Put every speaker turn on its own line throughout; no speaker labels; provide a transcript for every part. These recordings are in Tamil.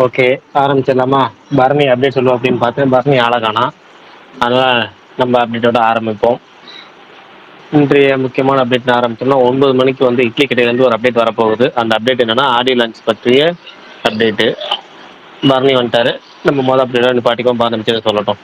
ஓகே, ஆரம்பிச்சிடலாமா? பரணி அப்டேட் சொல்லுவோம் அப்படின்னு பார்த்தேன். பரணி ஆளை காணோம். அதனால் நம்ம அப்டேட்டோட ஆரம்பிப்போம். இன்றைய முக்கியமான அப்டேட் ஆரம்பிச்சோம்னா 9 மணிக்கு வந்து இட்லி கடையிலேருந்து ஒரு அப்டேட் வரப்போகுது. அந்த அப்டேட் என்னன்னா ஆடியோ லான்ச் பற்றிய அப்டேட்டு. பரணி வந்துட்டாரு. நம்ம மொதல் அப்டேட்டோட நிப்பாட்டிக்குவோம். ஆரம்பிச்சு சொல்லட்டும்.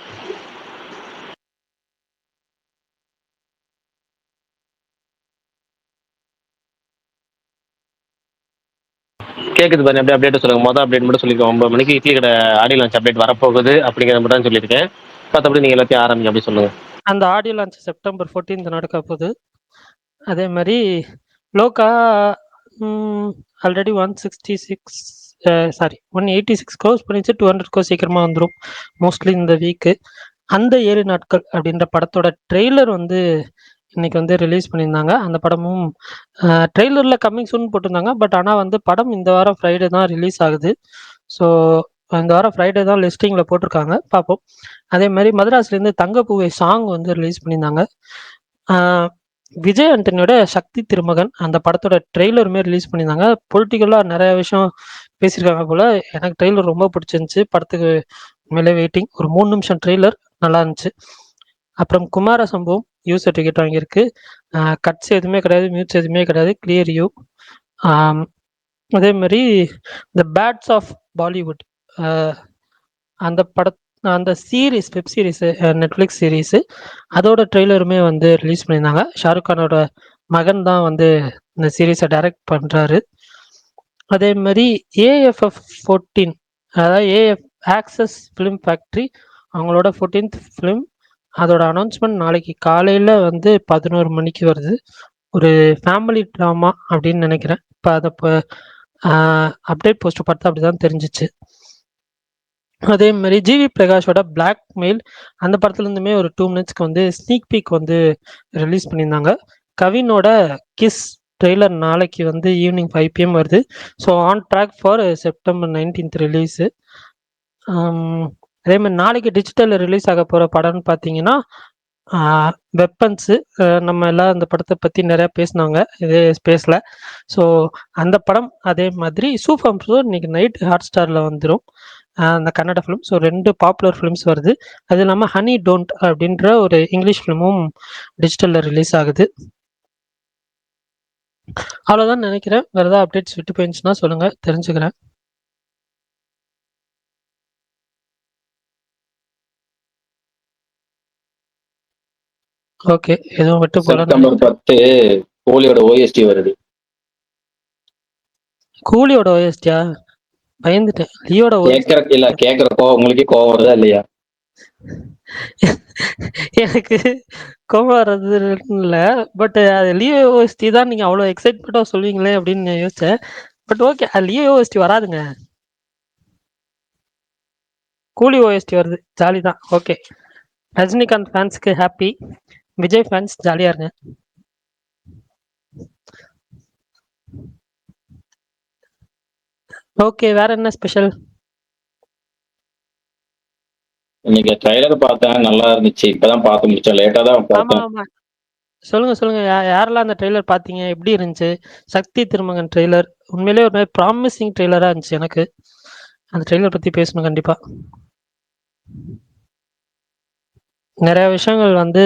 கேட்குது பாருங்க. அப்படியே அப்டேட் சொல்லுங்க. மொதல் அப்டேட் மட்டும் சொல்லிக்கோங்க. 9 மணிக்கு இட்லி கடை ஆடியோ லான்ச் அப்டேட் வரப்போகுது அப்படிங்கிறத மட்டும் தான் சொல்லியிருக்கேன். மற்றபடி நீங்கள் எல்லாத்தையும் ஆரம்பிங்க. அப்படி சொல்லுங்கள்.
அந்த ஆடியோ லான்ச் செப்டம்பர் 14 நடக்க போகுது. அதே மாதிரி லோகா ஆல்ரெடி 186 க்ரோஸ் பண்ணிச்சு. 200 க்ரோஸ் சீக்கிரமாக வந்துடும் மோஸ்ட்லி இந்த வீக்கு. அந்த 7 நாட்கள் அப்படின்ற படத்தோட ட்ரெய்லர் வந்து இன்னைக்கு வந்து ரிலீஸ் பண்ணியிருந்தாங்க. அந்த படமும் ட்ரெய்லரில் கம்மிங் சூன் போட்டிருந்தாங்க. பட் ஆனால் வந்து படம் இந்த வாரம் ஃப்ரைடே தான் ரிலீஸ் ஆகுது. ஸோ இந்த வாரம் ஃப்ரைடே தான் லிஸ்டிங்கில் போட்டிருக்காங்க. பார்ப்போம். அதே மாதிரி மதராஸ்லேருந்து தங்கப்பூவை சாங் வந்து ரிலீஸ் பண்ணியிருந்தாங்க. விஜய் ஆண்டனியோட சக்தி திருமகன் அந்த படத்தோட ட்ரெய்லருமே ரிலீஸ் பண்ணியிருந்தாங்க. பொலிட்டிக்கலாக நிறைய விஷயம் பேசியிருக்காங்க போல். எனக்கு ட்ரெய்லர் ரொம்ப பிடிச்சிருந்துச்சி. படத்துக்கு மேலே வெயிட்டிங். ஒரு 3 நிமிஷம் ட்ரெய்லர் நல்லா இருந்துச்சு. அப்புறம் குமார சம்பவம் யூ சர்டிஃபிகேட் வாங்கியிருக்கு. கட்ஸ் எதுவுமே கிடையாது, மியூட்ஸ் எதுவுமே கிடையாது, கிளியர் யூ. அதே மாதிரி த பேட்ஸ் ஆஃப் பாலிவுட் அந்த அந்த series, web series, Netflix series, அதோட ட்ரெய்லருமே வந்து ரிலீஸ் பண்ணியிருந்தாங்க. ஷாருக் கானோட மகன் தான் வந்து இந்த சீரீஸை டைரக்ட் பண்ணுறாரு. அதே மாதிரி ஏஎஃப்எஃப் 14, அதாவது ஏஎஃப் ஆக்சஸ் ஃபிலிம் ஃபேக்ட்ரி, அவங்களோட 14th ஃபிலிம், அதோட அனௌன்ஸ்மெண்ட் நாளைக்கு காலையில் வந்து 11 மணிக்கு வருது. ஒரு ஃபேமிலி ட்ராமா அப்படின்னு நினைக்கிறேன். இப்போ அதை இப்போ அப்டேட் போஸ்ட் பார்த்தா அப்படி தான் தெரிஞ்சிச்சு. அதே மாதிரி ஜிவி பிரகாஷோட பிளாக்மெயில் அந்த படத்துலேருந்துமே ஒரு 2 மினிட்ஸ்க்கு வந்து ஸ்னீக் பீக் வந்து ரிலீஸ் பண்ணியிருந்தாங்க. கவினோட கிஸ் ட்ரெய்லர் நாளைக்கு வந்து ஈவினிங் 5 PM வருது. So on track for September 19th release. அதே மாதிரி நாளைக்கு டிஜிட்டலில் ரிலீஸ் ஆக போகிற படம்னு பார்த்தீங்கன்னா வெப்பன்ஸு. நம்ம எல்லாம் அந்த படத்தை பற்றி நிறையா பேசினாங்க இதே ஸ்பேஸில். ஸோ அந்த படம். அதே மாதிரி சூஃபம் இன்னைக்கு நைட் ஹாட் ஸ்டாரில் வந்துடும் அந்த Kannada film. So 2 popular films வருது. அது இல்லாமல் ஹனி டோன்ட் அப்படின்ற ஒரு இங்கிலீஷ் ஃபிலிமும் டிஜிட்டலில் ரிலீஸ் ஆகுது. அவ்வளோதான் நினைக்கிறேன். வேறு ஏதாவது அப்டேட்ஸ் விட்டு போயிருந்துச்சுன்னா சொல்லுங்கள், தெரிஞ்சுக்கிறேன். ஓகே, எதுவும் விட்டு போல.
செப்டம்பர் 10 கூலியோட ஓஎஸ்டி வருது.
கூலியோட ஓஎஸ்டியா? பயந்துட்டேன். லியோட
கேட்கறப்போ உங்களுக்கே கோவம் வருதா இல்லையா?
எனக்கு கோவம் வர்றது இல்லை. பட் அது லியோ ஓஎஸ்டி தான் நீங்கள் அவ்வளோ எக்ஸைட்மெண்ட்டாக சொல்லுவீங்களே அப்படின்னு யோசித்தேன். பட் ஓகே, அது லியோ ஓஎஸ்டி வராதுங்க. கூலி ஓஎஸ்டி வருது. ஜாலி தான். ஓகே, ரஜினிகாந்த் ஃபேன்ஸுக்கு ஹாப்பி, விஜய் ஃபேன்ஸ் ஜாலியாக இருங்க. ஓகே, வேற என்ன ஸ்பெஷல்?
இன்னைக்கு ட்ரைலர் பார்த்தேன், நல்லா இருந்துச்சு. இப்பதான் பார்த்து முடிச்சேன், லேட்டா தான் பார்த்தேன்.
ஆமா. சொல்லுங்க. யாரெல்லாம் அந்த ட்ரெய்லர் பார்த்தீங்க? எப்படி இருந்துச்சு? சக்தி திருமகன் ட்ரெய்லர் உண்மையிலேயே ஒரு மாதிரி ப்ராமிசிங் ட்ரெய்லராக இருந்துச்சு. எனக்கு அந்த ட்ரெய்லர் பற்றி பேசணும் கண்டிப்பாக. நிறைய விஷயங்கள் வந்து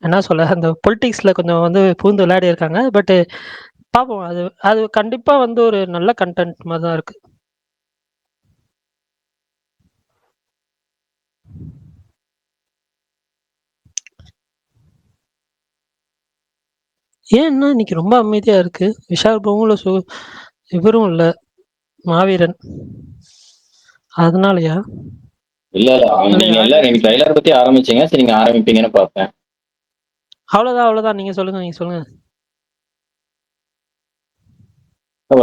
என்ன சொல்ல, அந்த பொலிட்டிக்ஸில் கொஞ்சம் வந்து பூந்து விளையாடி இருக்காங்க. பட்டு பார்ப்போம். அது கண்டிப்பாக வந்து ஒரு நல்ல கண்டென்ட் மாதிரி தான் இருக்குது. ஏன்னா இன்னைக்கு ரொம்ப அமைதியா இருக்கு. விஷால் பிரபுல இவரும் இல்ல, மாவீரன், அதனாலயா?
இல்ல நீங்க எல்லாம் ட்ரைலர் பத்தி ஆரம்பிச்சீங்க. சரி, நீங்க ஆரம்பிப்பீங்கன்னு பார்த்தேன்.
அவ்வளவுதான். நீங்க சொல்லுங்க.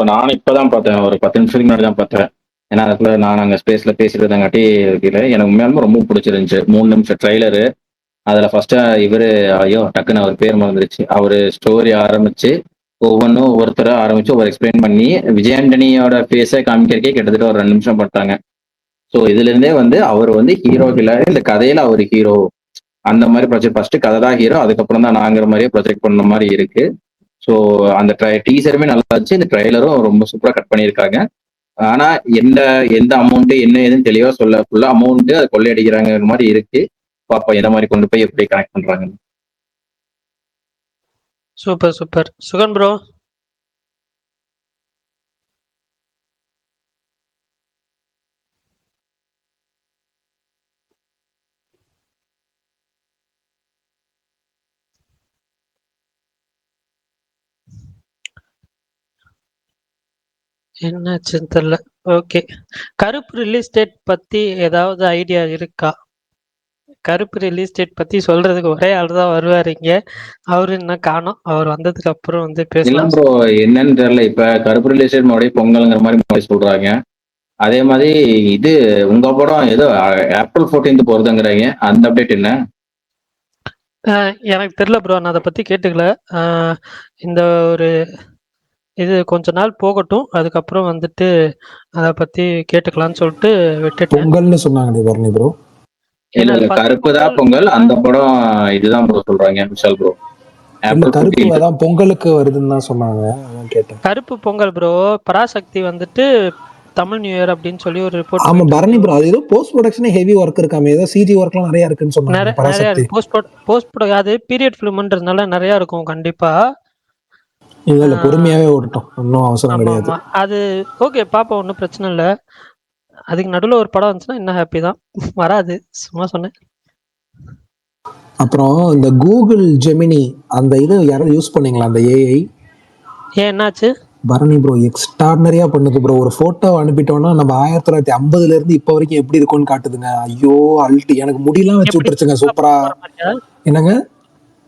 நானும் இப்பதான் பார்த்தேன். ஒரு 10 நிமிஷத்துக்கு முன்னாடி தான் பார்த்தேன். ஏன்னா அதுக்குள்ள நான் அங்க ஸ்பேஸ்ல பேசிட்டு இருந்தங்காட்டி எனக்கு உண்மையாலுமே ரொம்ப பிடிச்சிருந்துச்சு. 3 நிமிஷம் ட்ரைலரு. அதுல ஃபர்ஸ்ட் இவரு, ஐயோ டக்குன்னு அவர் பேர் மறந்துருச்சு. அவரு ஸ்டோரி ஆரம்பிச்சு ஒவ்வொன்றும் ஒருத்தர ஆரம்பிச்சு ஒரு எக்ஸ்பிளைன் பண்ணி விஜயாண்டனியோட பேஸை காமிக்கிறக்கே கிட்டத்தட்ட ஒரு 2 நிமிஷம் பட்டாங்க. ஸோ இதுல இருந்தே வந்து அவர் வந்து ஹீரோ இல்ல, இந்த கதையில அவர் ஹீரோ அந்த மாதிரி ப்ரொஜெக்ட். ஃபர்ஸ்ட் கதை தான் ஹீரோ, அதுக்கப்புறம் தான் நாங்கிற மாதிரியே ப்ரொஜெக்ட் பண்ண மாதிரி இருக்கு. ஸோ அந்த டீசருமே நல்லா இருந்துச்சு. இந்த ட்ரைலரும் ரொம்ப சூப்பரா கட் பண்ணியிருக்காங்க. ஆனா எந்த எந்த அமௌண்ட் என்ன ஏதுன்னு தெளிவா சொல்ல, ஃபுல்லா அமௌண்ட் அது கொள்ளையடிக்கிறாங்க மாதிரி இருக்கு. பாப்போம் எந்த மாதிரி கொண்டு போய் எப்படி கனெக்ட் பண்றாங்க.
Super super. சுகன் ப்ரோ. என்னாச்சுன்னு தெரியல. ஓகே. கருப்பு ரிலீஸ் டேட் பத்தி ஏதாவது ஐடியா இருக்கா? கருப்பு ரிலீஸ் டேட் பத்தி சொல்றதுக்கு ஒரே ஆள் தான் வருவாரு இங்க. அவரு இன்னும் காணோம். அவர் வந்ததுக்கு அப்புறம் வந்து
இல்ல
பேசலாம்.
ப்ரோ, என்னன்னு தெரியல. இப்ப கருப்பு ரிலேஷன் மறுபடியும் பொங்கல்ங்கிற மாதிரி மறுபடியும் சொல்றாங்க. அதே மாதிரி இது உங்க படம் ஏதோ ஏப்ரல் 14 போறதுங்கிறாங்க. அந்த அப்டேட் என்ன?
எனக்கு தெரியல ப்ரோ. நான் அதை பத்தி கேட்டுக்கல. இந்த ஒரு இது கொஞ்ச நாள் போகட்டும். அதுக்கப்புறம் வந்துட்டு அதை பத்தி கேட்டுக்கலாம்னு சொல்லிட்டு விட்டுட்டேன்.
பொங்கல்னு சொன்னாங்களே பரணி ப்ரோ.
இல்ல இல்ல,
first
கருப்பு தான் பொங்கல். அந்த படம் இதுதான் ப்ரோ சொல்றாங்க விஷால் ப்ரோ.
இல்ல
ஏப்ரல்
கருப்பு
14.
அதான் பொங்கலுக்கு வருதுன்னு தான் சொன்னாங்க. அதான் கேட்டேன்.
கருப்பு பொங்கல் ப்ரோ. பராசக்தி வந்துட்டு தமிழ் நியூ இயர் அப்படின்னு சொல்லி ஒரு ரிப்போர்ட்
ஆமா பரணி ப்ரோ, அது ஏதோ போஸ்ட் ப்ரொடக்ஷனே ஹெவி ஒர்க் இருக்காமே, ஏதோ சிஜி ஒர்க்லாம் நிறைய இருக்குன்னு சொன்னாங்க
நிறைய
பராசக்தி.
போஸ்ட் அது பீரியட் ஃபிலிம்ன்றதுனால நிறைய இருக்கும் கண்டிப்பா.
இல்ல இல்ல, பொறுமையாவே ஓடட்டும், ஒன்றும் அவசரம்
ஆமா
கிடையாது.
ஆமா. அது ஓகே, பாப்போம், ஒன்றும் பிரச்சனை இல்லை. அதுக்கு நடுவில் ஒரு படம் வந்துச்சுன்னா இன்னும் ஹாப்பி தான். வராது, சும்மா சொன்னேன்.
அப்புறம் இந்த கூகுள் ஜெமினி அந்த இது யாராவது யூஸ் பண்ணீங்களா? அந்த ஏஐ
ஏன் என்னாச்சு?
பரணி ப்ரோ எக்ஸ்ட்ராடனரியா பண்ணுது ப்ரோ. ஒரு போட்டோ அனுப்பிட்டோம்னா நம்ம 1950 இருந்து இப்போ வரைக்கும் எப்படி இருக்கும்னு காட்டுதுங்க. ஐயோ அல்ட்டி, எனக்கு முடியெல்லாம் வச்சு
எப்படி
விட்டுருச்சுங்க சூப்பரா.
வர மாதிரியா?
என்னங்க?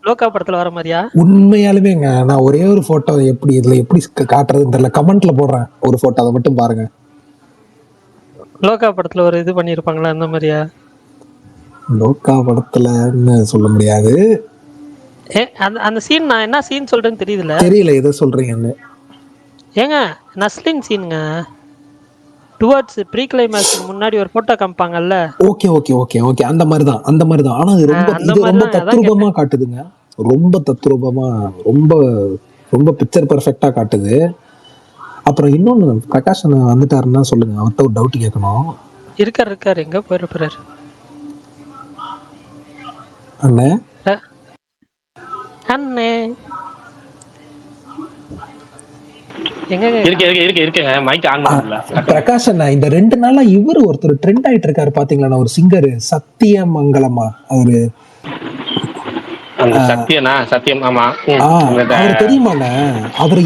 லோகா படத்துல வர மாதிரியா?
உண்மையாலுமேங்க, நான் ஒரே ஒரு போட்டோ எப்படி இதுல எப்படி காட்டுறதுன்னு தெரியல. கமெண்ட்ல போடுறேன் ஒரு போட்டோ, அதை மட்டும் பாருங்க.
லோகா படத்துல ஒரு இது பண்ணிருப்பாங்களா அந்த மாதிரியா?
லோக்கா படத்துலன்னு சொல்ல முடியாது.
அந்த அந்த சீன் நான் என்ன சீன் சொல்றேன்னு தெரியுதுல.
தெரியல எதை சொல்றீங்கன்னு.
ஏங்க நஸ்லின் சீனுங்க. டுவர்ட்ஸ் ப்ரீ கிளைமேக்ஸ்க்கு முன்னாடி ஒரு போட்டோ காமிப்பாங்கல்ல.
ஓகே ஓகே ஓகே ஓகே, அந்த மாதிரி தான் அந்த மாதிரி தான். ஆனா இது ரொம்ப
அந்த
இது
மாதிரி
ரொம்ப
தான். அதான்
தத்ரூபமா
கேட்டேன்.
காட்டுதுங்க. ரொம்ப தத்ரூபமா, ரொம்ப ரொம்ப பிக்சர் பெர்ஃபெக்டா காட்டுது. அப்புறம் இன்னொன்னு, பிரகாஷ் அண்ணா வந்துட்டாருன்னா சொல்லுங்க, அவர்கிட்ட ஒரு டவுட் கேட்கணும்.
இருக்காரு எங்க போயிருப்பாரு
அண்ணே?
அண்ணே எங்க
இருக்குங்க. மைக் ஆன் பண்ணல.
பிரகாஷ் அண்ணா, இந்த 2 நாளா இவர் ஒருத்தர் ட்ரெண்ட் ஆயிட்டு இருக்காரு பாத்தீங்களா, ஒரு சிங்கர் சத்தியமங்கலமா அவரு.
சத்தியம். ஆமா.
அவர் தெரியுமாண்ணே? அவர்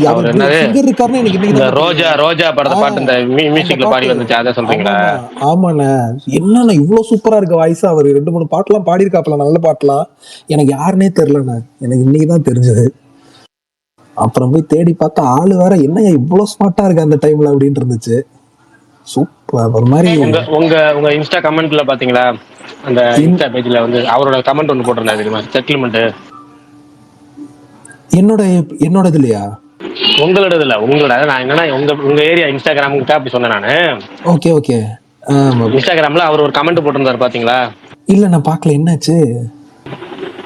சிங்கர் இருக்காருன்னு எனக்கு இன்னைக்கு தான்
ரோஜா ரோஜா படத்தை பாட்டு இந்த மியூசிக்ல பாடி வந்துச்சு, அதை சொல்றீங்களா?
ஆமாண்ணே. என்னண்ணா இவ்வளவு சூப்பரா இருக்கு வாய்ஸ். அவர் 2-3 பாட்டுலாம் பாடியிருக்காப்ல, நல்ல பாட்டுலாம். எனக்கு யாருன்னே தெரியலண்ணே, எனக்கு இன்னைக்குதான் தெரிஞ்சது. அப்புறம் போய் தேடி பார்த்தா ஆளு வேற, என்னங்க இவ்வளவு ஸ்மார்ட்டா இருக்கு அந்த டைம்ல அப்படின்னு இருந்துச்சு. சூப்பர். ஒரு மாதிரி
உங்க இன்ஸ்டா கமெண்ட்ல பாத்தீங்களா? அந்த இன்ஸ்டா பேஜ்ல வந்து அவரோட கமெண்ட் ஒன்று போட்டிருந்தாரு தெரியுமா? செட்டில்மெண்ட்.
என்னோட இதுலயா?
உங்களோட நான் என்னன்னா உங்க ஏரியா இன்ஸ்டாகிராமுக்கு அப்படி சொன்னேன் நானு.
Okay okay.
இன்ஸ்டாகிராம்ல அவர் ஒரு கமெண்ட் போட்டிருந்தாரு பாத்தீங்களா?
இல்ல நான் பார்க்கல, என்னாச்சு?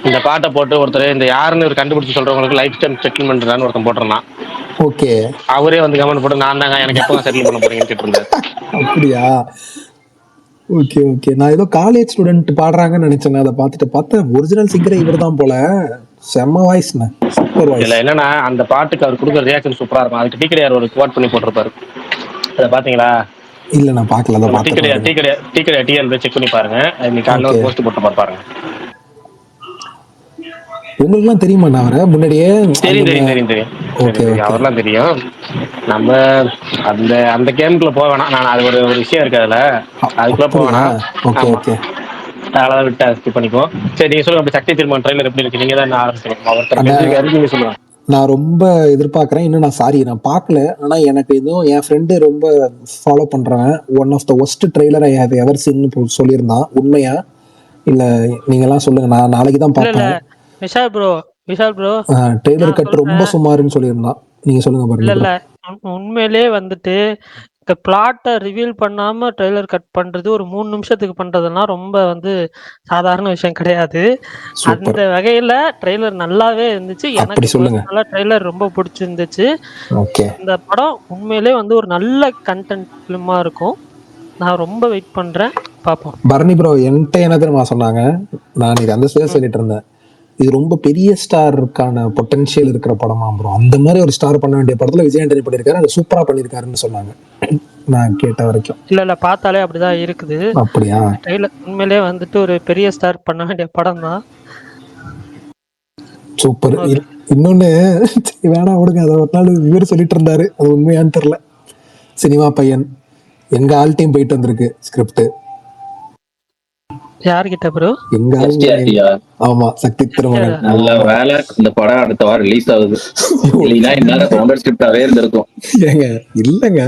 இந்த பாட்டை போட்டு ஒருத்தர் இந்த யாருன்னு ஒரு கண்டுபிடிச்சு சொல்றவங்களுக்கு லைஃப் டைம் செட்டில்மெண்ட் தான் ஒருத்தன் போட்டிருந்தான்.
ஓகே.
அவரே வந்து கமெண்ட் போட்டு நான் தாங்க, எனக்கு எப்போ செட்டில் பண்ண போறீங்கன்னு கேட்டிருந்தாரு.
அப்படியா? Okay okay. நான் ஏதோ காலேஜ் ஸ்டூடெண்ட் பாடுறாங்கன்னு நினைச்சேன். அதை பார்த்தேன் ஒரிஜினல் சிங்கரே இவர் தான் போல. செம்ம வாய்ஸ்ண்ணே, சூப்பர் வாய்ஸ்.
இல்ல என்னன்னா அந்த பாட்டுக்கு அவர் கொடுக்குற ரியாக்ஷன் சூப்பரா இருக்கும். அதுக்கு டீக்கடையார் ஒரு குவாட் பண்ணி போட்டிருப்பாரு. அதை பாத்தீங்களா?
இல்ல நான் பார்க்கல. அதை பார்த்தேன்.
டீக்கடையார் டிஎல் செக் பண்ணி பாருங்க. இன்னைக்கு காலையில ஒரு போஸ்ட் போட்டு பாருங்க.
உங்களுக்குலாம் தெரியுமா அவரை முன்னாடியே?
தெரியும். அவர்லாம் தெரியும். நம்ம அந்த அந்த கேமுக்குள்ள போக வேணாம். நான் அது ஒரு விஷயம் இருக்கு அதுல, அதுக்குள்ள போக வேணாம்.
Okay okay.
அதெல்லாம் விட்டு ஸ்கிப் பண்ணிப்போம். சரி, நீங்க சொல்லுங்க. சக்தி திருமணம் ட்ரைலர் எப்படி இருக்கு? நீங்க தான் ஆரம்பிச்சிருக்கோம். நீங்க சொல்லுங்க.
நான் ரொம்ப எதிர்பார்க்குறேன். இன்னும் நான் பார்க்கல. ஆனால் எனக்கு இதுவும் என் ஃப்ரெண்டு ரொம்ப ஃபாலோ பண்ணுறவன், one of the worst trailer I have ever சீன்னு சொல்லியிருந்தான். உண்மையா இல்லை நீங்களாம் சொல்லுங்க, நான் நாளைக்கு தான் பார்ப்பேன்.
விஷால் ப்ரோ
ட்ரெய்லர் கட் ரொம்ப சுமாருன்னு சொல்லியிருந்தான். நீங்க சொல்லுங்க பாருங்க.
இல்ல உண்மையிலே வந்துட்டு பிளாட்ட ரிவீல் பண்ணாம ட்ரெய்லர் கட் பண்றது ஒரு 3 நிமிஷத்துக்கு பண்றதெல்லாம் ரொம்ப வந்து சாதாரண விஷயம் கிடையாது.
சூப்பர்.
அந்த வகையில ட்ரெய்லர் நல்லாவே இருந்துச்சு.
அப்படி
எனக்கு
சொல்லுங்க.
பர்சனலா ட்ரெய்லர் ரொம்ப புடிச்சிருந்துச்சு.
ஓகே.
இந்த படம் உண்மையிலே வந்து ஒரு நல்ல கன்டென்ட் ஃபிலிமா இருக்கும். நான் ரொம்ப வெயிட் பண்றேன். பார்ப்போம்.
பரணி ப்ரோ என்கிட்ட என்ன தெரியுமா சொன்னாங்க, நான் இது அந்த ஸ்டேஜ் சொல்லிட்டு இருந்தேன், இது ரொம்ப பெரிய ஸ்டாருக்கான பொட்டன்ஷியல் இருக்கிற படமா ப்ரோ, அந்த மாதிரி ஒரு ஸ்டார் பண்ண வேண்டிய படத்துல விஜய் ஆண்டனி பண்ணியிருக்காரு, அதை சூப்பரா பண்ணியிருக்காருன்னு சொன்னாங்க நான் கேட்ட வரைக்கும்.
இல்ல பார்த்தாலே அப்படிதான் இருக்குது.
அப்படியா?
ட்ரெய்லர் உண்மையிலே வந்துட்டு ஒரு பெரிய ஸ்டார் பண்ண வேண்டிய படம் தான்.
சூப்பர். இன்னொன்னு வேணாம் விடுங்க, அதை ஒரு நாள் இவர் சொல்லிட்டு இருந்தாரு, அது உண்மையான்னு தெரியல. சினிமா பையன் எங்க ஆள்டையும் போயிட்டு வந்திருக்கு ஸ்கிரிப்ட்.
யார்கிட்ட ப்ரோ?
எங்க ஆள்.
STRT-யா?
ஆமா, சக்தி திருமகன்.
நல்ல வேலை இந்த படம் அடுத்த வாரம் ரிலீஸ் ஆகுது. இல்லைன்னா இந்நேரம் ஃபவுண்டர் ஸ்கிரிப்டாவே இருந்திருக்கும்.
ஏங்க இல்லைங்க,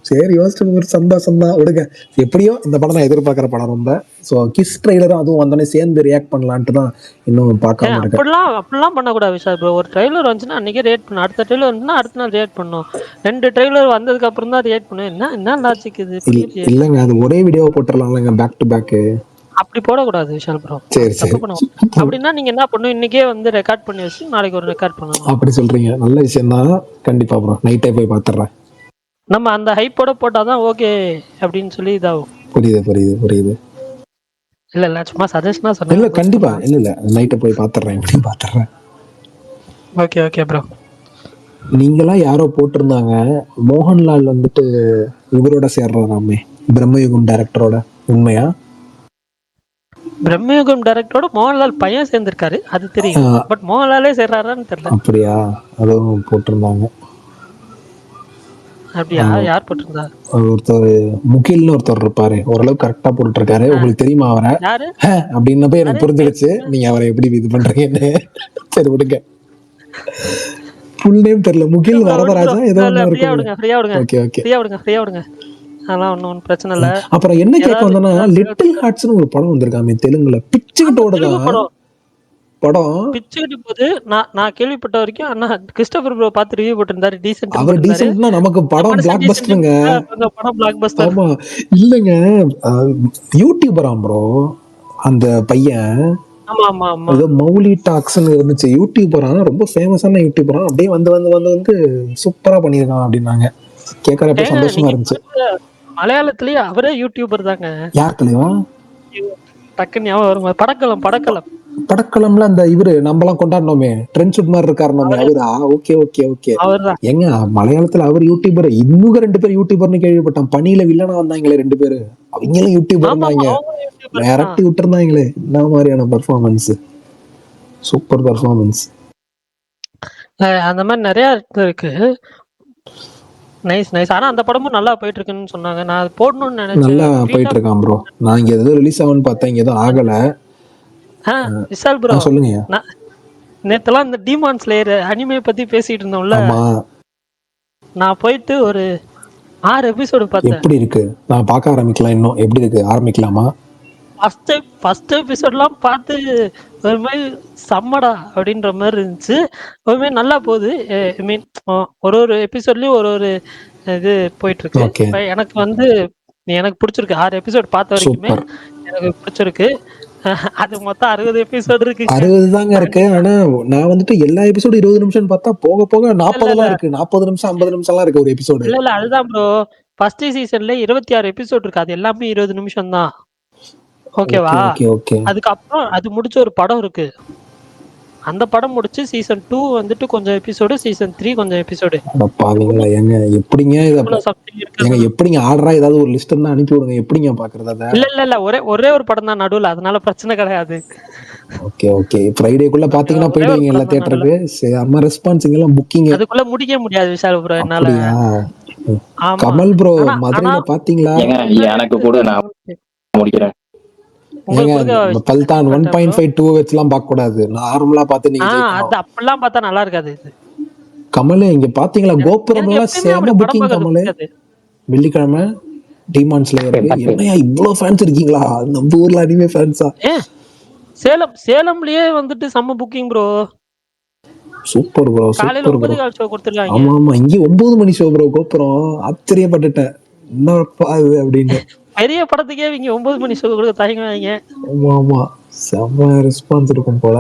சரி யோசிச்சு ஒரு சந்தோஷம் தான் விடுங்க. எப்படியோ இந்த படம் நான் எதிர்பார்க்குற படம் ரொம்ப. ஸோ கிஸ் ட்ரெய்லரும் அதுவும் வந்தோடனே சேர்ந்து ரியாக்ட் பண்ணலான்ட்டு தான் இன்னும் பார்க்காம இருக்கேன்.
அப்படிலாம் பண்ணக்கூடாது விஷால் ப்ரோ. ஒரு ட்ரெய்லர் வந்துச்சுன்னா அன்னைக்கே ரியாக்ட் பண்ணும், அடுத்த ட்ரெய்லர் வந்துச்சுன்னா அடுத்த நாள் ரியாக்ட் பண்ணும். 2 ட்ரெய்லர் வந்ததுக்கு அப்புறம் தான் ரியாக்ட் பண்ணும். என்ன லாஜிக் இது?
இல்லைங்க, அது ஒரே வீடியோ போட்டுடலாம்லங்க, பேக் டு பேக்கு.
அப்படி போடக்கூடாது விஷால் ப்ரோ.
சரி சரி.
அப்படின்னா நீங்க என்ன பண்ணும், இன்னைக்கே வந்து ரெக்கார்ட் பண்ணி வச்சு நாளைக்கு ஒரு ரெக்கார்ட் பண்ணணும்.
அப்படி சொல்றீங்க, நல்ல விஷயம் தான். கண்டிப்பா ப்ரோ, நைட்டே போய் பார்த்துடுறேன்.
நம்ம அந்த ஹைப்போட போட்டாதான் ஓகே அப்படின்னு சொல்லி இதாகும்.
புரியுது புரியுது புரியுது.
இல்ல சும்மா சஜஷனா சொன்னேன்.
இல்ல கண்டிப்பா, இல்ல நைட்டை போய் பார்த்துடுறேன், எப்படி பார்த்துடுறேன்.
Okay bro.
நீங்களாம் யாரோ போட்டிருந்தாங்க, மோகன்லால் வந்துட்டு இவரோட சேர்றாராமே, பிரம்மயுகம் டைரக்டரோட. உண்மையா?
பிரம்மயுகம் டைரக்டரோட மோகன்லால் பையன் சேர்ந்திருக்காரு, அது தெரியும். பட் மோகன்லாலே சேர்றாரான்னு தெரியல.
அப்படியா? அதுவும் போட்டிருந்தாங்க.
அப்படியா? யார் போட்டிருந்தா?
ஒருத்தர் முகில்னு ஒருத்தர் இருப்பாரு, ஓரளவு கரெக்டா போட்டு இருக்காரு. உங்களுக்கு தெரியுமா அவரை?
யாரு
அப்படின்னப்ப எனக்கு புரிஞ்சிடுச்சு நீங்க அவரை எப்படி இது பண்றீங்கன்னு. சரி விடுங்க, ஃபுல் நேம் தெரியல. முகில் வரதராஜா ஏதோ ஒண்ணு இருக்கு.
ஃப்ரீயா விடுங்க. அதெல்லாம் ஒன்றும் பிரச்சனை இல்லை.
அப்புறம் என்ன கேட்க வந்தோம்னா, லிட்டில் ஹார்ட்ஸ்னு ஒரு படம் வந்திருக்காமே தெலுங்குல, பிச்சுக்கிட்டோட தான் படம்.
பிச்சுக்கிட்டு போது நான் கேள்விப்பட்ட வரைக்கும் அண்ணா கிறிஸ்டோபர் ப்ரோ பார்த்து ரிவ்யூ போட்டிருந்தாரு, டீசென்ட்.
அவர் டீசென்ட்னா நமக்கு படம் பிளாக் பஸ்டருங்க.
படம் பிளாக் பஸ்டர்.
ஆமா இல்லங்க, யூடியூபராம் ப்ரோ அந்த பையன்.
ஆமா
ஏதோ மௌலி டாக்ஸ்னு இருந்துச்சு, யூடியூபரா, ரொம்ப ஃபேமஸான யூடியூபரா. அப்படியே வந்து சூப்பரா பண்ணியிருக்கான் அப்படின்னாங்க. கேட்கறப்ப சந்தோஷமா இருந்துச்சு.
மலையாளத்திலேயே அவரே யூடியூபர் தாங்க.
யார் தலைவா?
டக்குன்னு ஞாபகம் வரும்.
படக்கலம்ல அந்த இவரு நம்மலாம் கொண்டாடணுமே, ட்ரெண்ட் ஷூட் மாதிரி இருக்காரு நம்ம. அவரா? ஓகே. ஏங்க மலையாளத்துல அவர் யூடியூபர். இன்னும் 2 பேர் யூடியூபர்னு கேள்விப்பட்டேன். பணியில வில்லனா வந்தாங்களே 2 பேரு, அவங்களும் யூடியூபர் இருந்தாங்க. மிரட்டி விட்டுருந்தாங்களே. என்ன மாதிரியான பெர்ஃபார்மன்ஸ், சூப்பர் பெர்ஃபார்மன்ஸ்.
அந்த மாதிரி நிறைய இருக்கு. நைஸ். ஆனா அந்த படமும் நல்லா போயிட்டு இருக்குன்னு சொன்னாங்க. நான் அது போடணும்னு நினைச்சேன். நல்லா
போயிட்டு இருக்கான் ப்ரோ. நான் இங்க ஏதோ ரிலீஸ் ஆகும்னு பார்த்தேன், இங்க ஏதோ ஆகல.
விஷால் ப்ரோ
சொல்லுங்க.
நேத்தெல்லாம் இந்த டீமான் ஸ்லேயர் அனிமே பத்தி பேசிட்டு இருந்தோம்ல, நான் போயிட்டு ஒரு 6 எபிசோடு பார்த்தேன். எப்படி இருக்கு? நான் பார்க்க ஆரம்பிக்கலாம். இன்னும் எப்படி இருக்கு? ஆரம்பிக்கலாமா? ஃபர்ஸ்ட் எபிசோட்லாம் பார்த்து ஒரு மாதிரி செம்மடா அப்படின்ற மாதிரி இருந்துச்சு. ஒரு மாதிரி நல்லா போகுது. ஐ மீன் ஒரு எபிசோட்லயும் ஒரு இது போயிட்டு இருக்கு. எனக்கு வந்து எனக்கு பிடிச்சிருக்கு. 6 எபிசோட் பார்த்த வரைக்குமே எனக்கு பிடிச்சிருக்கு. அது மொத்தம் 60 எபிசோடு இருக்கு. 60 தாங்க இருக்கு. ஆனா நான் வந்துட்டு எல்லா எபிசோடு 20 நிமிஷம் பார்த்தா போக 40 இருக்கு. 40 நிமிஷம் 50 நிமிஷம் இருக்கு ஒரு எபிசோடு. இல்ல அதுதான் ப்ரோ. ஃபர்ஸ்ட் சீசன்ல 26 எபிசோட் இருக்கு. அது எல்லாமே 20 நிமிஷம் தான். ஓகேவா? அதுக்கப்புறம் அது முடிச்ச ஒரு படம் இருக்கு. அந்த படம் முடிச்சு சீசன் 2 வந்துட்டு கொஞ்சம் எபிசோடு, சீசன் 3 கொஞ்சம் எபிசோடு. பாவீங்களா ஏங்க, எப்படிங்க ஏங்க, எப்படிங்க ஆர்டரா ஏதாவது ஒரு லிஸ்ட் இருந்தா அனுப்பி விடுங்க. எப்படிங்க பாக்குறது அத? இல்ல ஒரே ஒரு படம் தான் நடுவுல, அதனால பிரச்சனை கிடையாது. ஓகே ஃப்ரைடேக்குள்ள பாத்தீங்கன்னா போயிடுவீங்க எல்லா தியேட்டருக்கு. அம்மா ரெஸ்பான்ஸ் எல்லாம் புக்கிங் அதுக்குள்ள முடிக்க முடியாது விஷால் ப்ரோ என்னால. கமல் ப்ரோ மதுரையில பாத்தீங்களா?
எனக்கு கூட நான் முடிக்கிறேன்.
பல்தான் 1.52 வச்சுலாம் பார்க்க கூடாது. நார்மலா பார்த்து நீங்க
அது அப்பலாம் பார்த்தா நல்லா இருக்காது.
கமல் இங்க பாத்தீங்களா, கோபுரம் எல்லாம் சேம புக்கிங். கமல் வெள்ளிக்கிழமை டீமான் ஸ்லேயர். என்னையா இவ்வளவு ஃபேன்ஸ் இருக்கீங்களா நம்ம ஊர்ல? அனிமே ஃபேன்ஸா? சேலம்லயே வந்துட்டு செம்ம புக்கிங் ப்ரோ. Super bro. காலையில 9 கால் ஷோ கொடுத்துருக்காங்க. ஆமா இங்க 9 மணி ஷோ ப்ரோ. கோபுரம் ஆச்சரியப்பட்டுட்டேன். என்னப்பா இது அப்படின்னு.
பெரிய படத்துக்கே இவங்க 9 மணி ஷோ கொடுக்க தயங்குவாங்க.
ஆமா ஆமா, செம்ம ரெஸ்பான்ஸ் இருக்கும் போல.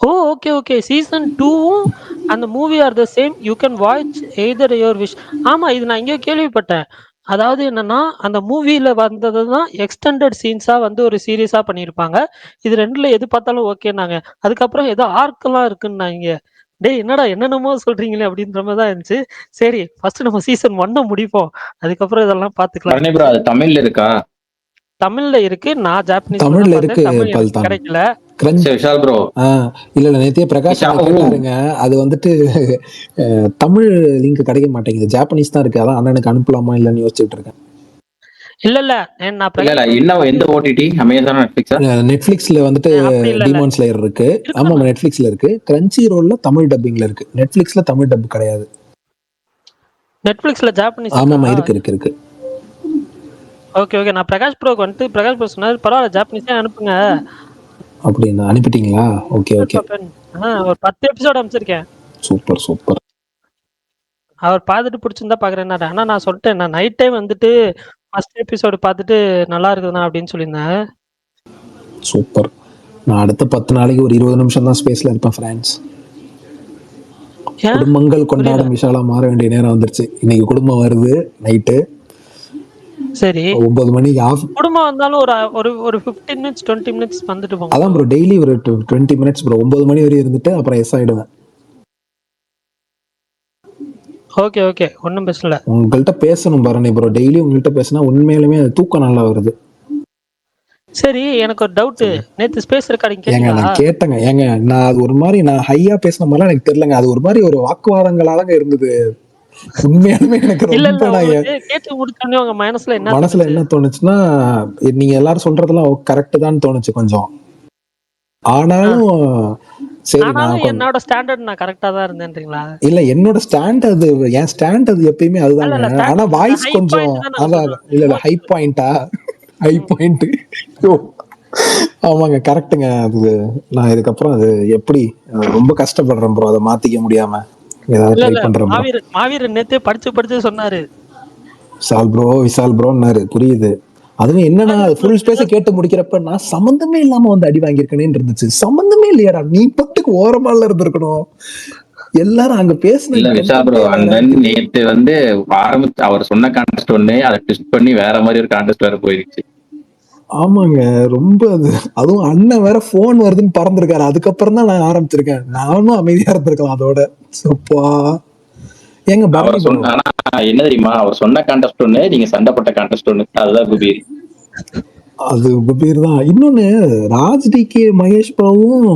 ஓ ஓகே ஓகே. சீசன் 2வும் அந்த movie or the same. You can watch either your wish. ஆமா, இது நான் எங்கேயோ கேள்விப்பட்டேன். அதாவது என்னன்னா, அந்த மூவில வந்தது தான் எக்ஸ்டெண்டட் சீன்ஸா வந்து ஒரு சீரிஸா பண்ணியிருப்பாங்க. இது 2ல எது பார்த்தாலும் ஓகேன்னாங்க. அதுக்கப்புறம் ஏதோ ஆர்க்லாம் இருக்குன்னாய்ங்க. டேய் என்னடா என்னென்னமோ சொல்றீங்களே அப்படின்ற மாரி தான் இருந்துச்சு. சரி ஃபர்ஸ்ட் நம்ம சீசன் 1 முடிப்போம். அதுக்கப்புறம் இதெல்லாம் பார்த்துக்கலாம்.
பரணி ப்ரோ அது தமிழ்ல இருக்கா?
தமிழ்ல இருக்கு. நான் ஜாப்பனீஸ்ல தான்
தமிழ்ல
பார்த்தேன்.
இருக்கு
தமிழ் எனக்கு
பல்தான்.
கிடைக்கல.
கிரன்ச்
சரி, விஷால் ப்ரோ.
இல்ல இல்ல, நேத்தியே பிரகாஷ்
விஷால்
கேட்டாருங்க. அது வந்துட்டு தமிழ் லிங்க் கிடைக்க மாட்டேங்குது, ஜாப்பனீஸ் தான் இருக்கு. அதான் அண்ணனுக்கு அனுப்பலாமா இல்லன்னு யோசிச்சுட்டு இருக்கேன்.
இல்ல இல்ல நான்
இல்ல
பிரகாஷ்
இல்ல, இன்னும் எந்த ஓடிடி? அமேசான், நெட்ஃபிளிக்ஸா?
நெட்ஃபிளிக்ஸ்ல வந்துட்டு
அப்படி இல்ல இல்ல
டீமான் ஸ்லேயர் இருக்கு. ஆமா
இருக்கணும்.
நெட்ஃபிளிக்ஸ்ல இருக்கு. கிரன்ச்சி ரோல்ல தமிழ் டப்பிங்ல இருக்கு. நெட்ஃபிளிக்ஸ்ல தமிழ் டப் கிடையாது.
நெட்ஃபிளிக்ஸ்ல ஜாப்பனீஸ்
ஆமா
இருக்கா?
ஆமா, இருக்கு இருக்கு இருக்கு.
Okay okay. நான் பிரகாஷ் ப்ரோக்கு வந்துட்டு பிரகாஷ் ப்ரோ சொன்னாரு பரவாயில்ல ஜாப்பனீஸே அனுப்புங்க.
அப்படின்னா அனுப்பிட்டீங்களா? ஓகே ஓகே,
ஒரு 10 எபிசோட் அனுப்பிச்சிருக்கேன்.
Super super.
அவர் பார்த்துட்டு பிடிச்சிருந்தா பாக்குறேன். ஆனா நான் சொல்லிட்டேன், நான் நைட் டைம் வந்துட்டு ஃபர்ஸ்ட் எபிசோடு பார்த்துட்டு நல்லா இருக்குதுண்ணா அப்படின்னு சொல்லியிருந்தேன்.
சூப்பர். நான் அடுத்த 10 நாளைக்கு ஒரு 20 நிமிஷம் தான் ஸ்பேஸ்ல இருப்பேன் ஃப்ரெண்ட்ஸ்.
ஏன்
குடும்பங்கள்
புரியல.
கொண்டாடும் விஷாலா மாற வேண்டிய நேரம் வந்துருச்சு. இன்னைக்கு குடும்பம் வருது நைட்டு
சரி
9 மணிக்கு ஆஃப்.
குடும்பம் வந்தாலும் ஒரு ஒரு ஒரு 15 மினிட்ஸ் 20 மினிட்ஸ் வந்துட்டு போங்க.
அதான் ப்ரோ, டெய்லி ஒரு 20 மினிட்ஸ் ப்ரோ. 9 மணி வரையும் இருந்துட்டு அப்புறம் எஸ் ஆயிடுவேன்.
ஓகே ஓகே, ஒன்றும் பிரச்சனை இல்லை.
உங்கள்கிட்ட பேசணும் பரணி ப்ரோ. டெய்லி உங்கள்கிட்ட பேசினா உண்மையிலுமே தூக்கம் நல்லா வருது.
சரி எனக்கு ஒரு டவுட். நேத்து ஸ்பேஸ் ரெக்கார்டிங்
ஏங்க
கேட்டீங்களா?
நான் கேட்டேங்க. ஏங்க நான் அது ஒரு மாதிரி நான் ஹையா பேசின மாதிரிலாம் எனக்கு தெரியலங்க. அது ஒரு மாதிரி ஒரு வாக்குவாதங்களாக இருந்தது. உண்மையாலுமே எனக்கு
இல்ல
ரொம்ப
இல்ல
நான்
உங்களுக்கு கேட்டு முடிச்சோடனே உங்க மனசுல என்ன
மனசுல
தோணுச்சு?
என்ன தோணுச்சுன்னா, நீங்க எல்லாரும் சொல்றதெல்லாம் கரெக்ட் தான் தோணுச்சு கொஞ்சம். ஆனாலும் சரி நான்
ஆனாலும்
கொஞ்சம்
என்னோட ஸ்டாண்டர்ட் நான் கரெக்டா தான் இருந்தேன்றீங்களா?
இல்ல, என்னோட ஸ்டாண்ட் அது, என் ஸ்டாண்ட் அது எப்பயுமே
இல்ல
அதுதாங்க.
இல்ல
ஆனா
ஸ்டாண்டர்ட்
வாய்ஸ்
ஹை
கொஞ்சம்
பாயிண்ட் தான் நான்
அதான்.
சொல்றேன்.
இல்ல இல்ல, ஹை பாயிண்டா? High point. ஆமாங்க, கரெக்ட்டுங்க. அது நான் இதுக்கப்புறம் அது எப்படி ரொம்ப கஷ்டப்படுறேன் ப்ரோ. அதை மாத்திக்க முடியாம ஏதாவது
இல்ல
ட்ரை
இல்ல
பண்றேன் ப்ரோ.
மாவீரன் நேத்தே படிச்சு சொன்னாரு.
விஷால் ப்ரோன்னாரு. புரியுது. அதுவும் என்னன்னா, அது ஃபுல் ஸ்பேஸ கேட்டு முடிக்கிறப்ப நான் சம்பந்தமே இல்லாம வந்து அடி வாங்கியிருக்கேன்னு இருந்துச்சு. சம்பந்தமே இல்லையாடா, நீ பட்டுக்கு ஓரமால இருந்திருக்கணும். எல்லாரும் அங்க பேசின
இல்ல விஷால் ப்ரோ, அண்ணன் நேத்து வந்து ஆரம்பிச்சு அவர் சொன்ன கான்டெஸ்ட் ஒண்ணு, அதை ட்விஸ்ட் பண்ணி வேற மாதிரி ஒரு கான்டெஸ்ட் வேற போயிருச்சு.
ஆமாங்க, ரொம்ப அது. அதுவும் அண்ணன் வேற போன் வருதுன்னு பறந்துருக்காரு. அதுக்கப்புறம் தான் நான் ஆரம்பிச்சிருக்கேன். நானும் அமைதியா இருந்திருக்கலாம் அதோட. சப்பா. ஏங்க
அவர்
பரணி ப்ரோ,
சொன்ன ஆனா என்ன தெரியுமா, அவர் சொன்ன கான்டெஸ்ட் ஒண்ணு, நீங்க சண்டைப்பட்ட கான்டெஸ்ட் ஒண்ணு. அதுதான் குபீர்.
அது பேர் தான். இன்னொன்னு, ராஜ்டிகே மகேஷ் பாவும்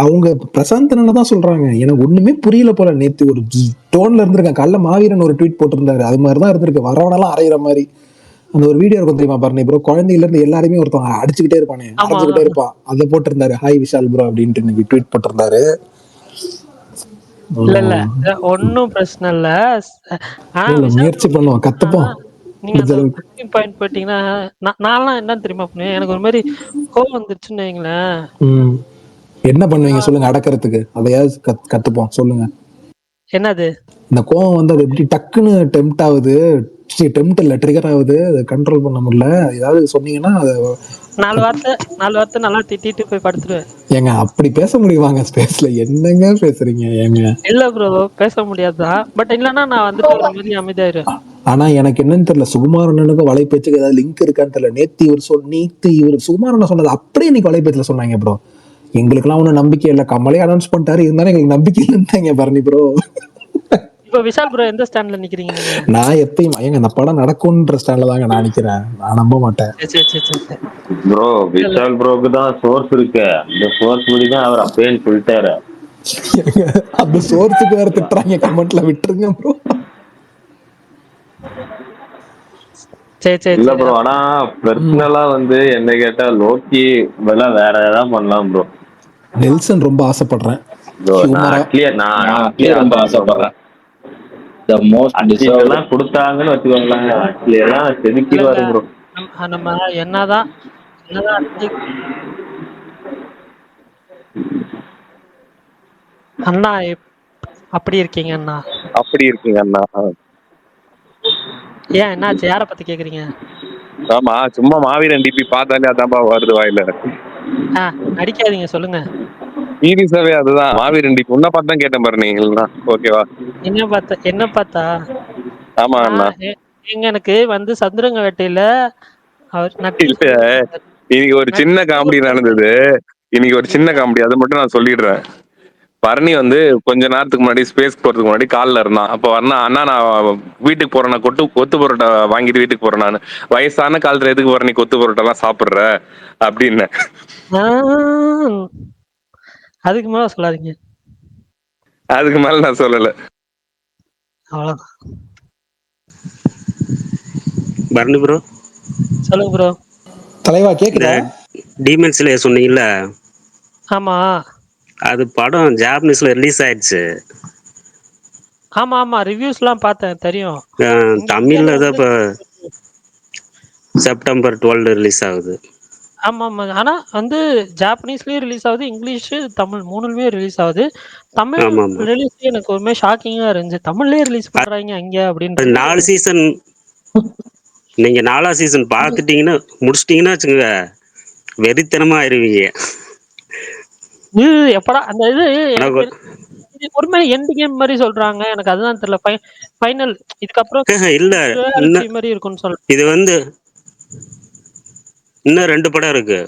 அவங்க பிரசாந்த் அண்ணனை தான் சொல்றாங்க. எனக்கு ஒண்ணுமே புரியல போல. நேத்து ஒரு டோன்ல இருந்திருக்கேன். காலைல மாவீரன் ஒரு ட்வீட் போட்டிருந்தாரு. அது மாதிரிதான் இருந்திருக்கு. வரவனெல்லாம் அரைகிற மாதிரி. அந்த ஒரு வீடியோ இருக்கும் தெரியுமா பரணி ப்ரோ? குழந்தையில இருந்து எல்லாருமே ஒருத்தவங்க அடிச்சுக்கிட்டே இருப்பானே,
ஆமா
அரைஞ்சுக்கிட்டே இருப்பான். அதை போட்டிருந்தாரு. ஹாய் விஷால் ப்ரோ அப்படின்ட்டு இன்னைக்கு ட்வீட் போட்டிருந்தாரு.
இல்ல இல்ல ஒன்னும் பிரச்சனை இல்ல. ஆனா
இல்ல,
விஷால்
முயற்சி பண்ணுவோம், கத்துப்போம்.
நீங்க
முடிஞ்ச
அந்த
அளவுக்கு.
பாயிண்ட் போயிட்டீங்கன்னா நான்லாம் என்ன தெரியுமா பண்ணுவேன், எனக்கு ஒரு மாதிரி கோவம் வந்துருச்சுன்னு வைங்களேன்.
என்ன பண்ணுவீங்க சொல்லுங்க அடக்கிறதுக்கு? அதையாவது கத்துப்போம் சொல்லுங்க.
என்னது
இந்த கோவம் வந்து அது எப்படி டக்குன்னு டெம்ட் ஆகுது? டெம்ட் இல்ல, ட்ரிகர் ஆகுது. அதை கண்ட்ரோல் பண்ண முடியல. ஏதாவது சொன்னீங்கன்னா அதை
4 வார்த்தை நல்லா திட்டிட்டு போய் படுத்துருவேன்.
ஏங்க அப்படி பேச முடியுவாங்க ஸ்பேஸ்ல? என்னங்க பேசுறீங்க ஏங்க?
இல்ல ப்ரோ பேச முடியாதுதான். பட் இல்லன்னா நான் வந்துட்டு ஒரு மாதிரி அமைதியாயிருவேன்.
ஆனா எனக்கு என்னன்னு தெரியல, சுகுமாரனுக்கும் வலைப்பேச்சுக்கு ஏதாவது லிங்க் இருக்கான்னு தெரியல. நேத்து இவர் சுகுமாரன் சொன்னது அப்படியே இன்னைக்கு வலைப்பேச்சுல சொன்னாங்க ப்ரோ. எங்களுக்குலாம் ஒன்றும் நம்பிக்கை இல்லை. கமலே அனௌன்ஸ் பண்ணிட்டாரு, இருந்தாலும் எங்களுக்கு நம்பிக்கை இல்லைன்னு பரணி ப்ரோ.
இப்ப விஷால் ப்ரோ எந்த ஸ்டாண்ட்ல நிக்கிறீங்க நீங்க?
நான் எப்பயும் ஏங்க அந்த படம் நடக்கும்ன்ற ஸ்டாண்ட்ல தாங்க நான் நிக்கிறேன். நான் நம்ப மாட்டேன்.
ப்ரோ விஷால் ப்ரோக்கு தான் சோர்ஸ் இருக்கு. இந்த சோர்ஸ் படி தான் அவர் அப்பேன்னு சொல்லிட்டாரு.
அந்த சோர்ஸுக்கு வேற திட்டுறாங்க கமெண்ட்ல. விட்டுருங்க ப்ரோ.
இல்ல ப்ரோ, ஆனா பர்சனலா வந்து என்ன கேட்டா லோக்கி வேற ஏதாவது பண்ணலாம் ப்ரோ.
நெல்சன் ரொம்ப ஆசைப்படுறேன்.
நான் ரொம்ப ஆசைப்படுறேன். The most deserved.
கொடுத்தாங்கன்னு வச்சுக்கோங்களேன், எல்லாம் செதுக்கிடுவாரு ப்ரோ.
நம்ம என்னதான் அண்ணா அப்படி இருக்கீங்க அண்ணா. ஏன் என்னாச்சு? யார பத்தி கேக்குறீங்க?
ஆமா, சும்மா மாவீரன் டிபி பார்த்தாலே அதான்ப்பா வருது வாயில.
ஆ நடிக்காதீங்க சொல்லுங்க.
சீரியஸாவே அதுதான் மாவீரன் டிபி. உன்ன பார்த்து தான் கேட்டேன் பாரு நீ. இல்லைன்னா ஓகேவா?
என்ன பார்த்தா?
ஆமா அண்ணா.
நான் ஏங்க எனக்கு வந்து சதுரங்க வேட்டையில அவர் நக்கீரன்
இல்ல, இன்னைக்கு ஒரு சின்ன காமெடி நடந்தது. இன்னைக்கு ஒரு சின்ன காமெடி, அதை மட்டும் நான் சொல்லிடுறேன். பரணி வந்து கொஞ்ச நேரத்துக்கு முன்னாடி ஸ்பேஸ் போறதுக்கு முன்னாடி கால்ல இருந்தான். அப்போ வந்தா, அண்ணா நான் வீட்டுக்கு போறேன், நான் கொத்து பரோட்டா வாங்கிட்டு வீட்டுக்கு போறேன். நான் வயசான காலத்துல எதுக்கு போற நீ கொத்து பரோட்டா எல்லாம் சாப்பிடுற அப்படின்னு.
ஆ, அதுக்கு மேல சொல்லாதீங்க.
அதுக்கு மேல நான் சொல்லல.
அவ்வளவுதான்.
பரணி ப்ரோ,
சொல்லுங்க ப்ரோ.
தலைவா
இந்த
கேக்குதா?
டீமன்ஸ்ல சொன்னீங்கல்ல,
ஆமா
அது படம் ஜாப்பனீஸ்ல ரிலீஸ் ஆயிடுச்சு.
ஆமா ஆமா ரிவ்யூஸ்லாம் பார்த்தேன் தெரியும். இங்க
தமிழ்ல
இந்தியால
தான்
வந்து
இப்போ செப்டம்பர் 12 ரிலீஸ் ஆகுது.
ஆமா ஆமா. ஆனா வந்து ஜாப்பனீஸ்லயும் ரிலீஸ் ஆகுது, இங்கிலீஷ், தமிழ் 3லுமே ரிலீஸ் ஆகுது. தமிழ்
ஆமா ஆமா.
ரிலீஸ் எனக்கு ஒருமே ஷாக்கிங்கா இருந்துச்சு. தமிழ்லயே ரிலீஸ் பண்றாங்க அங்க
அது
அப்படின்றது.
4 சீசன். நீங்க 4ஆம் சீசன் பார்த்துட்டீங்கன்னா முடிச்சிட்டீங்கன்னா வச்சுக்கோங்க, வெறித்தனமா ஆயிருவீங்க.
இது எப்படா அந்த இது எனக்கு
எனக்கு
இது ஒருமே எண்ட் கேம் மாதிரி சொல்றாங்க. எனக்கு அதுதான் தெரியல. ஃபைனல் இதுக்கப்புறம்
இல்ல,
டுயாலிட்டி
இன்னும்
மாதிரி இருக்கும்னு சொல்ல.
இது வந்து இன்னும் 2 படம் இருக்கு.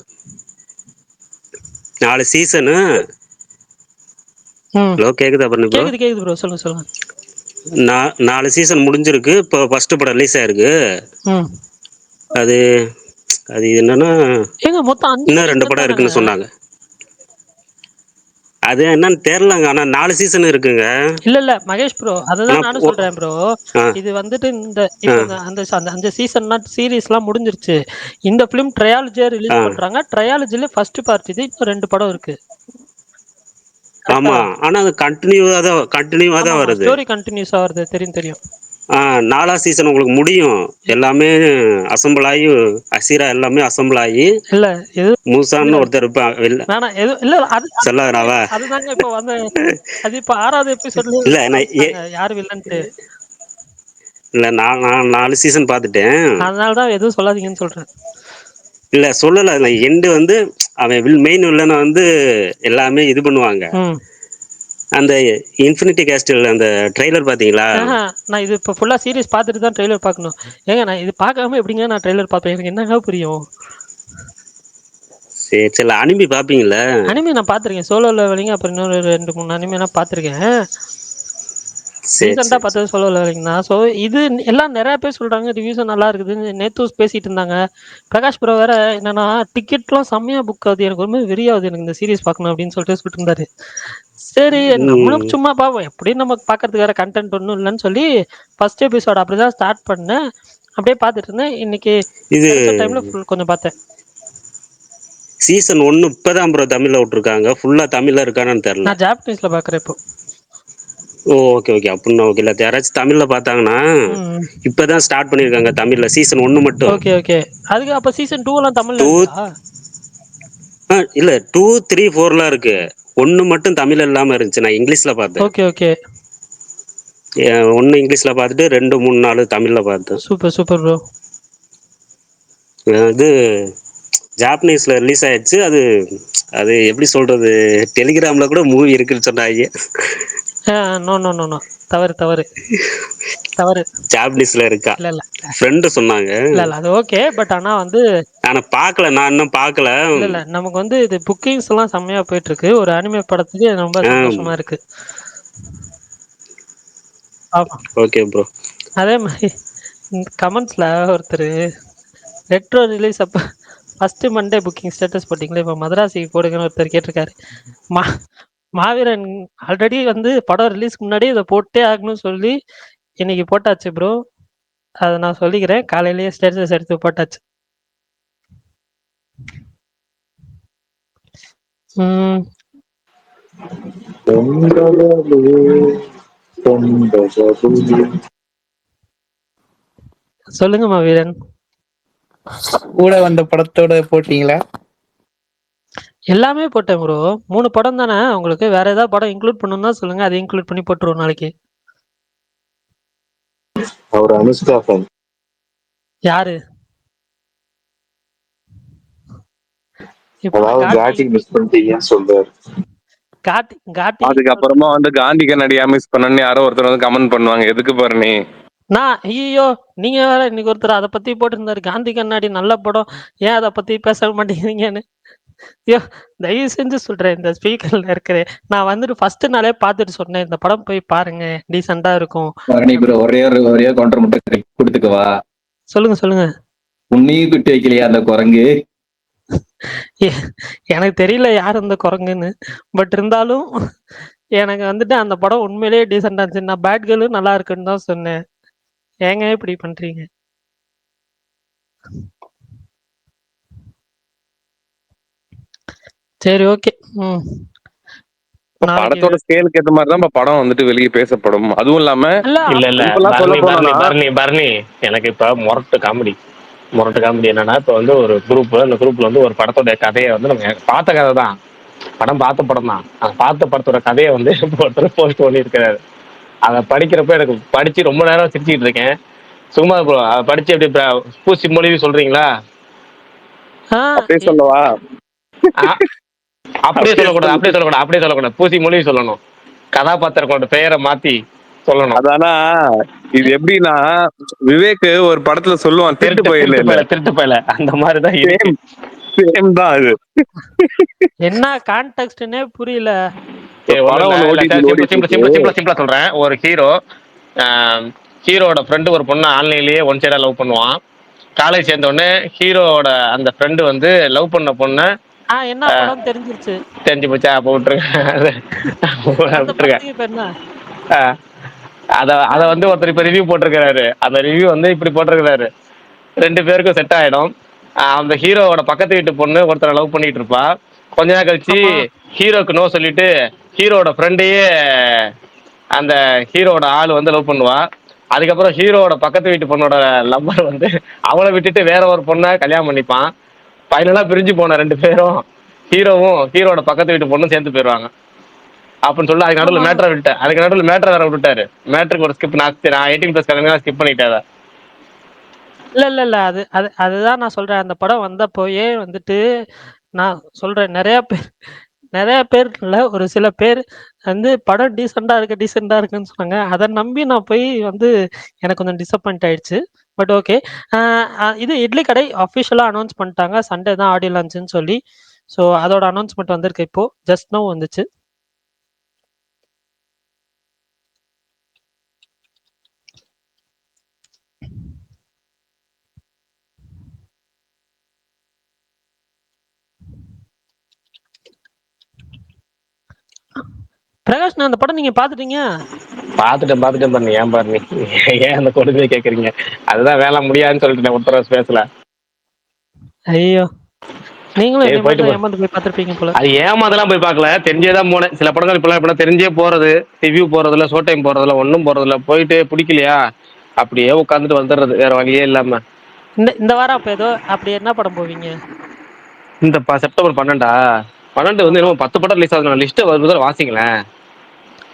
4 சீசனு.
ம்
ஹலோ, கேக்குதா பரணி ப்ரோ?
கேக்குது ப்ரோ. சொல்லுங்க சொல்லுங்க.
4 சீசன் முடிஞ்சிருக்கு. இப்போ ஃபர்ஸ்ட் படம் ரிலீஸ் ஆயிருக்கு.
ம்
அது அது என்னன்னா,
ஏங்க மொத்தம் 5
இன்னும் 2
சீசன்
படம்
தானேங்க?
இருக்குன்னு சொன்னாங்க. அது என்னன்னு தெரியலங்க. ஆனா 4 சீசன் இருக்குங்க.
இல்ல மகேஷ் ப்ரோ,
ஆனா
அததான் நானும் சொல்றேன் ப்ரோ.
ஆ
இது வந்துட்டு இந்த
ஆ
இப்ப அந்த அந்த 5 சீசன்லாம் சீரிஸ்லாம் முடிஞ்சிருச்சு. இந்த ஃபிலிம் ட்ரையாலஜியா
ஆ
ரிலீஸ் பண்றாங்க. ட்ரையாலஜில ஃபர்ஸ்ட் பார்ட் இது. இன்னும் 2 படம் இருக்கு. கரெக்ட்டா?
ஆமா. ஆனா அது கண்டினியூவா தான்
ஆமாமா.
வருது.
ஸ்டோரி கன்டினியூஸா வருது. தெரியும் தெரியும்.
4ஆம் சீசன் உங்களுக்கு முடியும். எல்லாமே அசெம்பிள் ஆகி, அசீரா எல்லாமே அசெம்பிள் ஆகி,
இல்ல எது
மூசான்னு ஒருத்தர் இருப்பான்.
வேணாம் எது இல்ல அது
சொல்லாதனாவா?
அதுதாங்க இப்ப வந்து அது இப்ப 6வது எபிசோட்லயே
இல்ல நான்
காமிச்சிட்டாங்க யாரு வில்லன்ட்டு.
இல்ல நான் 4 சீசன் பார்த்துட்டேன்.
அதனால தான் எதுவும் சொல்லாதீங்கன்னு சொல்றேன்.
இல்ல சொல்லல. அதுல எண்டு வந்து அவன் மெயின் வில்லனை வந்து எல்லாமே இது பண்ணுவாங்க.
ம்.
அந்த இன்ஃபினிட்டி கேஸ்டில் அந்த ட்ரெய்லர் பாத்தீங்களா?
நான் இது இப்ப ஃபுல்லா சீரிஸ் பார்த்துட்டு தான் ட்ரெய்லர் பார்க்கணும். ஏங்க நான் இது பார்க்காம எப்படிங்க நான் ட்ரெய்லர் பார்ப்பேன்? எனக்கு என்னங்க புரியும்?
சரி சரி, அனிமி பாப்பீங்கல்ல?
அனிமே நான் பார்த்துருக்கேன். சோலோ லெவலிங் அப்புறம் இன்னொரு 2, 3 அனிமே நான் பார்த்துருக்கேன்.
சரி
ரீசெண்டா
சரி
பார்த்தது சோலோ லெவலிங் தான். ஸோ இது எல்லாம் நிறைய பேர் சொல்றாங்க ரிவ்யூஸும் நல்லா இருக்குதுன்னு. நேத்து பேசிட்டு இருந்தாங்க. பிரகாஷ் ப்ரோ வேற என்னன்னா டிக்கெட்லாம் செம்மையா புக் ஆகுது. எனக்கு ரொம்ப வெறியாகுது எனக்கு இந்த சீரிஸ் பார்க்கணும் அப்படின்னு சொல்லிட்டு இருந்தாரு. சரி நம்மளும்
ம்.
சும்மா பார்ப்போம். எப்படியும் நமக்கு பார்க்கறதுக்கு வேற கண்டென்ட் ஒன்றும் இல்லைன்னு சொல்லி ஃபர்ஸ்ட் எபிசோட் அப்படிதான் ஸ்டார்ட் பண்ணேன். அப்படியே பார்த்துட்டு இருந்தேன். இன்னைக்கு
இது
கிடைச்ச டைம்ல கொஞ்சம் பார்த்தேன்.
சீசன் 1 இப்பதான் ப்ரோ தமிழ்ல விட்டுருக்காங்க. ஃபுல்லா தமிழ்ல இருக்கானு தெரியல.
நான் ஜாப்பனீஸ்ல பார்க்குறேன் இப்போ.
ஓ ஓகே ஓகே. அப்படின்னா ஓகே. இல்லை, யாராச்சும் தமிழ்ல பார்த்தாங்கன்னா
ம்.
இப்பதான் ஸ்டார்ட் பண்ணியிருக்காங்க தமிழ்ல சீசன் 1 மட்டும்.
Okay okay. அதுக்கு அப்ப சீசன் 2 எல்லாம் தமிழ்ல
2
இருக்கா?
இல்ல 2, 3, 4லாம் இருக்கு. 1 மட்டும் தமிழ்ல இல்லாம இருந்துச்சு. நான் இங்கிலீஷ்ல பார்த்தேன்.
Okay okay.
1 இங்கிலீஷ்ல பார்த்துட்டு 2, 3, 4 தமிழ்ல பார்த்தேன்.
Super super bro.
இது ஜாப்பனீஸ்ல ரிலீஸ் ஆயிடுச்சு. அது அது எப்படி சொல்றது, டெலிகிராம்ல கூட மூவி இருக்குன்னு சொன்னாங்க.
No no no no. தவறு தவறு தவறு.
ஜாப்பனீஸ்ல இருக்கா?
இல்ல இல்ல
ஃப்ரெண்டு சொன்னாங்க.
இல்ல இல்ல அது ஓகே. பட் ஆனா வந்து
ஆனா பார்க்கல, நான் இன்னும் பார்க்கல.
இல்ல நமக்கு வந்து இது புக்கிங்ஸ் எல்லாம் செம்மையா போயிட்டு இருக்கு. ஒரு அனிமே படத்துக்கு ரொம்ப சந்தோஷமா இருக்கு. ஆமா.
Okay bro.
அதே மாதிரி கமெண்ட்ஸ்ல ஒருத்தர் ரெட்ரோ ரிலீஸ் அப்ப ஃபர்ஸ்ட் மண்டே புக்கிங் ஸ்டேட்டஸ் போட்டிங்களே, இப்போ மதராசிக்கு போடுங்கன்னு ஒருத்தர் கேட்டிருக்காரு. மா மாவீரன் ஆல்ரெடி வந்து படம் ரிலீஸ்க்கு முன்னாடி இதை போட்டே ஆகணும்னு சொல்லி இன்னைக்கு போட்டாச்சு ப்ரோ. அதை நான் சொல்லிக்கிறேன். காலையிலேயே ஸ்டேட்டஸ் எடுத்து போட்டாச்சு. சொல்லுங்க மாவீரன்.
கூட வந்த படத்தோட போட்டீங்களா?
எல்லாமே போட்டேன் ப்ரோ. 3 படம் தானே உங்களுக்கு. வேற ஏதாவது படம் இன்க்ளூட் பண்ணணும்னா சொல்லுங்க, அதை இன்க்ளூட் பண்ணி போட்டுருவோம் நாளைக்கு.
அவர் அனுஷ்கா ஃபேன்.
யாரு இப்போ
அதாவது
காட்டி
காட்டி மிஸ் பண்ணிட்டீங்கன்னு சொல்றாரு.
காட்டி காட்டி
அதுக்கப்புறமா வந்து காந்தி கண்ணாடியா மிஸ் பண்ணன்னு யாரோ ஒருத்தர் வந்து கமெண்ட் பண்ணுவாங்க, எதுக்கு பரணி?
நான் ஐயோ நீங்க வேற இன்னைக்கு ஒருத்தர் அதை பத்தி போட்டிருந்தாரு, காந்தி கண்ணாடி நல்ல படம், ஏன் அதை பத்தி பேச மாட்டேங்கிறீங்கன்னு. ஐயோ தயவு செஞ்சு சொல்றேன், இந்த ஸ்பீக்கர்ல இருக்கிறேன், நான் வந்துட்டு ஃபர்ஸ்ட் நாளே பார்த்துட்டு சொன்னேன் இந்த படம் போய் பாருங்க, டீசெண்டா இருக்கும்.
பரணி ப்ரோ, ஒரே கவுண்டர் மட்டும் கொடுத்துக்கவா?
சொல்லுங்க சொல்லுங்க.
உன்னையும் குட்டி வைக்கலையா அந்த குரங்கு?
எனக்கு தெரியல யார் அந்த குரங்குன்னு, பட் இருந்தாலும் எனக்கு வந்துட்டு அந்த படம் உண்மையிலேயே டீசெண்டா இருந்துச்சு. நான் பேட் கேர்ளும் நல்லா இருக்குன்னு தான் சொன்னேன். ஏங்க இப்படி பண்றீங்க? சரி ஓகே.
படத்தோட ஸ்கேலுக்கு ஏத்த மாதிரி தான் படம் வந்துட்டு வெளியே பேசப்படும். அதுவும் இல்லாம
இல்ல இல்ல
இப்பெல்லாம் சொல்ல போனா
பரணி எனக்கு இப்ப முரட்டு காமெடி என்னன்னா, இப்ப வந்து ஒரு குரூப், அந்த குரூப்ல வந்து ஒரு படத்தோட கதையை வந்து நம்ம பார்த்த கதை தான், பார்த்த படம் தான், அந்த பார்த்த படத்தோட கதையை வந்து ஒருத்தர் போஸ்ட் பண்ணி இருக்கிறாரு. அதை படிக்கிறப்ப எனக்கு படிச்சு ரொம்ப நேரம் சிரிச்சுக்கிட்டு இருக்கேன். சும்மா ப்ரோ அதை படிச்சு எப்படி பூசி மொழிவி சொல்றீங்களா?
அப்படியே சொல்லவா?
அப்படியே சொல்லக்கூடாது, பூசி மொழிவி சொல்லணும். கதாபாத்திரங்களோட பெயரை மாத்தி சொல்லணும்.
அதானா இது எப்படின்னா, விவேக் ஒரு படத்துல சொல்லுவான், திருட்டு
பயில அந்த மாதிரிதான்
சேம் தான் அது.
என்ன கான்டெக்ஸ்ட்னே புரியல.
சிம்பிளா சொல்றேன். ஒரு ஹீரோட ஃப்ரெண்டு ஒரு பொண்ணு ஆன்லைன்லயே ஒன் சைடா லவ் பண்ணுவான். காலேஜ் சேர்ந்த உடனே ஹீரோட அந்த ஃப்ரெண்டு வந்து லவ் பண்ண பொண்ணு
என்ன படம் தெரிஞ்சிருச்சு,
தெரிஞ்சு போச்சா? அப்ப விட்டுருங்க. அத வந்து ஒருத்தர் இப்ப ரிவ்யூ போட்டிருக்கிறாரு. அந்த ரிவ்யூ வந்து இப்படி போட்டிருக்கிறாரு, 2 பேருக்கும் செட் ஆயிடும். அந்த ஹீரோவோட பக்கத்து வீட்டு பொண்ணு ஒருத்தரை லவ் பண்ணிட்டு இருப்பா. கொஞ்ச நேரம் கழிச்சு ஹீரோக்கு நோ சொல்லிட்டு ஹீரோட ஃப்ரெண்டையே அந்த ஹீரோட ஆள் வந்து லவ் பண்ணுவா. அதுக்கப்புறம் ஹீரோட பக்கத்து வீட்டு பொண்ணோட லவ்வர் வந்து அவளை விட்டுட்டு வேற ஒரு பொண்ணை கல்யாணம் பண்ணிப்பான். ஃபைனலா பிரிஞ்சு போன 2 பேரும் ஹீரோவும் ஹீரோட பக்கத்து வீட்டு பொண்ணும் சேர்ந்து போயிடுவாங்க அப்படின்னு சொல்லி அதுக்கு நடுவில் மேட்டரை வேற விட்டுட்டாரு. மேட்டருக்கு ஒரு ஸ்கிப், நான் 18+ கலங்க ஸ்கிப் பண்ணிட்டேன்.
இல்ல அதுதான் நான் சொல்றேன். அந்த படம் வந்தப்போயே வந்துட்டு நான் சொல்றேன், நிறைய பேர் இல்ல, ஒரு சில பேர் வந்து படம் டீசெண்டா இருக்குன்னு சொன்னாங்க. அதை நம்பி நான் போய் வந்து எனக்கு கொஞ்சம் டிசப்பாயிண்ட் ஆயிடுச்சு. But okay. இது இட்லி கடை அஃபிஷியலா அனௌன்ஸ் பண்ணிட்டாங்க, சண்டே தான் ஆடியோ லான்ச்னு சொல்லி. ஸோ அதோட அனௌன்ஸ்மெண்ட் வந்திருக்கு, இப்போ ஜஸ்ட் நோ வந்துச்சு. பிரகாஷ், நான் அந்த படம் நீங்க பாத்துட்டீங்க?
பாத்துட்டேன் பண்ணி. ஏன் பாரு ஏன் அந்த கொடுமையை கேக்குறீங்க? அதுதான் வேலை முடியாதுன்னு சொல்லிட்டு ஒருத்தர பேசல.
ஐயோ, நீங்களும் ஏமாந்து போய் பாத்துருப்பீங்க போல.
அது ஏமாந்தெல்லாம் போய் பார்க்கல, தெரிஞ்சேதான் போனேன். சில படங்கள் இப்பெல்லாம் தெரிஞ்சே போறது, ரிவ்யூ போறதுல, ஷோ டைம் போறதுல, ஒன்றும் போறதுல, போயிட்டு பிடிக்கலையா அப்படியே உட்காந்துட்டு வந்துடுறது, வேற வழியே இல்லாம.
இந்த வாரம் அப்ப ஏதோ அப்படி என்ன படம் போவீங்க?
இந்த செப்டம்பர் 12 வந்து என்னமோ 10 படம் ரிலீஸ் ஆகுது. லிஸ்ட் வருது, வாசிங்களேன்.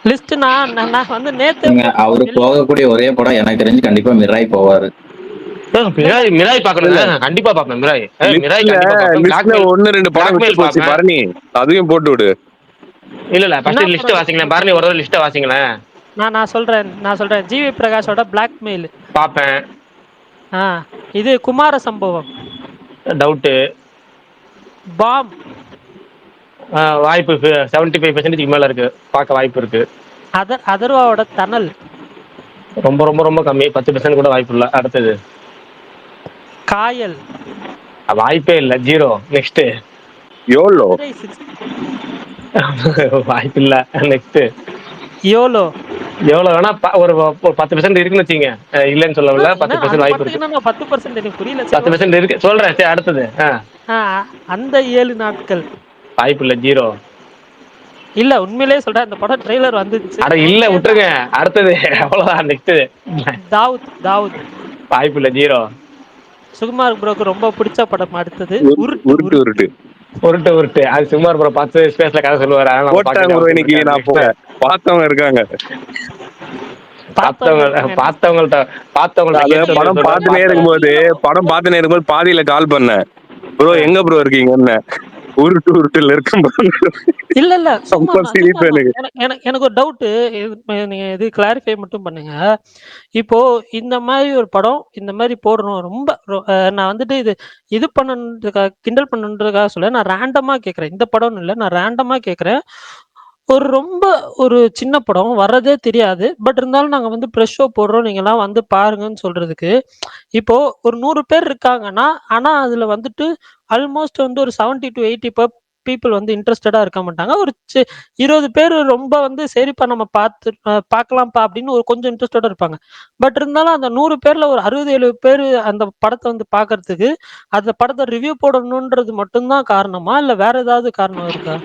லிஸ்ட் நான் வந்து நேத்து
அவரு போகக்கூடிய ஒரே படம் எனக்கு தெரிஞ்சு கண்டிப்பா மிராய் போவாரு.
மிராய் பாக்கணும், கண்டிப்பா பாக்கணும். மிராய்
1-2 படம் விட்டு போச்சு பரணி, அதையும் போட்டு விடு.
இல்ல ஃபர்ஸ்ட் லிஸ்ட் வாசிங்களேன். பரணி ஒரு லிஸ்ட் வாசிங்களேன்.
நான் சொல்றேன் ஜிவி பிரகாஷோட பிளாக்மெயில்
பாப்பேன்.
இது குமார சம்பவம்,
டவுட்,
பாம்,
வாய்ப்பு 75% மேல இருக்கு, பார்க்க வாய்ப்பு இருக்கு.
அதர்வாவோட தனல்
ரொம்ப ரொம்ப ரொம்ப கம்மி, 10% கூட வாய்ப்பு இல்ல. அடுத்தது
காயல்,
வாய்ப்பே இல்ல, 0. நெக்ஸ்ட்
யோலோ,
வாய்ப்பு இல்ல. Next
YOLO.
எவ்வளவு வேணா ஒரு 10% இருக்குன்னு வச்சுங்க, இல்லன்னு சொல்லல. 10% வாய்ப்பு இருக்கு.
10% எனக்கு புரியல.
10% இருக்கு சொல்றேன். சரி, அடுத்தது
அந்த 7 நாட்கள்
வாய்ப்பு இல்ல, 0.
இல்ல உண்மையிலேயே சொல்றேன், அந்த படம் ட்ரெய்லர் வந்துச்சு.
அட இல்ல, விட்டுருங்க. அடுத்தது அவ்வளவுதான். நெக்ஸ்ட்
தாவூத்
வாய்ப்பு இல்ல, 0.
சுகுமார் ப்ரோக்கு ரொம்ப பிடிச்ச படம் அடுத்தது
உருட்டு. அது சுகுமார் ப்ரோ 10 ஸ்பேஸ்ல கதை சொல்லுவாரு.
இன்னைக்கு நான் பார்த்தவங்க இருக்காங்க.
பார்த்தவங்கள்ட்ட
அது
கேட்டு
படம்
சொல்றேன்.
பார்த்துனே இருக்கும்போது பாதியில கால் பண்ணேன், ப்ரோ எங்க ப்ரோ இருக்கீங்கன்னு. உருட்டுல இருக்கும்
இல்ல, இல்ல. சும்மா
ரொம்ப
நான்
சிரிப்பு
சும்மா
எனக்கு.
எனக்கு ஒரு டவுட்டு. நீங்க இது கிளாரிஃபை மட்டும் பண்ணுங்க. இப்போ இந்த மாரி ஒரு படம், இந்த மாரி போடணும். ரொம்ப நான் வந்துட்டு இது பண்ணணுன்றதுக்காக, கிண்டல் பண்ணணுன்றதுக்காக சொல்லல. நான் ரேண்டமா கேட்கிறேன். இந்த படம்னு இல்ல. நான் ரேண்டமா கேட்கிறேன். ரொம்ப ஒரு சின்ன படம். வர்றதே தெரியாது. பட் இருந்தாலும் நாங்க வந்து பிரஸ் ஷோ போடுறோம். நீங்கலாம் வந்து பாருங்கன்னு சொல்றதுக்கு, இப்போ ஒரு 100 பேர் இருக்காங்கன்னா, ஆனா அதுல வந்துட்டு ஆல்மோஸ்ட் வந்து ஒரு 70-80 பீப்பிள் வந்து இன்ட்ரஸ்டடா இருக்க மாட்டாங்க. ஒரு 20 பேரு ரொம்ப வந்து சரிப்பா நம்ம பார்க்கலாம்ப்பா அப்படின்னு ஒரு கொஞ்சம் இன்ட்ரஸ்டடா இருப்பாங்க. பட் இருந்தாலும் அந்த 100 பேர்ல ஒரு 60, 70 பேரு அந்த படத்த வந்து பார்க்கறதுக்கு, அந்த படத்த ரிவ்யூ போடணுன்றது மட்டும் தான் காரணமா? இல்ல வேற ஏதாவது காரணம் இருக்கா?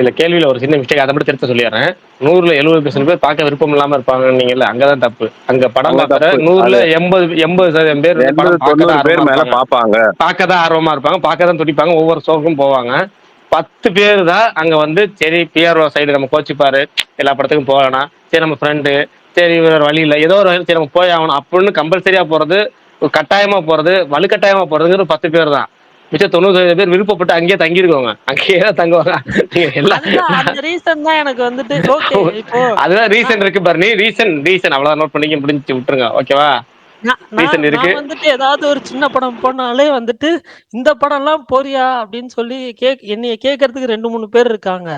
இல்ல கேள்வியில ஒரு சின்ன மிஸ்டேக். அதை மட்டும் திருத்த சொல்லிடுறேன். 100ல 70% பேர் பார்க்க விருப்பம் இல்லாம இருப்பாங்கன்னீங்கல்ல, அங்கதான் தப்பு. அங்க படம்
அங்க
பார்க்குற
தப்பு
100ல
அது.
80% பேர் வந்து
80
படம் பார்க்க தான்
90 பேர்
ஆர்வமா
மேல
இருப்பாங்க.
பாப்பாங்க.
பார்க்க தான் ஆர்வமா இருப்பாங்க. பார்க்க தான் துடிப்பாங்க. ஒவ்வொரு ஷோக்கும் போவாங்க. 10 பேர் தான் அங்க வந்து சரி பிஆர்ஓ சைடு நம்ம கோச்சிப்பாரு, எல்லா படத்துக்கும் போகலாம். சரி நம்ம ஃப்ரெண்டு, சரி வேற வழி இல்ல. ஏதோ ஒரு வழி சரி நம்ம போய் ஆகணும் அப்படின்னு கம்பல்சரியா போறது, ஒரு கட்டாயமா போறது, வலுக்கட்டாயமா போறதுங்கிற 10 பேர் தான். மிச்சம் 90% பேர் விருப்பப்பட்டு அங்கேயே தங்கியிருக்கோங்க. அங்கேயே தான் தங்குவாங்க. நீங்க எல்லாம்
அதுதான் அந்த ரீசன் தான் எனக்கு வந்துட்டு ஓகே. இப்போ
அதுதான்
நான்
ரீசன் இருக்கு பாரு. நீ ரீசன் அவ்வளவுதான் நோட் பண்ணிக்க முடிஞ்சு விட்டுருங்க. ஓகேவா?
நான் நான்
ரீசன் இருக்கு.
நான் வந்துட்டு ஏதாவது ஒரு சின்ன படம் போனாலே வந்துட்டு, "இந்த படம்லாம் போறியா?" அப்படின்னு சொல்லி என்னைய கேட்கறதுக்கு 2, 3 பேர் இருக்காங்க.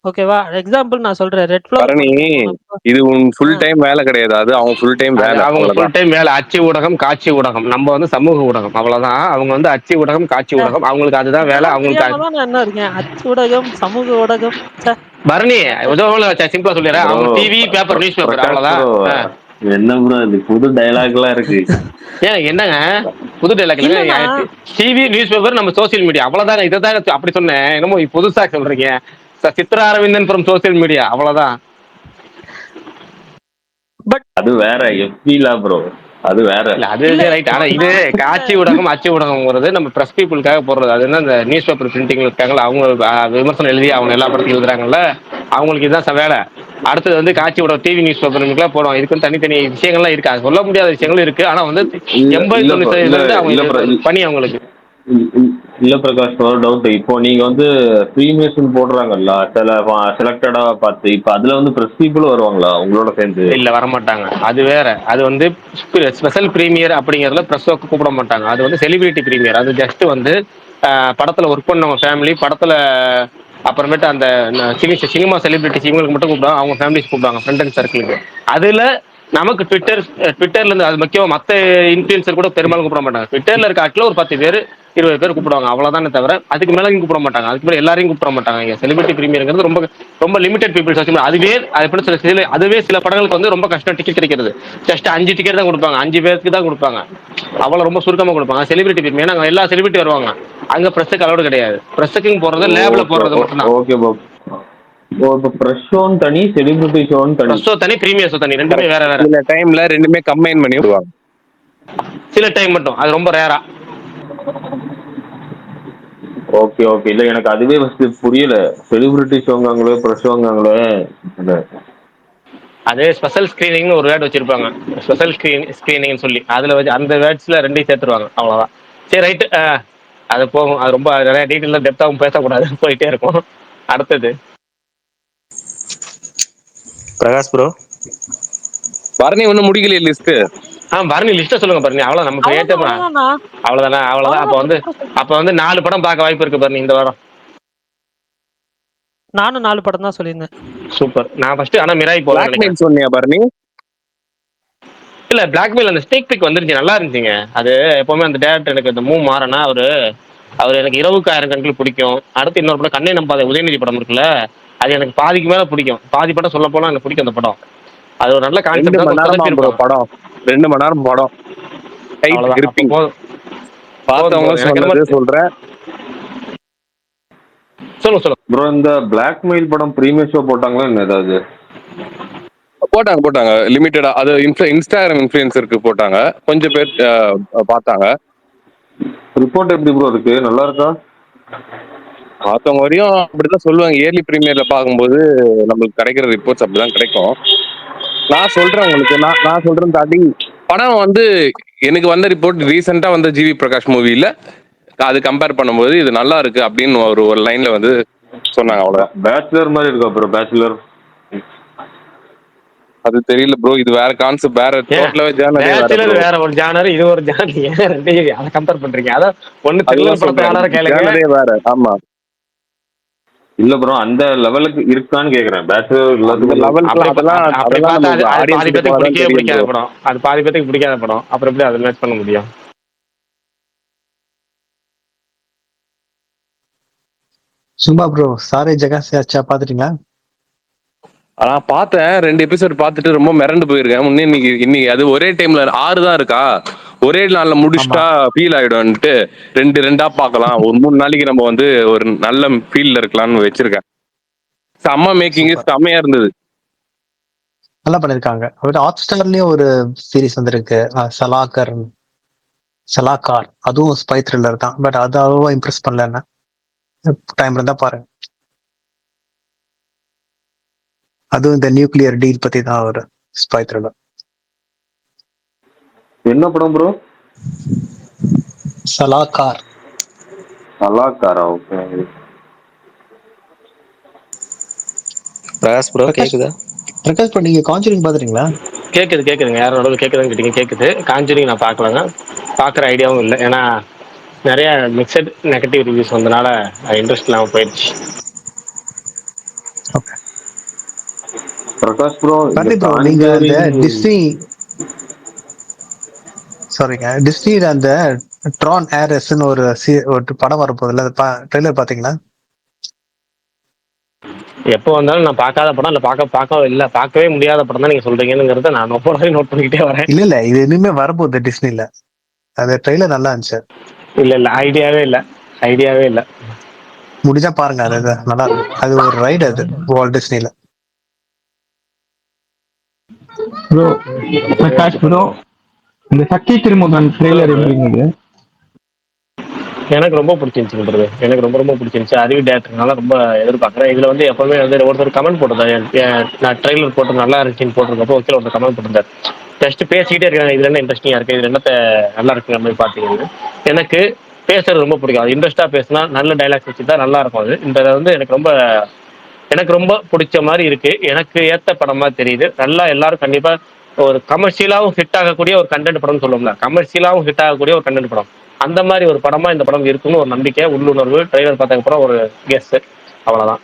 ஓகேவா? எக்ஸாம்பிள் நான் சொல்றேன். ரெட் ஃபிளவர்
பரணி,
படத்துக்கு போனப்போ
இது உன்
ஆ
ஃபுல் டைம் வேலை கிடையாது, அது அவங்க ஃபுல் டைம்
அது
வேலை,
அவங்க ஃபுல்
அவ்வளவுதான்.
டைம் வேலை. அச்சு ஊடகம், காட்சி ஊடகம். நம்ம வந்து சமூக ஊடகம். அவ்வளவுதான். அவங்க வந்து அச்சு ஊடகம், காட்சி
ச்சே
ஊடகம். அவங்களுக்கு அதுதான் வேலை.
இதெல்லாம்
அவங்களுக்கு
தெரியாம தான் நான் இன்னும் இருக்கேன். அச்சு ஊடகம், சமூக ஊடகம். ச்சே!
பரணி
எனக்கு
சிம்பிளா சொல்லிடுறேன்.
ப்ரோ,
அவங்க TV, paper, news paper
Prakash
அவ்வளவுதான்.
ப்ரோ, என்ன ப்ரோ இது புது டைலாக்லாம் இருக்கு?
ஏன் என்னங்க புது டைலாக்
இல்லண்ணா.
இல்லைங்க. டிவி, நியூஸ் பேப்பர், நம்ம சோசியல் மீடியா அவ்வளவுதாங்க. இதை தான் அப்படி சொன்னேன். என்னமோ புதுசா சொல்றீங்க. Chitra Aravindan from social media அவ்வளவுதான்.
பட்
அது வேற எஃபில ப்ரோ, அது வேற.
இல்ல அது
இல்ல
ரைட்.
இப்போ
ஆனா இது
நான்
காட்சி ஊடகம், அச்சு ஊடகம்ங்கிறது நம்ம பிரஸ் பீப்புளுக்காக போடுறது. அது என்ன இந்த நியூஸ் பேப்பர் பிரிண்டிங் இருக்காங்கல்ல, அவங்க விமர்சனம் எழுதி அவங்க எல்லா படத்தையும் எழுதுறாங்கல்ல, அவங்களுக்கு இதுதான் வேலை. அடுத்தது வந்து காட்சி ஊடகம், டிவி நியூஸ் பேப்பர் போடுவோம். இதுக்கு தனித்தனி விஷயங்கள்லாம் இருக்கு. அது சொல்ல முடியாத விஷயங்களும் இருக்கு. ஆனா வந்து
இல்ல
80-90% வந்து
இல்ல
அவங்க
ப்ரோ,
பணி அவங்களுக்கு.
இல்ல பிரகாஷ் ப்ரோ, டவுட். இப்போ நீங்க வந்து ப்ரீமியர்ஸ் போடுறாங்கல்ல, சில செலக்டடா பார்த்து, இப்போ அதுல வந்து பிரஸ் பீப்புள் வருவாங்களா உங்களோட சேர்ந்து?
இல்ல வரமாட்டாங்க. அது வேற. அது வந்து ஸ்பெஷல் பிரீமியர் அப்படிங்கறதுல பிரஸ் ஒர்க் கூப்பிட மாட்டாங்க. அது வந்து செலிபிரிட்டி பிரீமியர். அது ஜஸ்ட் வந்து படத்துல ஒர்க் பண்ணவங்க ஃபேமிலி, படத்துல அப்புறமேட்டு அந்த சினிமா செலிபிரிட்டிஸ் இவங்களுக்கு மட்டும் கூப்பிடுவாங்க. அவங்க ஃபேமிலிஸ் கூப்பிடுவாங்க, ஃப்ரெண்ட் அண்ட் சர்க்கிளுக்கு. அதுல நமக்கு ட்விட்டர்ல இருந்து அது முக்கியம். மத்த இன்ஃபுளுசர் கூட பெரும்பாலும் கூப்பிட மாட்டாங்க. ட்விட்டர்ல இருக்க ஆட்கள் ஒரு 10 பேர் 20 பேர் கூப்பிடுவாங்க. அவ்வளவுதானே தவிர அதுக்கு மேல கூப்பிட மாட்டாங்க. அதுக்கு மேல எல்லாரையும் கூப்பிட மாட்டாங்க. செலிபிரிட்டி பிரீமியர்ங்கிறது ரொம்ப ரொம்ப லிமிடெட் பீப்புள்ஸ் வச்சு. அதுவே சில படங்களுக்கு வந்து ரொம்ப கஷ்டம் டிக்கெட் கிடைக்கிறது. ஜஸ்ட் 5 டிக்கெட் தான் கொடுப்பாங்க. 5 பேருக்கு தான் கொடுப்பாங்க. அவ்வளவு ரொம்ப சுருக்கமா கொடுப்பாங்க. செலிபிரிட்டி பிரீமியர் அங்க எல்லா செலிபிரிட்டி வருவாங்க. அங்க பிரஸ்ஸுக்கு அலோடு கிடையாது. பிரஸ்ஸுக்கு போறது லேப்ல போறது மட்டும்தான்.
Okay bro. இப்போ பிரஸ் ஷோன்னு தனி, செலிபிரிட்டி ஷோன்னு தனி.
பிரஸ் ஷோ தனி, பிரீமியர் ஷோ தனி. ரெண்டுமே வேற வேற.
சில டைம்ல ரெண்டுமே கம்பைன் பண்ணி விடுவாங்க.
சில டைம் மட்டும். அது ரொம்ப ரேரா.
Okay okay. இல்ல எனக்கு அதுவே ஃபர்ஸ்ட் புரியல. செலிபிரிட்டி ஷோங்காங்களே, பிரஸ் ஷோங்காங்களே.
அது ஸ்பெஷல் ஸ்கிரீனிங்னு ஒரு வேர்டு வச்சிருப்பாங்க. ஸ்பெஷல் ஸ்கிரீனிங் சொல்லி அதுல வச்சு அந்த வேர்ட்ஸ்ல ரெண்டையும் சேர்த்துருவாங்க. அவ்வளவுதான். சரி ரைட்டு. அது போகும். அது ரொம்ப நிறைய டீட்டெயில டெப்த்தாகவும் பேசக்கூடாது. போயிட்டே இருக்கும். அடுத்தது
பிரகாஷ் ப்ரோ.
பரணி ஒன்னும் முடிக்கலையே லிஸ்ட்.
பரணி லிஸ்ட்டை சொல்லுங்க பரணி. அவ்வளவு நம்ம கேட்டே போனா
அவ்வளோதாண்ணா.
அவ்வளவுதானே. அவ்வளவுதான். அப்ப வந்து
அவ்வளோதான்.
அப்ப வந்து 4 படம் பார்க்க வாய்ப்பு இருக்கு பரணி இந்த வாரம்.
நானும் 4 படம் தான் சொல்லியிருந்தேன்.
சூப்பர். நான் ஃபர்ஸ்ட் ஆனா மிராய் போலாம் நினைக்கிறேன்.
பிளாக்மெயில் சொன்னியா பரணி?
இல்ல பிளாக்மெயில் அந்த ஸ்டேக் பிக் வந்துருச்சு. நல்லா இருந்துச்சுங்க. அது எப்பவுமே அந்த டேரக்டர் எனக்கு இந்த மூவ் மாறனா அவர் எனக்கு இரவுக்கு 1000 கண்கள் பிடிக்கும். அடுத்து இன்னொரு படம் கண்ணை நம்பாத உதயநிதி படம் இருக்குல்ல, அது எனக்கு பாதிக்கு மேல பிடிக்கும். பாதி படம் சொல்ல போனா எனக்கு பிடிக்கும் அந்த படம். அது ஒரு நல்ல
2
கான்செப்ட்
மணி நேரம்
தான்.
படம். 2 மணி நேரம் படம். Tight gripping. பார்த்தவங்க சொன்னது சொல்றேன்.
சொல்லுங்க.
ப்ரோ, இந்த பிளாக்மெயில் படம் பிரீமியர் ஷோ போட்டாங்களா என்ன ஏதாவது?
போட்டாங்க லிமிட்டடா. அது இன்ஸ்டாகிராம் இன்ஃப்ளூயன்சருக்கு போட்டாங்க. கொஞ்சம் பேர் பார்த்தாங்க.
ரிப்போர்ட் எப்படி ப்ரோ இருக்கு? நல்லா இருக்கா?
பார்த்தவங்க வரையும் அப்படிதான் சொல்லுவாங்க. இயர்லி பிரீமியர்ல பார்க்கும்போது நம்மளுக்கு கிடைக்கிற ரிப்போர்ட்ஸ் அப்படிதான் கிடைக்கும். நான் சொல்றேன் உங்களுக்கு, நான் சொல்றேன் தாண்டி படம் வந்து எனக்கு வந்த ரிப்போர்ட் ரீசெண்டா வந்த ஜிவி பிரகாஷ் மூவில அது கம்பேர் பண்ணும்போது இது நல்லா இருக்கு அப்படின்னு ஒரு லைன்ல வந்து சொன்னாங்க. அவ்வளவு
பேச்சுலர் மாதிரி இருக்கா ப்ரோ? பேச்சுலர்
அது தெரியல ப்ரோ. இது வேற கான்செப்ட், வேற டோட்டலாவே ஜானரே வேற
பேச்சுலர்
ப்ரோ.
வேற ஒரு ஜானர், இது ஒரு ஜானர். ஏன் ரெண்டையும் அதை கம்பேர் பண்றீங்க? அதான் ஒண்ணு
அதுதான்
த்ரில்லர் படத்தை
சொல்றேன்,
ஆடார கேளுங்க.
ஜானரே வேற. ஆமா,
இல்ல ப்ரோ, அந்த லெவலுக்கு இருக்கான்னு கேக்குறேன். பேச்சுலர்
அந்த
எல்லாத்துக்கும்
லெவலுக்குலாம்
அப்படி
அதெல்லாம்
பார்த்தா அது
நம்ம
அது பாதி
ஆடியன்ஸுக்கு
பேத்துக்கு
போனாதான்
பிடிக்கவே
தெரியும்
பிடிக்காத
ப்ரோ.
படம். அது பாதி பேத்துக்கு பிடிக்காத படம். அப்புறம் எப்படி அதை மேட்ச் பண்ண முடியும்?
சும்மா ப்ரோ, சாரே ஜகா சே அச்சா பாத்துட்டீங்களா?
நான் பார்த்தேன், 2 எபிசோட் பார்த்துட்டு ரொம்ப மிரண்டு போயிருக்கேன். முன்னே இன்னைக்கு அது ஒரே டைம்ல 6 தான் இருக்கா, ஒரே நாள்ல
ஆமா.
முடிச்சுட்டா ஃபீல் ஆயிடும்ட்டு 2 பார்க்கலாம். ஒரு 3 நாளைக்கு நம்ம வந்து ஒரு நல்ல ஃபீல்ல இருக்கலாம்னு வச்சிருக்கேன். செம்ம மேக்கிங்,
சூப்பர்.
செம்மையா இருந்தது.
நல்லா பண்ணிருக்காங்க. ஒரு ஹாட் ஸ்டார்லயும் ஒரு சீரிஸ் வந்திருக்கு, சலாக்கார். அதுவும் ஸ்பை த்ரில்லர் தான், பட் அது அவ்வளவா இம்ப்ரெஸ் பண்ணல என்ன. டைம் இருந்தா பாருங்க. அதுவும் இந்த நியூக்ளியர் டீல் பத்தி தான் ஒரு ஸ்பை த்ரில்லர்.
என்ன படம் ப்ரோ?
சலாக்கார்.
கலாக்காரா? ஓகே.
பிரகாஷ் ப்ரோ கேக்குதா?
பிரகாஷ் ப்ரோ, நீங்க கான்ஜூரிங் பாத்துட்டீங்களா?
கேக்குதுங்க. யாரும் நடுவில் கேட்குதான்னு கேட்டீங்க. கேட்குது. காஞ்சூரிங் நான் பார்க்கலங்க. பார்க்குற ஐடியாவும் இல்லை. ஏன்னா நிறைய மிக்சட் நெகட்டிவ் ரிவ்யூஸ் வந்தனால இன்ட்ரெஸ்ட் இல்லாமல் போயிடுச்சு.
ஓகே.
பிரகாஷ் ப்ரோ, இந்த
கார்த்தி ப்ரோ, நீங்க அந்த
காஞ்சூரிங்
டிஸ்னில அந்த ட்ரான் ஏரஸ்ன்னு ஒரு படம் வரப்போகுதுல்ல, ட்ரெய்லர் பாத்தீங்களா?
எப்போ வந்தாலும் நான் பார்க்காத படம் இல்லை, பார்க்கவே முடியாத படம் தான் நீங்கள் சொல்றீங்கிறத நான் ஒவ்வொரு நோட் பண்ணிக்கிட்டே வரேன்.
இல்ல, இது இனிமே வரப்போகுது டிஸ்னில. அந்த ட்ரெய்லர் நல்லா இருந்துச்சு.
இல்லை ஐடியாவே இல்லை.
முடிஞ்சா பாருங்க, அது நல்லா இருக்கும். அது ஒரு ரைடு, அது வால்ட் டிஸ்னில.
ப்ரோ பிரகாஷ் ப்ரோ, இந்த சக்தி திருமுகன் ட்ரெய்லர் எப்படி இருந்தது?
எனக்கு ரொம்ப பிடிச்சிருந்துச்சு. எனக்கு ரொம்ப பிடிச்சிருந்துச்சு. அறிவு டேரக்டர்னால ரொம்ப எதிர்பார்க்குறேன். இதில் வந்து எப்போவுமே வந்து ஒருத்தர் கமெண்ட் போட்டிருந்தாரு. நான் ட்ரெய்லர் போட்டு நல்லா இருந்துச்சுன்னு போட்டிருக்கப்போ கீழே ஒருத்தர் கமெண்ட் போட்டிருந்தார். ஜஸ்ட் பேசிக்கிட்டே இருக்காங்க, இதுல என்ன இன்ட்ரெஸ்டிங்காக இருக்குது, இதுல என்னத்த நல்லா இருக்குங்கிற மாதிரி பார்த்தீங்கன்னா, எனக்கு பேசுறது ரொம்ப பிடிக்கும். அது இன்ட்ரெஸ்ட்டாக பேசினா நல்ல டைலாக்ஸ் வச்சு தான் நல்லா இருக்கும். அது இந்த வந்து எனக்கு ரொம்ப பிடிச்ச மாதிரி இருக்கு. எனக்கு ஏற்ற படமா தெரியுது. நல்லா எல்லாரும் கண்டிப்பா ஒரு கமர்ஷியலாவும் ஹிட் ஆகக்கூடிய ஒரு கண்டென்ட் படம்னு சொல்லுவோம்ல, கமர்ஷியலாவும் ஹிட் ஆகக்கூடிய ஒரு கண்டென்ட் படம். அந்த மாதிரி ஒரு படமா இந்த படம் இருக்குன்னு ஒரு நம்பிக்கை, உள்ளுணர்வு. ட்ரெய்லர் பார்த்ததுக்கப்புறம் ஒரு கெஸ், அவ்வளவுதான்.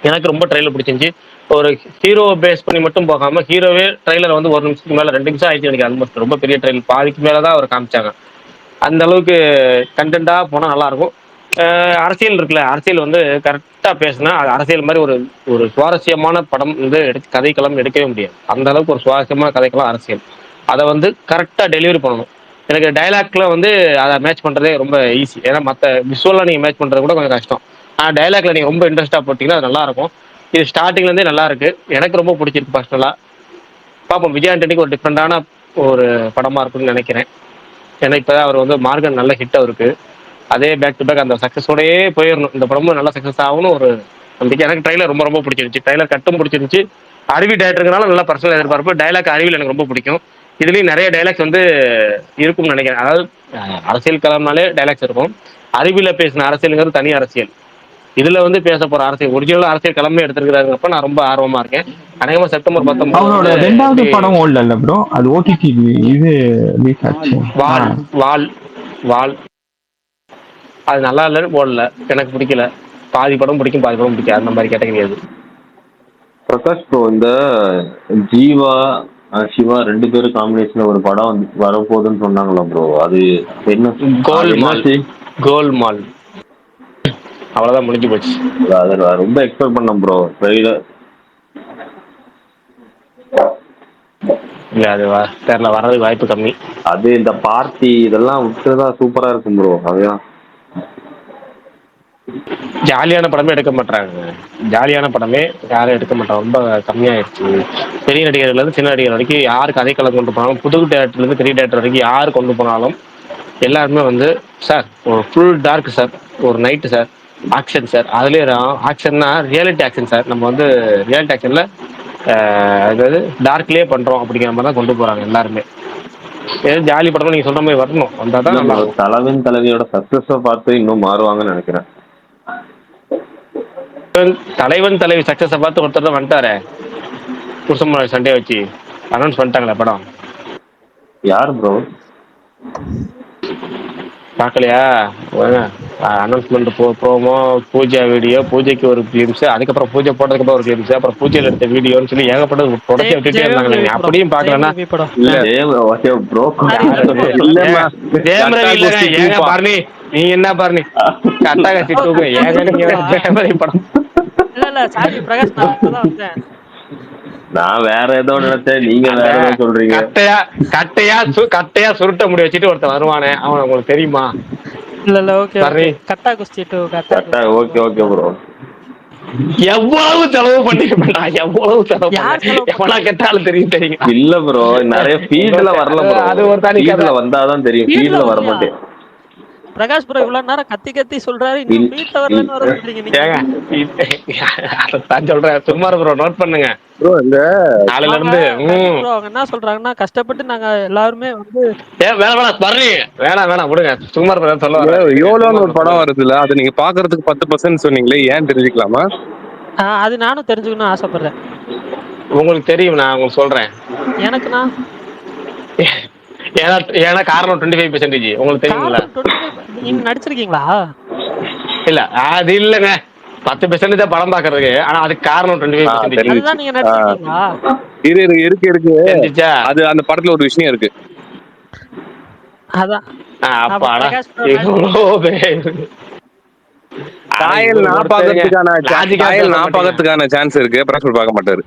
எனக்கு ரொம்ப ட்ரெய்லர் பிடிச்சிருந்துச்சு. ஒரு ஹீரோ பேஸ் பண்ணி மட்டும் போகாம, ஹீரோவே ட்ரெய்லர் வந்து 1 நிமிஷத்துக்கு மேல 2 நிமிஷம் ஆயிடுச்சு எனக்கு. ஆல்மோஸ்ட் ரொம்ப பெரிய ட்ரெய்லர், பாதிக்கு மேல தான் அவர் காமிச்சாங்க. அந்த அளவுக்கு கண்டென்ட்டா போனா நல்லா இருக்கும். அரசியல் இருக்குல்ல, அரசியல் வந்து கரெக்டா பேசினா அது அரசியல் மாதிரி ஒரு ஒரு சுவாரஸ்யமான படம் வந்து கதைக்களம் எடுக்கவே முடியாது. அந்த அளவுக்கு ஒரு சுவாரஸ்யமான கதைக்களம் அரசியல். அதை வந்து கரெக்டா டெலிவரி பண்ணணும். எனக்கு டைலாக்ல வந்து அதை மேட்ச் பண்றதே ரொம்ப ஈஸி. ஏன்னா மற்ற விஷுவலா நீங்க மேட்ச் பண்றது கூட கொஞ்சம் கஷ்டம். ஆனால் டைலாக்ல நீங்க ரொம்ப இன்ட்ரெஸ்டா போட்டீங்கன்னா அது நல்லா இருக்கும். இது ஸ்டார்டிங்ல இருந்தே நல்லா இருக்கு. எனக்கு ரொம்ப பிடிச்சிருக்கு பர்சனலா. பார்ப்போம், விஜய் ஆண்டனிக்கு ஒரு டிஃப்ரெண்டான ஒரு படமா இருக்கும்னு நினைக்கிறேன். ஏன்னா இப்பதான் அவர் வந்து மார்கன் நல்ல ஹிட் இருக்கு. அதே பேக் டு பேக் அந்த சக்ஸஸோடயே போயிடணும். இந்த படமும் நல்ல சக்ஸஸ் ஆகணும் ஒரு நம்பிக்கை. எனக்கு ட்ரைலர் ரொம்ப பிடிச்சிருந்துச்சு. ட்ரைலர் கட்டும் பிடிச்சிருந்துச்சு. அறிவி டேரக்டருங்கனால நல்லா பர்சனல் எதிர்பார்ப்பு. டைலாக் அறிவியல் எனக்கு ரொம்ப பிடிக்கும். இதுலயும் நிறைய டைலாக்ஸ் வந்து இருக்கும்னு நினைக்கிறேன். அதாவது அரசியல் களம்னாலே டைலாக்ஸ் இருக்கும். அறிவியல பேசின அரசியலுங்கிறது தனி அரசியல். இதுல வந்து பேச போற அரசியல் ஒரிஜினல் அரசியல் களமே எடுத்திருக்கிறாருப்ப நான் ரொம்ப ஆர்வமா இருக்கேன். அநேகமா செப்டம்பர் 19
அவனோட ரெண்டாவது படம் ஓடல ப்ரோ, அது ஓடிடி இது ரிலீஸ் ஆச்சு.
வால் அது நல்லா இல்லைன்னு போடல. எனக்கு பிடிக்கல. பாதி படம் பிடிக்கும், பாதி படம் பிடிக்காது. அந்த மாதிரி கேட்டகரி அது.
பிரகாஷ் ப்ரோ, இந்த ஜீவா சிவா 2 பேரும் காம்பினேஷன்ல ஒரு படம் வந்து வரப்போகுதுன்னு சொன்னாங்களா ப்ரோ? அது என்ன?
கோல்மால் அவ்வளவுதான், முடிஞ்சு போச்சு.
அது ரொம்ப எக்ஸ்பெக்ட் பண்ணேன் ப்ரோ. ட்ரெய்லர்
இல்ல, அது தெரியல, வர்றதுக்கு வாய்ப்பு கம்மி.
அது இந்த பார்ட்டி இதெல்லாம் விட்டுதான் சூப்பரா இருக்கும் ப்ரோ. அதுதான்
ஜாலியான படமே எடுக்க மாட்டாங்க. ஜாலியான படமே யாரும் எடுக்க மாட்டாங்க. ரொம்ப கம்மியாயிடுச்சு. பெரிய நடிகர்ல இருந்து சின்ன நடிகர் வரைக்கும் யார் கதைக்களம் கொண்டு போனாலும், புது டேரக்டர்ல இருந்து பெரிய டேரக்டர் வரைக்கும் யார் கொண்டு போனாலும் எல்லாருமே வந்து சார் ஒரு ஃபுல் டார்க் சார், ஒரு நைட்டு சார், ஆக்ஷன் சார். அதுலேயே ஆக்ஷன்னா ரியாலிட்டி ஆக்ஷன் சார். நம்ம வந்து ரியாலிட்டி ஆக்ஷன்ல அதாவது டார்க்லயே பண்றோம் அப்படிங்கிற மாதிரி தான் கொண்டு போறாங்க எல்லாருமே. ஏதோ ஜாலி படமா நீங்க சொல்ற மாதிரி வரணும், வந்தா தான் நல்லா இருக்கும்.
தலைவன் தலைவியோட சக்சஸ பார்த்து இன்னும் மாறுவாங்கன்னு நினைக்கிறேன்.
தலைவன் தலைவி சக்சஸ பார்த்து ஒருத்தர் தான் வந்துட்டாரு, புருஷன் சண்டே வச்சு அனௌன்ஸ் பண்ணிட்டாங்களே படம்.
யார் ப்ரோ?
பார்க்கலையா? அனௌன்ஸ்மெண்ட் ப்ரோமோ, பூஜா வீடியோ, பூஜைக்கு ஒரு கிளிம்ஸ், அதுக்கப்புறம் பூஜை போட்டதுக்கப்புறம் ஒரு கிளிம்ஸ், அப்புறம் பூஜையில் எடுத்த வீடியோன்னு சொல்லி ஏகப்பட்டது தொடர்ச்சி விட்டுட்டே இருந்தாங்க. நீங்க அப்படியும் பார்க்கலன்னா
ப்ரோ
ஏங்க பாருனி, நீங்க என்ன பாருனி கட்டா கட்சி தூங்க ஏங்க நீங்க படம்.
இல்ல சாரி பிரகாஷ், நான் இப்பதான் வந்தேன்.
நான் வேற ஏதோ நினைச்சேன், நீங்க வேற ஏதோ சொல்றீங்க.
கட்டையா சுருட்ட முடி வச்சுட்டு ஒருத்தன் வருவானே, அவன் உங்களுக்கு தெரியுமா?
இல்ல ஓகே கட்டா குஸ்தி டு கட்டா.
Okay bro.
எவ்வளவு செலவு பண்ணிருப்பா, எவ்வளவு செலவு எவ்வளவு கேட்டாலும் தெரியும்.
இல்ல ப்ரோ, நிறைய ஃபீல்ட்ல வரல ப்ரோ,
அது ஒரு தனி கதை.
வந்தாதான் தெரியும், ஃபீல்ட்ல வர மாட்டேன்.
பிரகாஷ் ப்ரோ இவ்வளவு நேரம் கத்தி சொல்றாரு, இன்னும் வீட்ல வரலன்னு வர சொல்றீங்க நீங்க.
நான் சொல்றேன் சும்மா ப்ரோ, நோட் பண்ணுங்க
ப்ரோ. இந்த
நாளைல இருந்து
ப்ரோ அவங்க என்ன சொல்றாங்கன்னா, கஷ்டப்பட்டு நாங்க எல்லாருமே வந்து
வேணாம் விடுங்க, சும்மா சொல்ல
யோலோன்னு ஒரு படம் வருதுல்ல, அது நீங்க பாக்குறதுக்கு 10% சொன்னீங்களே, ஏன் தெரிஞ்சுக்கலாமா?
அது நானும் தெரிஞ்சுக்கணும்னு ஆசைப்படுறேன்.
உங்களுக்கு தெரியும், நான் உங்களுக்கு சொல்றேன்.
எனக்குண்ணா
ஏன்னா காரணம் 25% உங்களுக்கு தெரியுங்களா?
நீங்க நடிச்சிருக்கீங்களா?
இல்ல அது இல்லங்க, 10% தான் படம் பாக்குறதுக்கு, ஆனா அதுக்கு காரணம் 25%.
அதுதான் நீங்க நடிச்சிருக்கீங்களா?
இருக்கு. அது அந்த படத்துல ஒரு விஷயம் இருக்கு.
அதான்
அப்பாடா
காயல் நான் பாக்கிறதுக்கான சான்ஸ் இருக்கு, பிரகாஷ் பார்க்க மாட்டாரு.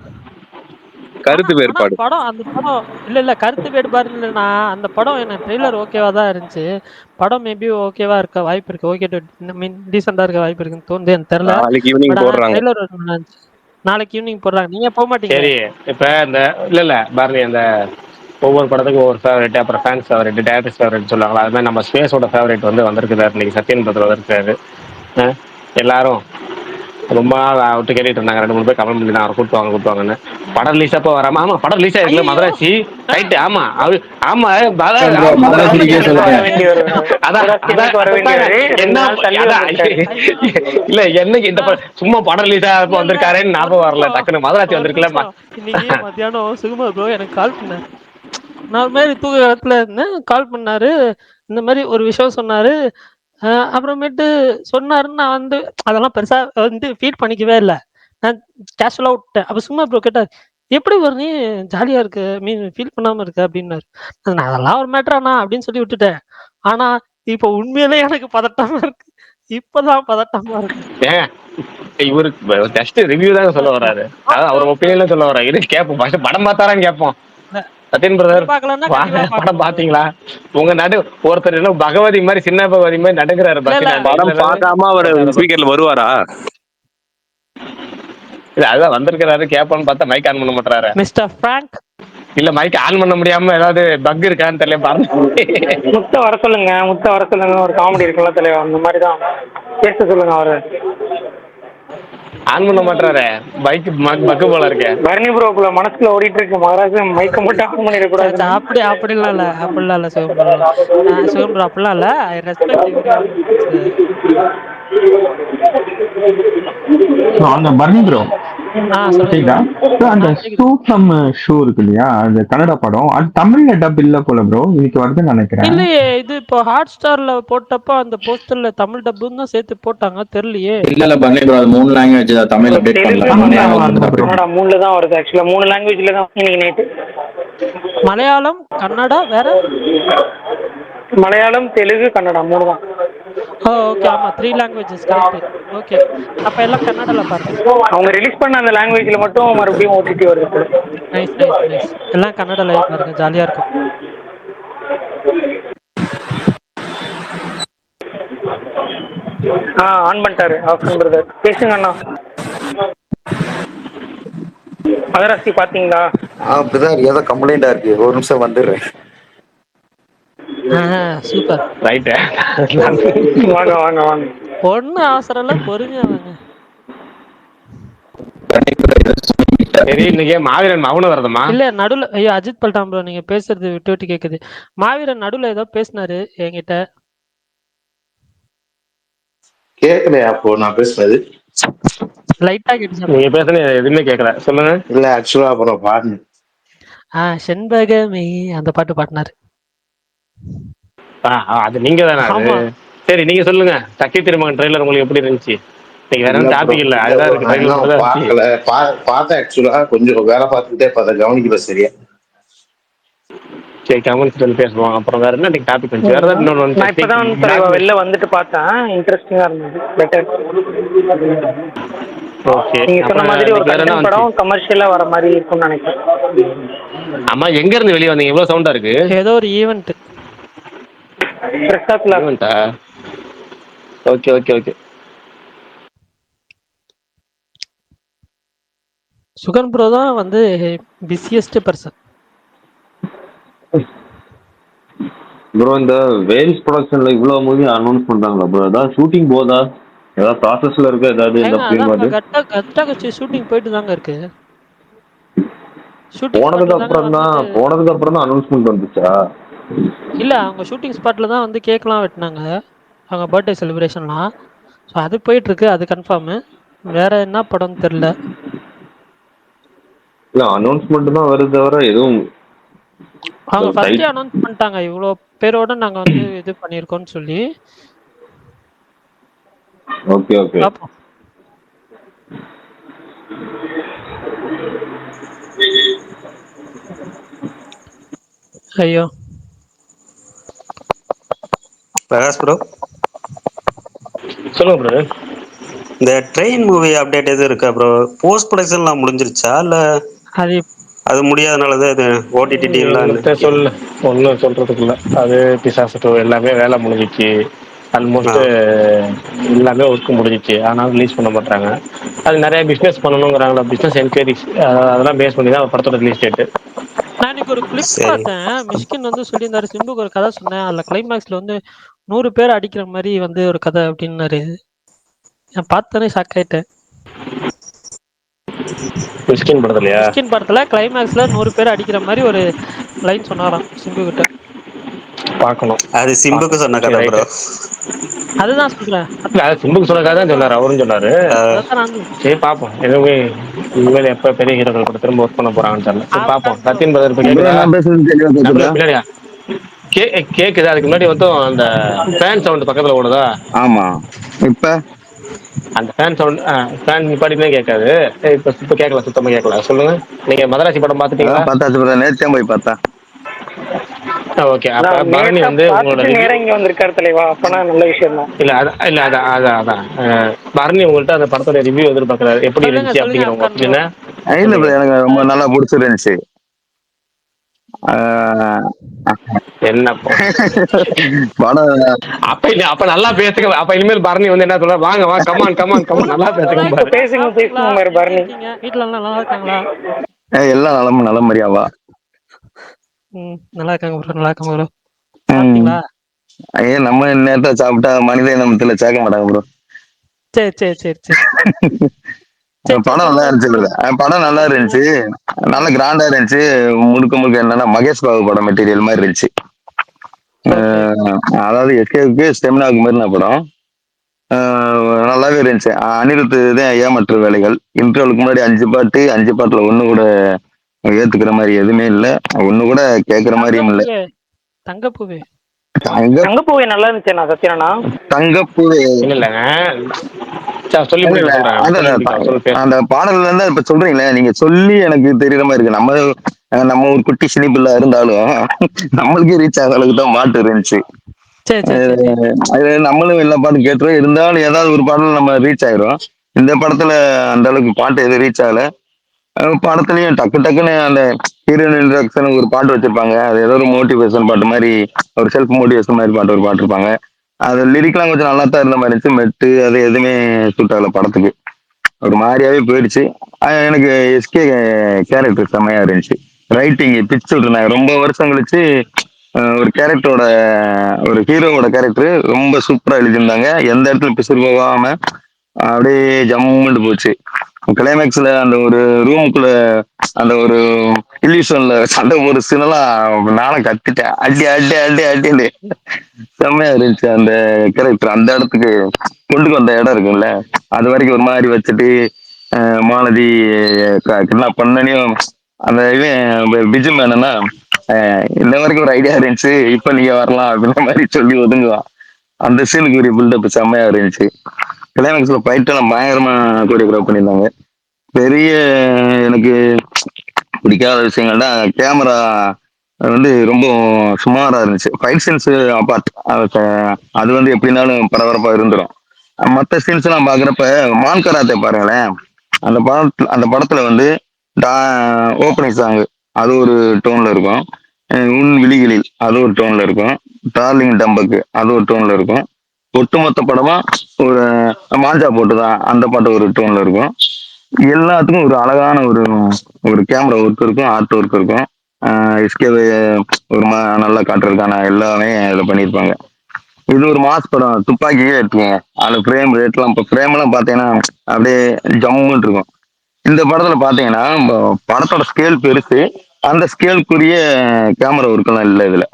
கருத்து வேறுபாடு
படம், அந்த படம் இல்ல கருத்து வேறுபாடு இல்லைன்னா, அந்த படம் எனக்கு ட்ரெய்லர் ஓகேவா தான் இருந்துச்சு. படம் மேபி ஓகேவா இருக்க வாய்ப்பு இருக்கு, ஓகே மீன் டீசெண்டா இருக்க வாய்ப்பு இருக்குன்னு தோணுது, எனக்கு தெரியல.
நாளைக்கு ஈவினிங் போடுறாங்க.
நாளைக்கு ஈவினிங் போடுறாங்க, நீங்க போக மாட்டீங்க?
சரி, இப்ப இந்த இல்ல பாரதி, அந்த ஒவ்வொரு படத்துக்கும் ஒவ்வொரு ஃபேவரட், அப்புறம் ஃபேன்ஸ் ஃபேவரட், டேரக்டர்ஸ் ஃபேவரட் சொல்லுவாங்களா, அது மாதிரி நம்ம ஸ்பேஸோட ஃபேவரட் வந்து வந்திருக்குது. இன்னைக்கு சத்யன் பத்திரம் வந்திருக்காரு. எல்லாரும் ரொம்ப விட்டு கேட்டுட்டு இருந்தாங்க, 2-3 பேர் கமெண்ட் பண்ணி அவரை கூட்டுவாங்கன்னு. படம் ரிலீஸ் அப்போ வராம, ஆமா படம் ரிலீஸ் ஆயிருக்கு மதுராசி, ரைட், ஆமா ஆமா இல்ல என்னைக்கு இந்த சும்மா படம் ரிலீஸ் ஆகிறப்ப வந்திருக்காருன்னு ஞாபகம் வரல, டக்குன்னு மதுராசி வந்திருக்குல்ல.
இன்னைக்கு மத்தியானம் சுகுமார் ப்ரோ எனக்கு கால் பண்ணாரு, நான் ஒரு மாதிரி தூக்க காலத்துல இருந்தேன், கால் பண்ணாரு, இந்த மாதிரி ஒரு விஷயம் சொன்னாரு. அப்புறமேட்டு சொன்னாருன்னு நான் வந்து அதெல்லாம் பெருசா வந்து ஃபீல் பண்ணிக்கவே இல்லை, நான் கேஷுவலா விட்டேன். அப்ப சும்மா ப்ரோ கேட்டார், எப்படி ஒரு நீ ஜாலியா இருக்கு, மீன் ஃபீல் பண்ணாம இருக்க அப்படின்னாரு. நான் அதெல்லாம் ஒரு மேட்டரானா அப்படின்னு சொல்லி விட்டுட்டேன். ஆனா இப்ப உண்மையிலே எனக்கு பதட்டமா இருக்கு, இப்பதான் பதட்டமா இருக்கு.
இவரு ஜஸ்ட் ரிவ்யூ தான் சொல்ல வர்றாரு, அவர் ஒப்பீனியன் சொல்ல வர்றாரு. இது கேட்போம், ஃபர்ஸ்ட் படம் பார்த்தாரான்னு கேட்போம். சத்யன் பிரதர் படம் பாத்தீங்களா? உங்க நடு ஒருத்தர் என்ன பகவதி மாதிரி, சின்ன பகவதி மாதிரி நடுங்கிறாரு.
படம் பார்க்காம அவர் ஸ்பீக்கர்ல வருவாரா?
அதான் வந்திருக்கிறாரு, கேட்பான்னு பார்த்தா மைக் ஆன் பண்ண மாட்டாரு.
மிஸ்டர் பிராங்க்
இல்ல மைக் ஆன் பண்ண முடியாம ஏதாவது பக் இருக்கான்னு தெரியல பாருங்க.
முத்த வர சொல்லுங்க, ஒரு காமெடி இருக்குல்ல தலைவா, அந்த மாதிரி தான் பேச சொல்லுங்க. அவரு
ஆன் பண்ண மாட்டாரு, பைக் பக்கு போல இருக்கு.
பரணி ப்ரோக்குள்ள மனசுல ஓடிட்டு இருக்கு, மகாராஜா மைக்க மட்டும் ஆன் பண்ணிடக்கூடாது.
அப்படிலாம் இல்ல சிவம் ப்ரோ, அப்படிலாம் இல்ல. ஐ ரெஸ்பெக்ட்
அந்த பரணி ப்ரோ, அந்த சூட்சம் ஷோ இருக்கு இல்லையா, அது கன்னட படம், அது தமிழ்ல டப் இல்ல போல ப்ரோ, இன்னைக்கு வருதுன்னு நினைக்கிறேன்.
இல்லையே, இது இப்போ ஹாட் ஸ்டார்ல போட்டப்ப அந்த போஸ்டர்ல தமிழ் டப்புன்னு தான் சேர்த்து போட்டாங்க, தெரியலையே.
இல்ல பரணி ப்ரோ, அது 3 லாங்குவேஜ் தான், தமிழ் அப்டேட் பண்ணல.
3ல தான் வருது, ஆக்சுவலா 3 லாங்குவேஜ்ல தான் இன்னைக்கு நைட்.
மலையாளம், கன்னடா, வேற
மலையாளம், தெலுங்கு, கன்னடா 3 தான்.
ஓகே, ஆமா 3 லாங்குவேஜஸ் கரெக்ட். ஓகே, அப்ப எல்லாம் கன்னடால பாருங்க.
அவங்க ரிலீஸ் பண்ண அந்த லாங்குவேஜ்ல மட்டும் மறுபடியும் ஓடிடி வருது.
நைஸ், எல்லாம் கன்னடால பாருங்க, ஜாலியா இருக்கும்.
ஆன் பண்ணிட்டாரு ஆப்ஷன் பிரதர், பேசுங்க அண்ணா. மதராசி பாத்தீங்களா?
பிரதர் ஏதோ கம்ப்ளைண்டா இருக்கு, ஒரு நிமிஷம் வந்துடுறேன்.
சூப்பர்,
ரைட்,
வாங்க.
ஒன்னும் அவசரம் இல்ல, பொறுமையா வாங்க.
சரி இன்னைக்கு மாவீரன் மௌனம் வருதம்மா.
இல்ல நடுவுல ஐயோ அஜித் பல்டாம் ப்ரோ நீங்க பேசுறது விட்டு விட்டு கேக்குது. மாவீரன் நடுவுல ஏதோ பேசினாரு என்கிட்ட.
கேட்கலையா அப்போ நான் பேசுனது?
லைட்டா கேட்டுச்சு.
நீங்க பேசுறது எதுவுமே கேட்கல, சொல்லுங்க.
இல்ல ஆக்சுவலா அப்புறம் பாருங்க.
செண்பகமே அந்த பாட்டு பாடினாரு.
அது நீங்க தானே அது.
ஆமா.
சரி நீங்க சொல்லுங்க, சக்தி திருமகன் ட்ரெய்லர் உங்களுக்கு எப்படி இருந்துச்சு? இன்னைக்கு வேற
இல்ல ப்ரோ
டாபிக் இல்ல,
இல்ல
அதுதான்
ப்ரோ
இருக்கு,
நான்
ட்ரெய்லர்
இன்னும்
மட்டும் தான் இருந்துச்சு.
பார்க்கல. பார்த்தேன் ஆக்சுவலா, கொஞ்சம் வேலை பார்த்துக்கிட்டே பார்த்தேன், கவனிக்கல சரியா.
சரி கவனிச்சுட்டு பேசுவோம். அப்புறம் வேற என்ன இன்னைக்கு டாபிக் வந்துச்சு? வேற ஏதாவது இன்னொன்று
நான் இப்பதான் தலைவா வெளில வந்துட்டு பார்த்தேன், இன்ட்ரெஸ்டிங்கா இருந்தது, பெட்டர்.
ஓகே.
நீங்க சொன்ன
அப்புறம்
மாதிரி ஒரு
இன்னைக்கு வேற என்ன
கண்டென்ட்
வந்துச்சு?
படம் கமர்ஷியலா வர மாதிரி இருக்கும்னு நினைக்கிறேன்.
அம்மா எங்க இருந்து வெளியே வந்தீங்க? இவ்வளவு சவுண்டா இருக்கு.
ஏதோ ஒரு ஈவென்ட்.
ஈவென்ட்டா? Okay okay okay.
Sugan bro தான் வந்து பிஸியஸ்ட் பர்சன்.
ப்ரோ இந்த வேல்ஸ் ப்ரொடக்ஷன்ல இவ்வளவு மூவி அனௌன்ஸ் பண்றாங்களா ப்ரோ? ஏதாவது ஷூட்டிங் போதா? ஏதாவது ப்ராசஸ்ல இருக்க ஏதாவது இந்த ஃபிலிம் அது?
கட்டா கட்சி ஷூட்டிங் போயிட்டு தாங்க இருக்கு.
போனதுக்கு அப்புறம் தான் அனௌன்ஸ்மெண்ட் வந்துச்சா?
இல்ல அவங்க ஷூட்டிங் ஸ்பாட்ல தான் வந்து கேக்லாம் வெட்டினாங்க, அவங்க பர்த்டே செலிப்ரேஷன்லாம். ஸோ அது போயிட்டு இருக்கு, அது கன்ஃபார்மு. வேற என்ன படம்னு தெரியல.
இல்ல அனௌன்ஸ்மெண்ட் தான் வருது தவிர எதுவும்
அவங்க ஃபர்ஸ்டே அனௌன்ஸ் பண்ணிட்டாங்க, இவ்வளோ பேரோட நாங்க வந்து இது பண்ணியிருக்கோம்னு சொல்லி.
Okay okay.
பார்ப்போம். ஐயோ
பிரகாஷ் ப்ரோ
சொல்லுங்க ப்ரோ.
இந்த ட்ரெயின் மூவி அப்டேட் எதுவும் இருக்கா ப்ரோ? போஸ்ட் ப்ரொடக்ஷன்லாம் முடிஞ்சிருச்சா இல்ல அது முடியாதனால தான் இது ஓடிடி டீல்லாம்
சொல்ல ஒன்றும் சொல்றதுக்குள்ள அது பிசாசு எல்லாமே வேலை முடிஞ்சிச்சு. ஆல்மோஸ்ட் எல்லாமே ஒர்க் முடிஞ்சிச்சு, ஆனால் ரிலீஸ் பண்ண மாட்டாங்க. அது நிறைய பிஸ்னஸ் பண்ணணுங்கிறாங்களா, பிஸ்னஸ் என்கொயரிஸ் அதெல்லாம் பேஸ் பண்ணி தான் படத்தோட ரிலீஸ் டேட்டு.
நான் இன்னைக்கு ஒரு கிளிப் பார்த்தேன், மிஷ்கின் வந்து சொல்லியிருந்தாரு, சிம்புக்கு ஒரு கதை சொன்னேன், அதில் கிளைமேக்ஸ்ல வந்து 100 பேர் அடிக்கிற மாதிரி வந்து ஒரு கதை அப்படின்னாரு. நான் பார்த்தோன்னே ஷாக் ஆயிட்டேன்.
மிஷ்கின் படத்துலயா?
மிஷ்கின் படத்துல கிளைமேக்ஸ்ல 100 பேர் அடிக்கிற மாதிரி ஒரு லைன் சொன்னாராம் சிம்பு கிட்ட.
பார்க்கணும்.
அது சிம்புக்கு சொன்ன கதை ப்ரோ.
அதுதான் சொல்றேன்.
இல்ல அது சிம்புக்கு சொன்ன கதை தான் சொன்னாரு, அவரும் சொன்னாரு. சரி பார்ப்போம், எதுவுமே இனிமேல் எப்ப பெரிய ஹீரோக்கள் கூட திரும்ப ஒர்க் பண்ண போறாங்கன்னு தெரியல. சரி பார்ப்போம். சத்தியன் பிரதர் இப்ப கேக்குதா? பின்னாடியா கேக்குது. அதுக்கு முன்னாடி வந்து அந்த ஃபேன் சவுண்ட் பக்கத்துல ஓடுதா?
ஆமா. இப்ப
அந்த ஃபேன் சவுண்ட் ஃபேன் நிப்பாட்டினே கேட்காது. இப்ப கேட்கல, சுத்தமா கேட்கல. சொல்லுங்க. நீங்க மதராசி படம் பாத்துட்டீங்களா?
பார்த்தாச்சு, நேத்தே போய் பார்த்தேன்.
ஓகே. அப்ப பரணி வந்து உங்களோட
நேரா இங்க வந்திருக்காரு தலைவா, அப்பனா நல்ல விஷயம் தான்.
இல்ல அதான் பரணி உங்கள்ட்ட அந்த படத்தோட ரிவ்யூ எதிர்பார்க்கறாரு, எப்படி இருந்துச்சு அப்படிங்கிற உங்க ஒப்பீனியனை.
இல்ல எனக்கு ரொம்ப நல்லா பிடிச்சிருந்துச்சு.
என்ன
படம்
அப்ப நல்லா பேசுங்க. அப்ப இனிமேல் பரணி வந்து என்ன சொல்ற, வாங்க வா கமான் நல்லா பேசுங்க
பரணி.
வீட்டுல எல்லாம் நல்லா இருக்காங்களா?
எல்லாம் நலம் மரியாவா?
நல்லா இருக்காங்க ப்ரோ, நல்லா இருக்காங்க ப்ரோ. சாப்பிட்டீங்களா?
நம்ம நேரத்தை சாப்பிட்டா மனித இனத்துல சேர்க்க மாட்டாங்க ப்ரோ.
சரி சரி சரி சரி.
படம் நல்லா இருந்துச்சு. படம் நல்லா இருந்துச்சு, நல்ல கிராண்டா இருந்துச்சு. முழுக்க என்னன்னா மகேஷ் பாபு படம் மெட்டீரியல் மாதிரி இருந்துச்சு. அதாவது எஸ்கேவுக்கு ஸ்டெமினாவுக்கு மாரின படம். நல்லாவே இருந்துச்சு. அனிருத்து தான் ஏமாற்று வேலைகள். இன்டர்வலுக்கு முன்னாடி 5 பாட்டுல ஒண்ணு கூட ஏத்துக்கிற மாதிரி எதுவுமே இல்ல, ஒண்ணு கூட கேட்கிற மாதிரியும் இல்ல.
தங்கப்பூவே
நல்லா இருந்துச்சு. நான் சத்யானா
தங்கப்பூவே
இல்லங்க,
அந்த பாடல்ல இருந்தா இப்ப சொல்றீங்களே, நீங்க சொல்லி எனக்கு தெரியற மாதிரி இருக்கு. நம்ம ஒரு குட்டி சினிப்பிள்ளா இருந்தாலும் நம்மளுக்கே ரீச் ஆகிற அளவுக்கு தான் பாட்டு இருந்துச்சு. நம்மளும் எல்லா பாட்டும் கேட்டுரும், இருந்தாலும் ஏதாவது ஒரு பாடல் நம்ம ரீச் ஆயிரும். இந்த படத்துல அந்த அளவுக்கு பாட்டு எதுவும் ரீச் ஆகல. படத்துலயும் டக்குன்னு அந்த ஹீரோயின் இன்ட்ரடக்ஷன் ஒரு பாட்டு வச்சிருப்பாங்க, அது ஏதோ ஒரு மோட்டிவேஷன் பாட்டு மாதிரி, ஒரு செல்ஃப் மோட்டிவேஷன் மாதிரி ஒரு பாட்டு இருப்பாங்க. அது லிரிக்லாம் கொஞ்சம் நல்லா தான் இருந்த மாதிரி இருந்துச்சு. மெட்டு அது எதுவுமே சூட் ஆகல படத்துக்கு, ஒரு மாதிரியாவே போயிடுச்சு. எனக்கு எஸ்கே கேரக்டர் செம்மையா இருந்துச்சு. ரைட்டிங் பிச்சு விட்டுருந்தாங்க. ரொம்ப வருஷம் கழிச்சு ஒரு கேரக்டரோட, ஒரு ஹீரோவோட கேரக்டர் ரொம்ப சூப்பரா எழுதியிருந்தாங்க. எந்த இடத்துல பிசுறு போகாம அப்படியே ஜம்முன்னு போச்சு. கிளைமேக்ஸ்ல அந்த ஒரு ரூமுக்குள்ள அந்த ஒரு இல்யூஷன்ல சண்டை ஒரு சீனெல்லாம் நானும் கத்திட்டேன், அடி அடி அடி அடின்னு. செம்மையா இருந்துச்சு அந்த கேரக்டர். அந்த இடத்துக்கு கொண்டு வந்த இடம் இருக்குல்ல, அது வரைக்கும் ஒரு மாதிரி வச்சுட்டு மாலதி கிட்னாப் பண்ணனையும் அந்த இவன் பிஜு மேனனா இன்ன வரைக்கும் ஒரு ஐடியா இருந்துச்சு, இப்ப நீங்க வரலாம் அப்படின்ற மாதிரி சொல்லி ஒதுங்குவான். அந்த சீனுக்கு ஒரு பில்டப் செம்மையா இருந்துச்சு. கிளைமேக்ஸ்ல ஃபைட் எல்லாம் பயங்கரமா கோரியோகிராஃப் பண்ணியிருந்தாங்க. பெரிய எனக்கு பிடிக்காத விஷயங்கள்னா கேமரா வந்து ரொம்ப சுமாரா இருந்துச்சு. ஃபைட் சீன்ஸ் அப்பார்ட், அது வந்து எப்படினாலும் பரபரப்பா இருந்துரும். மற்ற சீன்ஸ் எல்லாம் பாக்குறப்ப மான் கராத்தே பாருங்களேன், அந்த படத்துல வந்து ஓப்பனிங் சாங் அது ஒரு டோன்ல இருக்கும், உன் விழிகளில் அது ஒரு டோன்ல இருக்கும், டார்லிங் டம்பக்கு அது ஒரு டோன்ல இருக்கும், ஒட்டுமொத்த படமா ஒரு மாஞ்சா போட்டுதான் அந்த பாட்டு ஒரு டோன்ல இருக்கும். எல்லாத்துக்கும் ஒரு அழகான ஒரு ஒரு கேமரா ஒர்க் இருக்கும், ஆர்ட் ஒர்க் இருக்கும். எஸ்கே ஒரு நல்லா காட்டுறதுக்கான எல்லாமே இதில் பண்ணியிருப்பாங்க. இது ஒரு மாஸ் படம், துப்பாக்கியே எடுத்துக்கோங்க, அதில் ஃப்ரேம் ரேட்லாம் இப்போ ஃப்ரேம் எல்லாம் பார்த்தீங்கன்னா அப்படியே ஜம்முன்னு இருக்கும். இந்த படத்துல பாத்தீங்கன்னா படத்தோட ஸ்கேல் பெருசு, அந்த ஸ்கேலுக்குரிய கேமரா ஒர்க்கெல்லாம் இல்லை இதுல.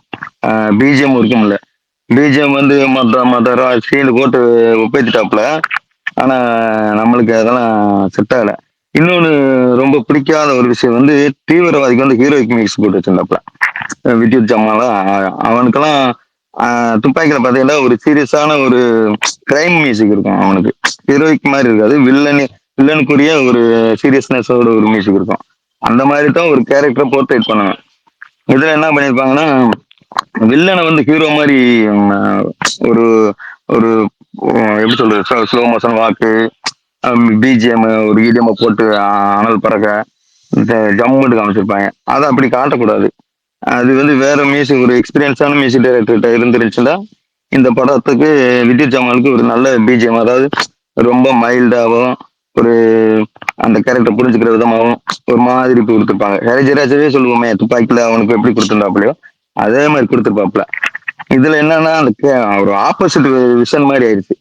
பிஜிஎம் ஒர்க்கும் இல்லை. பிஜிஎம் வந்து மற்ற ஸ்கேலு போட்டு ஒப்பேத்திட்டாப்புல, ஆனா நம்மளுக்கு அதெல்லாம் செட் ஆகல. இன்னொன்னு ரொம்ப பிடிக்காத ஒரு விஷயம் வந்து தீவிரவாதிக்கு வந்து ஹீரோய்க்கு மிக்ஸ் போட்டு வச்சிருந்தாப்புல, வித்யுத் ஜமாலாம். அவனுக்கெல்லாம் துப்பாக்கியில பாத்தீங்கன்னா ஒரு சீரியஸான ஒரு கிரைம் மியூசிக் இருக்கும் அவனுக்கு. ஹீரோய்க்கு மாதிரி இருக்காது, வில்லனுக்குரிய ஒரு சீரியஸ்னஸோட ஒரு மியூசிக் இருக்கும். அந்த மாதிரி தான் ஒரு கேரக்டரை போர்ட்ரேட் பண்ணுவேன். இதுல என்ன பண்ணியிருப்பாங்கன்னா, வில்லனை வந்து ஹீரோ மாதிரி ஒரு ஒரு எப்படி சொல்றது, ஸ்லோ மோஷன் வாக்கு, பிஜிஎம் ஒரு இடிஎம் போட்டு அனல் பறக்க ஜம்முட்டு காமிச்சிருப்பாங்க. அதை அப்படி காட்டக்கூடாது. அது வந்து வேற மியூசிக், ஒரு எக்ஸ்பீரியன்ஸான மியூசிக் டைரக்டர்கிட்ட இருந்துருச்சுன்னா இந்த படத்துக்கு வித்யுத் ஜமாலுக்கு ஒரு நல்ல பிஜிஎம், அதாவது ரொம்ப மைல்டாகவும் ஒரு அந்த கேரக்டர் புரிஞ்சுக்கிற விதமாகவும் ஒரு மாதிரி கொடுத்துருப்பாங்க. ஹரிஜராஜவே சொல்லுவோமே துப்பாக்கியில அவனுக்கு எப்படி கொடுத்துருந்தாப்புலையோ அதே மாதிரி கொடுத்துருப்பாப்புல. இதுல என்னன்னா அந்த ஒரு ஆப்போசிட் விஷன் மாதிரி ஆயிடுச்சு.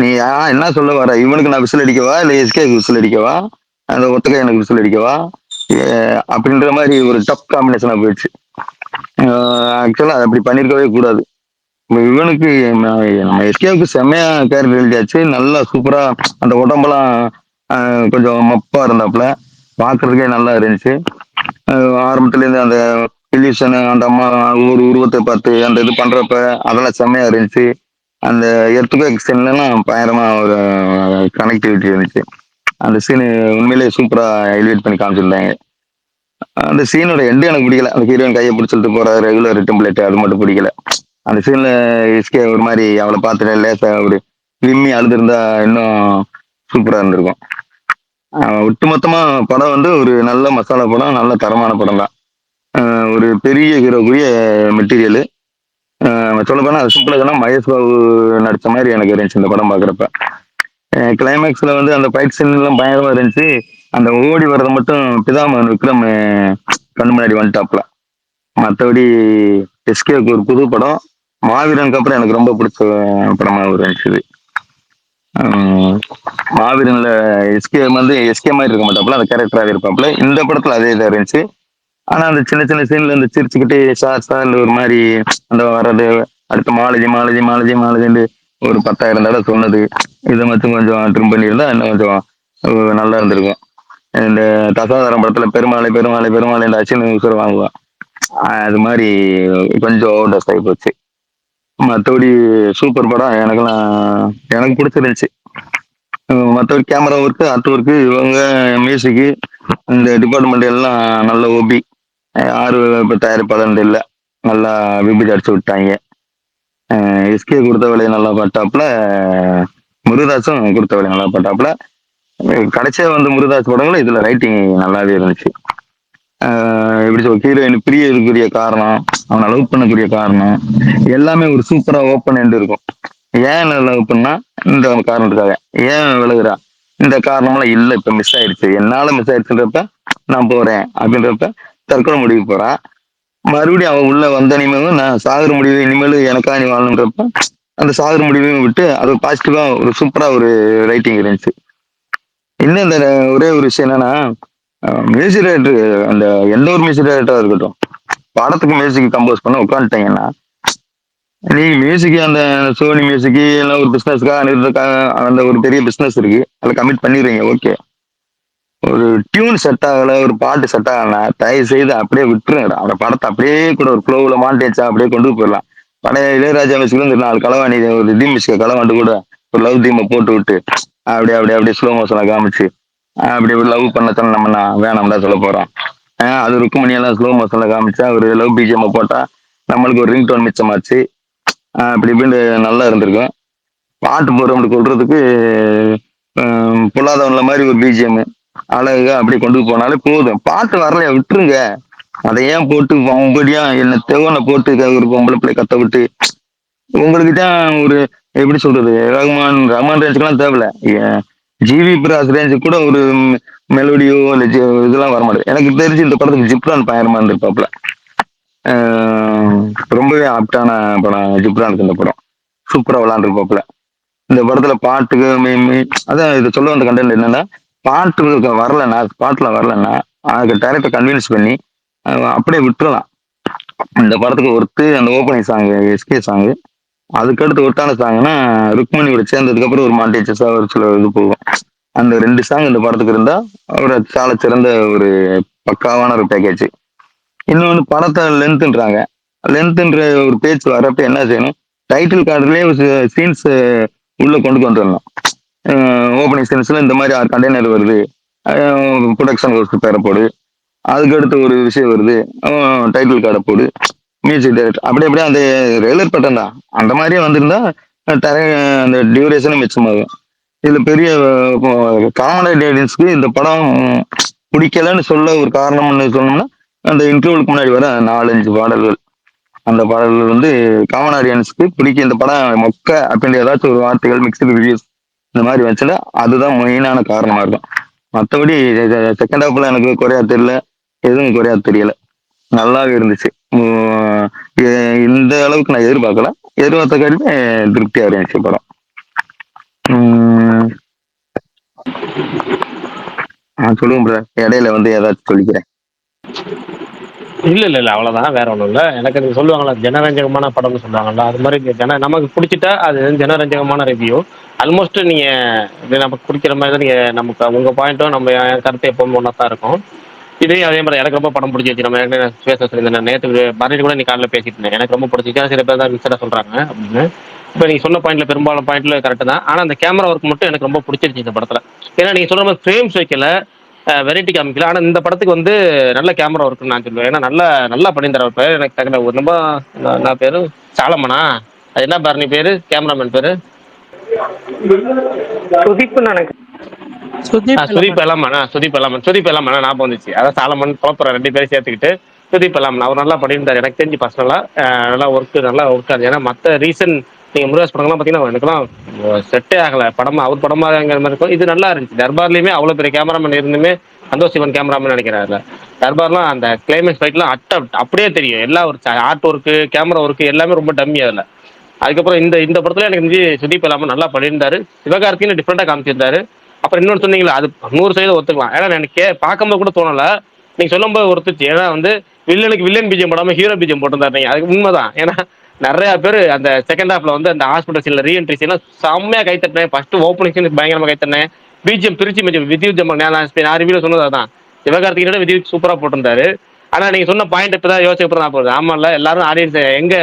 நீ என்ன சொல்ல வர, இவனுக்கு நான் விசில் அடிக்கவா இல்லை எஸ்கேக்கு விசில் அடிக்கவா, அந்த ஒத்தகை எனக்கு விசில் அடிக்கவா அப்படின்ற மாதிரி ஒரு டஃப் காம்பினேஷனா போயிடுச்சு. ஆக்சுவலா அது அப்படி பண்ணிருக்கவே கூடாது. இவனுக்கு நம்ம எஸ்கேவுக்கு செம்மையா கேரக்டர் எழுதியாச்சு, நல்லா சூப்பரா. அந்த உடம்பெல்லாம் கொஞ்சம் மப்பா இருந்தாப்புல, பாக்குறதுக்கே நல்லா இருந்துச்சு. ஆரம்பத்துல இருந்து அந்த இல்யூஷன், அந்த அம்மா ஒரு உருவத்தை பார்த்து அந்த இது பண்றப்ப அதெல்லாம் செம்மையா இருந்துச்சு. அந்த எர்த்துக்கு சீன்லாம் பயங்கரமா ஒரு கனெக்டிவிட்டி இருந்துச்சு. அந்த சீனு உண்மையிலேயே சூப்பரா எலிவேட் பண்ணி காமிச்சிருந்தாங்க. அந்த சீனோட எண்டு எனக்கு பிடிக்கல, அந்த ஹீரோயின் கையை பிடிச்சிட்டு போற ரெகுலர் டெம்ப்ளேட் அது மட்டும் பிடிக்கல. அந்த சீன்ல எஸ்கே ஒரு மாதிரி அவளை பார்த்துட்டு லேசா ஒரு விம்மி அழுதுருந்தா இன்னும் சூப்பரா இருந்திருக்கும். ஒட்டுமொத்தமா படம் வந்து ஒரு நல்ல மசாலா படம், நல்ல தரமான படம் தான். ஒரு பெரிய ஹீரோக்குரிய மெட்டீரியல். சொல்ல போனா அது சிம்பிளா சொன்னா மகேஷ் பாபு நடிச்ச மாதிரி எனக்கு இருந்துச்சு இந்த படம் பாக்குறப்ப. கிளைமேக்ஸ்ல வந்து அந்த ஃபைட் சீன் எல்லாம் பயங்கரமா இருந்துச்சு. அந்த ஓடி வர்றது மட்டும் பிதாமகன் விக்ரம் கண்ணு முன்னாடி வந்துட்டாப்ல. மற்றபடி எஸ்கேக்கு ஒரு புது படம். மாவீரனுக்கு அப்புறம் எனக்கு ரொம்ப பிடிச்ச படமா இருந்துச்சு. மாவீரன்ல எஸ்கே வந்து எஸ்கே மாதிரி இருக்க மாட்டாப்புல, அந்த கேரக்டராக இருப்பாப்புல. இந்த படத்துல அதே இதாக இருந்துச்சு. ஆனா அந்த சின்ன சின்ன சீன்ல இந்த சிரிச்சுக்கிட்டு சார் ஒரு மாதிரி அந்த வர்றது, அடுத்து மாலதி மாலதி மாலதி மாலதின்னு ஒரு 10,000 தடவை சொன்னது, இதை மட்டும் கொஞ்சம் ட்ரிம் பண்ணியிருந்தா இன்னும் கொஞ்சம் நல்லா இருந்திருக்கும். இந்த தசாவதாரம் படத்துல பெருமாளை பெருமாளை பெருமாளை இந்த அச்சின் உசுர வாங்குவான், அது மாதிரி கொஞ்சம் ஓவர் டஸ் ஆகி போச்சு. மற்றபடி சூப்பர் படம், எனக்கு பிடிச்சிருந்துச்சு. மற்றபடி கேமரா ஒர்க்கு, ஆர்ட் ஒர்க்கு, இவங்க மியூசிக்கு, இந்த டிபார்ட்மெண்ட் எல்லாம் நல்ல ஓபி. யாரும் இப்போ தயாரிப்பாளர் இல்லை, நல்லா விபிட் அடிச்சு விட்டாங்க. எஸ்கே கொடுத்த வேலையை நல்லா பட்டாப்புல, முருகதாஸும் கொடுத்த வேலையை நல்லா பட்டாப்புல. கடைசியா வந்து முருகதாஸ் படங்களும் இதுல ரைட்டிங் நல்லாவே இருந்துச்சு. எப்படி சொல்ல, ஹீரோயின் பிரியக்கூடிய காரணம், அவனை லவ் பண்ணக்கூடிய காரணம் எல்லாமே ஒரு சூப்பரா ஓப்பன் எண்ட் இருக்கும். ஏன் லவ் பண்ணா இந்த காரணத்துக்காக, ஏன் விலகுறா இந்த காரணம்லாம் இல்லை, இப்ப மிஸ் ஆயிடுச்சு, என்னால மிஸ் ஆயிடுச்சுன்றப்ப நான் போறேன் அப்படின்றப்ப தற்கொலை முடிவு போறான். மறுபடியும் அவன் உள்ள வந்த இனிமேலும் நான் சாகுற முடிவு, இனிமேலும் எனக்கா நீ வாழணுன்றப்ப அந்த சாகுற முடிவையும் விட்டு அது பாசிட்டிவா ஒரு சூப்பரா ஒரு ரைட்டிங் இருந்துச்சு. இன்னும் இந்த ஒரே ஒரு விஷயம் என்னன்னா, மியூசிக் டைரக்டர் அந்த எந்த ஒரு மியூசிக் டைரக்டரா இருக்கட்டும், படத்துக்கு மியூசிக் கம்போஸ் பண்ண உட்காந்துட்டீங்கன்னா, நீங்க மியூசிக் அந்த சோனி மியூசிக் இல்ல ஒரு பிசினஸ்க்காக அந்த ஒரு பெரிய பிசினஸ் இருக்கு, அதுல கமிட் பண்ணிடுறீங்க, ஓகே. ஒரு டியூன் செட் ஆகல, ஒரு பாட்டு செட் ஆகலன்னா தயவு செய்து அப்படியே விட்டுருங்க. அந்த படத்தை அப்படியே கூட ஒரு ஃப்ளோவில் மாண்டேச்சா அப்படியே கொண்டு போயிடலாம். பழைய இளையராஜா மியூசிக்ல இந்த 4 களவாணி ஒரு தீம் மியூசிக் களவாண்டு கூட ஒரு லவ் தீமை போட்டு விட்டு அப்படியே அப்படியே அப்படியே ஸ்லோ மோஷனை காமிச்சு அப்படி ஒரு லவ் பண்ணத்தான் நம்ம வேணாம் தான் சொல்ல போறோம். அது ருக்குமணியெல்லாம் ஸ்லோ மோஷன்ல காமிச்சா ஒரு லவ் பிஜிஎம் போட்டா நம்மளுக்கு ஒரு ரிங் டோன் மிச்சமாச்சு. அப்படி இப்படின்னு நல்லா இருந்திருக்கும். பாட்டு போறவங்களுக்கு கொள்றதுக்கு பொல்லாதவன்ல மாதிரி ஒரு பிஜிஎம் அழகா அப்படி கொண்டு போனாலே போதும். பாட்டு வரலையா விட்டுருங்க. அதை ஏன் போட்டு வம்படியா என்ன தேவனை போட்டு ஒரு பொம்பளை பிள்ளை கத்த விட்டு உங்களுக்கு தான் ஒரு எப்படி சொல்றது, ரஹ்மான் ரேஞ்சுக்கெல்லாம் தேவையில்ல. ஜிவி பிராஸ் ரேஞ்சுக்கு கூட ஒரு மெலோடியோ இல்லை இதெல்லாம் வரமாட்டேது. எனக்கு தெரிஞ்சு இந்த படத்துக்கு ஜிப்ரான் பயங்கரமா இருந்திருப்பாப்புல. ரொம்பவே ஆப்டான படம் ஜிப்ரானுக்கு. இந்த படம் சூப்பரா விளாண்டுருப்பாப்புல. இந்த படத்துல பாட்டுக்கு அதான் இதை சொல்ல வந்த கண்டென்ட் என்னன்னா, பாட்டு வரலன்னா அதுக்கு டைரக்டர் கன்வின்ஸ் பண்ணி அப்படியே விட்டுறலாம். இந்த படத்துக்கு ஒருத்து அந்த ஓப்பனிங் சாங் எஸ்கே சாங், அதுக்கடுத்து ஒருத்தான சாங்னா ருக்மணியோட சேர்ந்ததுக்கு அப்புறம் ஒரு மாண்டேஜஸா ஒரு சில இது போகும். அந்த 2 சாங் இந்த படத்துக்கு இருந்தா ஒரு சால சிறந்த ஒரு பக்காவான ஒரு பேக்கேஜ். இன்னொன்று படத்தை லென்த்ன்றாங்க. லென்த்ன்ற ஒரு பேச்சு வரப்ப என்ன செய்யணும், டைட்டில் கார்டுலேயே சீன்ஸ் உள்ள கொண்டு வந்துடணும். ஓப்பனிங் சீன்ஸ்ல இந்த மாதிரி கண்டெய்னர் வருது, ப்ரொடக்ஷன் ஒர்க் பேரை போடு, அதுக்கடுத்து ஒரு விஷயம் வருது, டைட்டில் கார்டை போடு, மியூசிக் டைரக்டர் அப்படி அப்படியே அந்த ரெகுலர் பேட்டர்ன் தான். அந்த மாதிரியே வந்திருந்தா அந்த டியூரேஷனும் மிச்சமாகும். இதுல பெரிய காமன் ஆடியன்ஸ்க்கு இந்த படம் பிடிக்கலன்னு சொல்ல ஒரு காரணம்னு சொன்னோம்னா, அந்த இன்டர்வியூக்கு முன்னாடி வர 4-5 பாடல்கள், அந்த பாடல்கள் வந்து காமன் ஆடியன்ஸ்க்கு பிடிக்க இந்த படம் மொக்க அப்படின்ற ஏதாச்சும் ஒரு வார்த்தைகள் மிக்சடு ரிவ்யூஸ் இந்த மாதிரி வச்சுன்னா அதுதான் மெயினான காரணமா இருக்கும். மற்றபடி செகண்ட் ஹாஃப்ல எனக்கு குறையா தெரியல, எதுவும் குறையா தெரியல, நல்லாவே இருந்துச்சு. இந்த அளவுக்கு நான் எதிர்பார்த்த காரியமே திருப்தியா இருந்துச்சு படம். சொல்லுங்க ப்ரோ, இடையில வந்து ஏதாச்சும் சொல்லிக்கிறேன்.
இல்ல அவ்வளவுதான், வேற ஒன்றும் இல்லை. எனக்கு நீங்க சொல்லுவாங்களா ஜனரஞ்சகமான படம்னு சொல்லுவாங்கல்ல, அது மாதிரி நமக்கு பிடிச்சிட்டா அது ஜனரஞ்சகமான ரிவ்யூ. ஆல்மோஸ்ட் நீங்க நமக்கு பிடிக்கிற மாதிரி தான் நீங்க நமக்கு உங்க பாயிண்ட்டும் நம்ம கருத்து எப்பவுமே ஒன்றா தான் இருக்கும். இதையும் அதே மாதிரி எனக்கு ரொம்ப படம் பிடிச்சிருச்சு. நம்ம பேச சொல்லியிருந்தேன் நேற்று மறுபடியும் கூட நீ காலையில் பேசிட்டு இருந்தேன், எனக்கு ரொம்ப பிடிச்சிச்சு. சில பேர் தான் மிக்சராக சொல்றாங்க அப்படின்னு. இப்போ நீங்க சொன்ன பாயிண்ட்ல பெரும்பாலும் பாயிண்ட்ல கரெக்ட் தான். ஆனா அந்த கேமரா ஒர்க் மட்டும் எனக்கு ரொம்ப பிடிச்சிருச்சு இந்த படத்துல. ஏன்னா நீங்க சொல்ற மாதிரி ஃப்ரேம்ஸ் வைக்கல, வெரைட்டி காமிக்கல. ஆனால் இந்த படத்துக்கு வந்து நல்ல கேமரா ஒர்க்குன்னு நான் சொல்லுவேன். ஏன்னா நல்லா பண்ணியிருந்தார் பேர் எனக்கு தகுந்த ஒரு ரொம்ப நான் பேர் சாலமனா, அது என்ன பேர் நீ பேர் கேமராமேன் பேர்? சுதீப் எல்லாமன் ஞாபகம் வந்துச்சு. அதான் சாலமன் குழப்பற 2 பேரும் சேர்த்துக்கிட்டு சுதீப் எல்லாமன் அவர் நல்லா பண்ணியிருந்தார் எனக்கு தெரிஞ்சு பர்சனலா. நல்லா ஒர்க் ஆகுது. ஏன்னா மற்ற ரீசன் நீங்க முருகாஸ் படங்கள்லாம் பார்த்தீங்கன்னா எனக்குலாம் செட்டே ஆகலை. அவர் படமாங்கிற மாதிரி இருக்கும். இது நல்லா இருந்துச்சு. தர்பார்லையுமே அவ்வளோ பெரிய கேமராமேன் இருந்துமே சந்தோஷ் சிவன் கேமராமேன் நினைக்கிறாருல, தர்பார்லாம் அந்த கிளைமேக்ஸ் ஃபைட்லாம் அப்படியே தெரியும். எல்லா ஒரு ஆர்ட் ஒர்க்கு கேமரா ஒர்க்கு எல்லாமே ரொம்ப டம்மி அதில். அதுக்கப்புறம் இந்த படத்துல எனக்கு தெரிஞ்சு சுதீப் எல்லாமே நல்லா பண்ணியிருந்தாரு. சிவகார்த்தின்னு டிஃப்ரெண்டாக காமிச்சிருந்தாரு. அப்புறம் இன்னொன்று சொன்னீங்களா, அது 100% ஒத்துக்கலாம். ஏன்னா எனக்கு பார்க்கும்போது கூட தோணலை, நீங்க சொல்லும்போது ஒருத்துச்சு. ஏன்னா வந்து வில்லனுக்கு வில்லன் பீஜம் போடாம ஹீரோ பீஜம் போட்டிருந்தாரு. அதுக்கு உண்மைதான். ஏன்னா நிறைய பேர் அந்த செகண்ட் ஹாஃப்ல வந்து அந்த ஹாஸ்பிட்டல் சீன்ல ரீஎன்ட்ரி சீன்லாம் செம்மையா கைத்தட்டினேன். ஃபர்ஸ்ட் ஓப்பனிங் சீன் பயங்கரமா கைத்தட்டினேன். பிஜிஎம் பிரிச்சு வித்யுத் ஜம்பல் நான் ரிவியூல சொன்னது அதான். சிவகார்த்திகோட வித்யுத் சூப்பரா போட்டிருந்தாரு. ஆனா நீங்க சொன்ன பாயிண்ட் இப்பதான் யோசிக்க தான் போகுது. ஆமா இல்ல, எல்லாரும் ஆடியன்ஸ் எங்க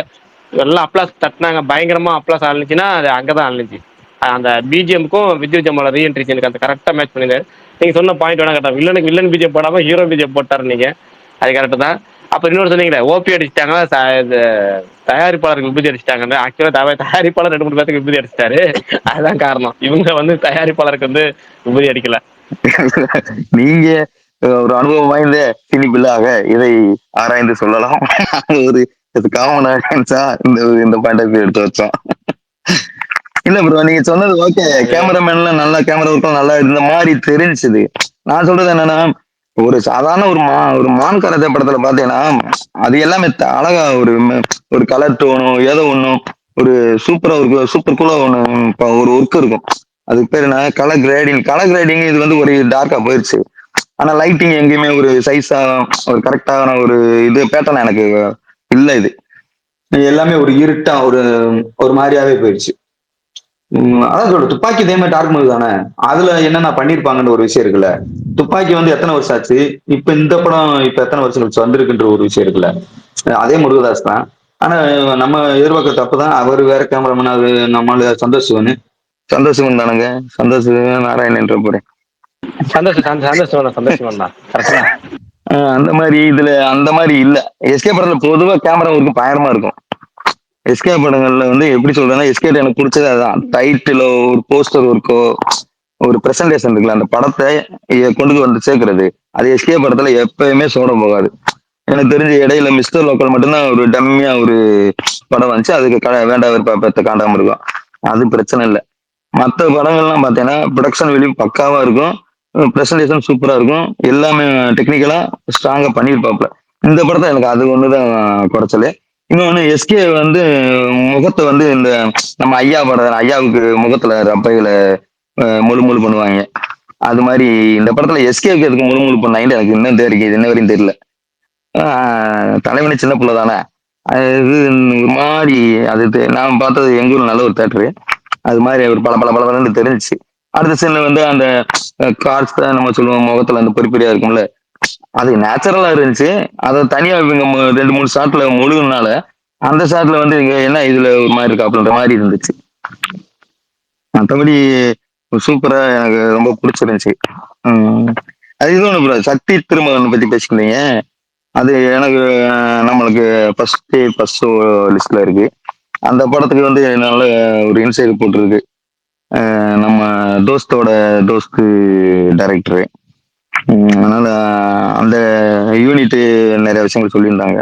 எல்லாம் அப்ளாஸ் தட்டினாங்க, பயங்கரமா அப்ளாஸ் ஆளுச்சுன்னா அது அங்கதான் ஆளுச்சு. அந்த பிஜிஎம்க்கும் வித்யுத் ஜம்பல் ரீஎன்ட்ரி சீனுக்கு அந்த கரெக்டா மேட்ச் பண்ணிருந்தாரு. நீங்க சொன்ன பாயிண்ட் வேணா கரெக்டா, வில்லனுக்கு வில்லன் பிஜிஎம் போடாம ஹீரோ பிஜிஎம் போட்டாரு நீங்க, அது கரெக்ட் தான். அப்ப இன்னொரு சொன்னீங்களே ஓபி அடிச்சிட்டாங்க, தயாரிப்பாளர்கள் விபூதி அடிச்சிட்டாங்க. ஆக்சுவலா தயாரிப்பாளர் 2-3 பேருக்கு விபூதி அடிச்சிட்டாரு. அதுதான் காரணம். இவங்க வந்து தயாரிப்பாளருக்கு வந்து விபூதி அடிக்கல.
நீங்க ஒரு அனுபவம் வாய்ந்த சினிபில்லாக இதை ஆராய்ந்து சொல்லலாம். ஒரு காமன் ஆடியன்ஸா இந்த பாயிண்ட் எடுத்து வச்சோம். இல்ல ப்ரோ, நீங்க சொன்னது ஓகே. கேமராமேன்லாம் நல்லா கேமரா ஒர்க்கும் நல்லா இந்த மாதிரி தெரிஞ்சுது. நான் சொல்றது என்னன்னா, ஒரு சாதாரண ஒரு மான் கராத்தே படத்துல பாத்தீங்கன்னா அது எல்லாமே அழகா ஒரு கலர் டோனும் ஏதோ ஒண்ணும் ஒரு சூப்பரா ஒரு சூப்பர் கூலா ஒரு ஒர்க் இருக்கும். அதுக்கு பேர் என்ன, கலர் கிரேடிங் இது வந்து ஒரு டார்க்கா போயிருச்சு. ஆனா லைட்டிங் எங்கேயுமே ஒரு சைஸா ஒரு கரெக்டான ஒரு இது பேட்டர்ன் எனக்கு இல்ல. இது எல்லாமே ஒரு இருட்டா ஒரு மாதிரியாவே போயிடுச்சு. அதான் சொல்ற துப்பாக்கி இதே மாதிரி டார்க் மோடு தானே, அதுல என்னென்ன பண்ணிருப்பாங்கன்னு ஒரு விஷயம் இருக்குல்ல. துப்பாக்கி வந்து எத்தனை வருஷம் ஆச்சு, இப்ப இந்த படம் இப்ப எத்தனை வருஷம் கழிச்சு வந்திருக்குன்ற ஒரு விஷயம் இருக்குல்ல. அதே முருகதாஸ் தான். ஆனா நம்ம எதிர்பார்க்க தப்புதான். அவர் வேற கேமராமேன், அது நம்மள சந்தோஷ் சிவன் தானுங்க. சந்தோஷ் சிவன் நாராயணன் என்ற போறேன்.
சந்தோஷம் தான் கரெக்டா.
அந்த மாதிரி இதுல அந்த மாதிரி இல்ல. எஸ்கே படத்துல பொதுவா கேமரா ஒர்க்கும் பயங்கரமா இருக்கும். எஸ்கே படங்கள்ல வந்து எப்படி சொல்றேன்னா, எஸ்கே எனக்கு பிடிச்சது அதான். டைட்டிலோ ஒரு போஸ்டர் ஒர்க்கோ ஒரு பிரசன்டேஷன் இருக்குல்ல, அந்த படத்தை கொண்டு வந்து சேர்க்கறது, அது எஸ்கே படத்துல எப்பயுமே சோட போகாது. எனக்கு தெரிஞ்ச இடையில மிஸ்டர் லோக்கல் மட்டும்தான் ஒரு டம்மியா ஒரு படம் வந்துச்சு, அதுக்கு வேண்டாம் விருப்பத்தை காண்டாம இருக்கும், அது பிரச்சனை இல்லை. மற்ற படங்கள்லாம் பார்த்தீங்கன்னா ப்ரொடக்ஷன் வெளியும் பக்காவா இருக்கும், பிரசன்டேஷன் சூப்பரா இருக்கும், எல்லாமே டெக்னிக்கலா ஸ்ட்ராங்கா பண்ணியிருப்பாப்ல. இந்த படத்தை எனக்கு அது ஒண்ணுதான் குறைச்சல். இன்னொன்னு எஸ்கே வந்து முகத்தை வந்து இந்த நம்ம ஐயாவுக்கு முகத்துல ரப்பையில முழு பண்ணுவாங்க, அது மாதிரி இந்த படத்துல எஸ்கேக்கு எதுக்கு முழு பண்ணாங்கன்னு எனக்கு இன்னும் தெரியுது, இன்ன வரையும் தெரியல. தலைவனி சின்ன பிள்ளை தானே, இது ஒரு மாதிரி அது நான் பார்த்தது எங்க ஊர்ல நல்ல ஒரு தேட்டரு, அது மாதிரி ஒரு பல தெரிஞ்சிச்சு. அடுத்த சீன்ல வந்து அந்த கார்ஸ் நம்ம சொல்லுவோம் முகத்துல அந்த பெரியா இருக்கும்ல, அது நேச்சுரலா இருந்துச்சு. அதை தனியா இவங்க 2-3 ஷாட்ல முழுகுனால அந்த ஷாட்ல வந்து இங்க என்ன இதுல ஒரு மாதிரி இருக்கு அப்படின்ற மாதிரி இருந்துச்சு. மற்றபடி சூப்பரா எனக்கு ரொம்ப பிடிச்சிருந்துச்சு. அது இது ஒண்ணு சக்தி திருமகன் பத்தி பேசிக்கிறீங்க, அது எனக்கு நம்மளுக்கு ஃபர்ஸ்ட் லிஸ்ட்ல இருக்கு. அந்த படத்துக்கு வந்து நல்ல ஒரு இன்சைடு போட்டிருக்கு நம்ம தோஸ்து டைரக்டரு. அதனால அந்த யூனிட் நிறைய விஷயங்கள் சொல்லியிருந்தாங்க.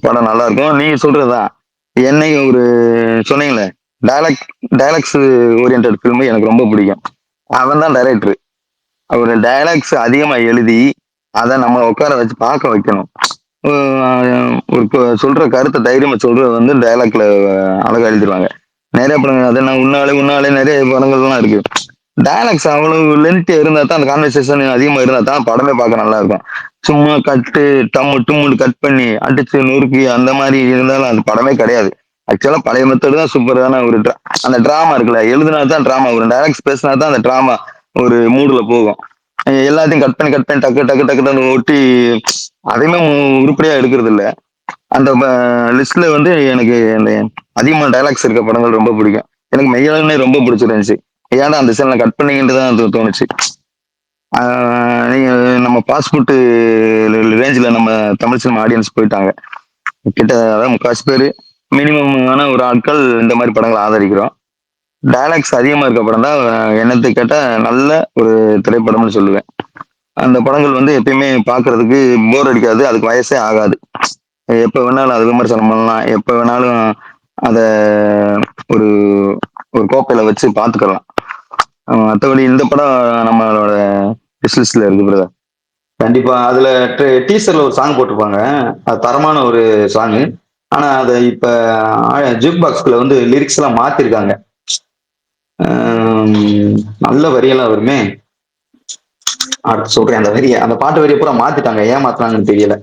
படம் நல்லா இருக்கும். நீங்க சொல்றதுதான் என்னைக்கு ஒரு சொன்னீங்களே டைலாக்ஸ் ஓரியன்ட் ஃபிலிம் எனக்கு ரொம்ப பிடிக்கும். அவன் தான் டைரக்டர். அவர் டைலாக்ஸ் அதிகமா எழுதி அதை நம்ம உட்கார வச்சு பார்க்க வைக்கணும். ஒரு சொல்ற கருத்தை தைரியமா சொல்றது வந்து டைலாக்ல அழகா எழுதிடுவாங்க. நிறைய படங்கள் அதை நான் உன்னாலே நிறைய படங்கள்லாம் இருக்கு. டைலாக்ஸ் அவ்வளவு லென்த் இருந்தா தான், அந்த கான்வர்சேஷன் அதிகமா இருந்தா தான் படமே பார்க்க நல்லா இருக்கும். சும்மா கட்டு டும்முன்னு கட் பண்ணி அடிச்சு நொறுக்கி அந்த மாதிரி இருந்தாலும் அது படமே கிடையாது. ஆக்சுவலா பழைய மெத்தடு தான் சூப்பரான ஒரு அந்த டிராமா இருக்குல்ல, எழுதுனா தான் டிராமா, ஒரு டைலாக்ஸ் பேசினா தான் அந்த டிராமா ஒரு மூடுல போகும். எல்லாத்தையும் கட் பண்ணி டக்கு ஒட்டி அதையுமே உருப்படியா எடுக்கிறது இல்ல. அந்த லிஸ்ட்ல வந்து எனக்கு அந்த அதிகமான டைலாக்ஸ் இருக்க படங்கள் ரொம்ப பிடிக்கும். எனக்கு மெய்யாலுமே ரொம்ப பிடிச்சிருந்துச்சு. ஏன்னா அந்த சீன்ல கட் பண்ணீங்கன்னு தான் தோணுச்சு. நீங்க நம்ம பாஸ்போர்ட் ரேஞ்சில் நம்ம தமிழ் சினிமா ஆடியன்ஸ் போயிட்டாங்க கிட்ட, அதாவது 3/4 பேர் மினிமம் ஒரு ஆட்கள் இந்த மாதிரி படங்களை ஆதரிக்கிறோம். டைலாக்ஸ் அதிகமா இருக்க படம் தான் என்னத்தை கேட்டா நல்ல ஒரு திரைப்படம்னு சொல்லுவேன். அந்த படங்கள் வந்து எப்பயுமே பார்க்கிறதுக்கு போர் அடிக்காது, அதுக்கு வயசே ஆகாது. எப்ப வேணாலும் அதை விமர்சனம் பண்ணலாம், எப்ப வேணாலும் அத ஒரு ஒரு கோப்பையில வச்சு பார்த்துக்கலாம். மற்றபடி இந்த படம் நம்மளோட லிஸ்ட்ல இருக்கு பிரதர். கண்டிப்பா அதுல டீசர்ல ஒரு சாங் போட்டிருப்பாங்க, அது தரமான ஒரு சாங். ஆனா அதை இப்ப ஜூக் பாக்ஸ்ல வந்து லிரிக்ஸ் எல்லாம் மாத்திருக்காங்க. நல்ல வரியெல்லாம் வருமே, அடுத்து சொல்றேன். அந்த பாட்டு வரியை பூரா மாத்திட்டாங்க, ஏன் மாத்தினாங்கன்னு தெரியல.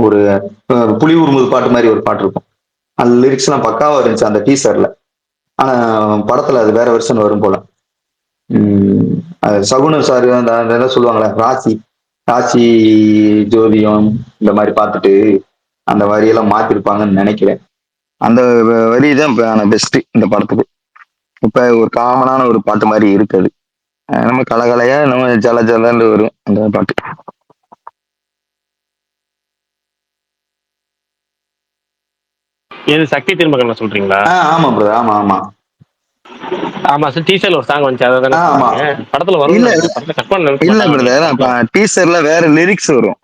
ஒரு புலி உருமுது பாட்டு மாதிரி ஒரு பாட்டு இருக்கும், அந்த லிரிக்ஸ் எல்லாம் பக்காவா இருந்துச்சு அந்த டீசர்ல. ஆனா படத்துல அது வேற வெர்ஷன் வரும் போல. சகுன சார் அந்த சொல்லுவாங்களே, ராசி ஜோதியம் இந்த மாதிரி பார்த்துட்டு அந்த வரியெல்லாம் மாத்திருப்பாங்கன்னு நினைக்கிறேன். அந்த வரி தான் பெஸ்ட் இந்த படத்துக்கு. இப்ப ஒரு காமனான ஒரு பாட்டு மாதிரி இருக்குது, நம்ம கலகலையா நம்ம ஜலன்னு வரும் அந்த பாட்டு.
இது சக்தி திருமகன் சொல்றீங்களா?
ஆமா பிரதர், ஆமா
சார் டீசர்ல ஒரு சாங் வந்துச்சு, அதான் படத்துல வரும்.
இல்ல பிரதர், டீசர்ல வேற லிரிக்ஸ் வரும்.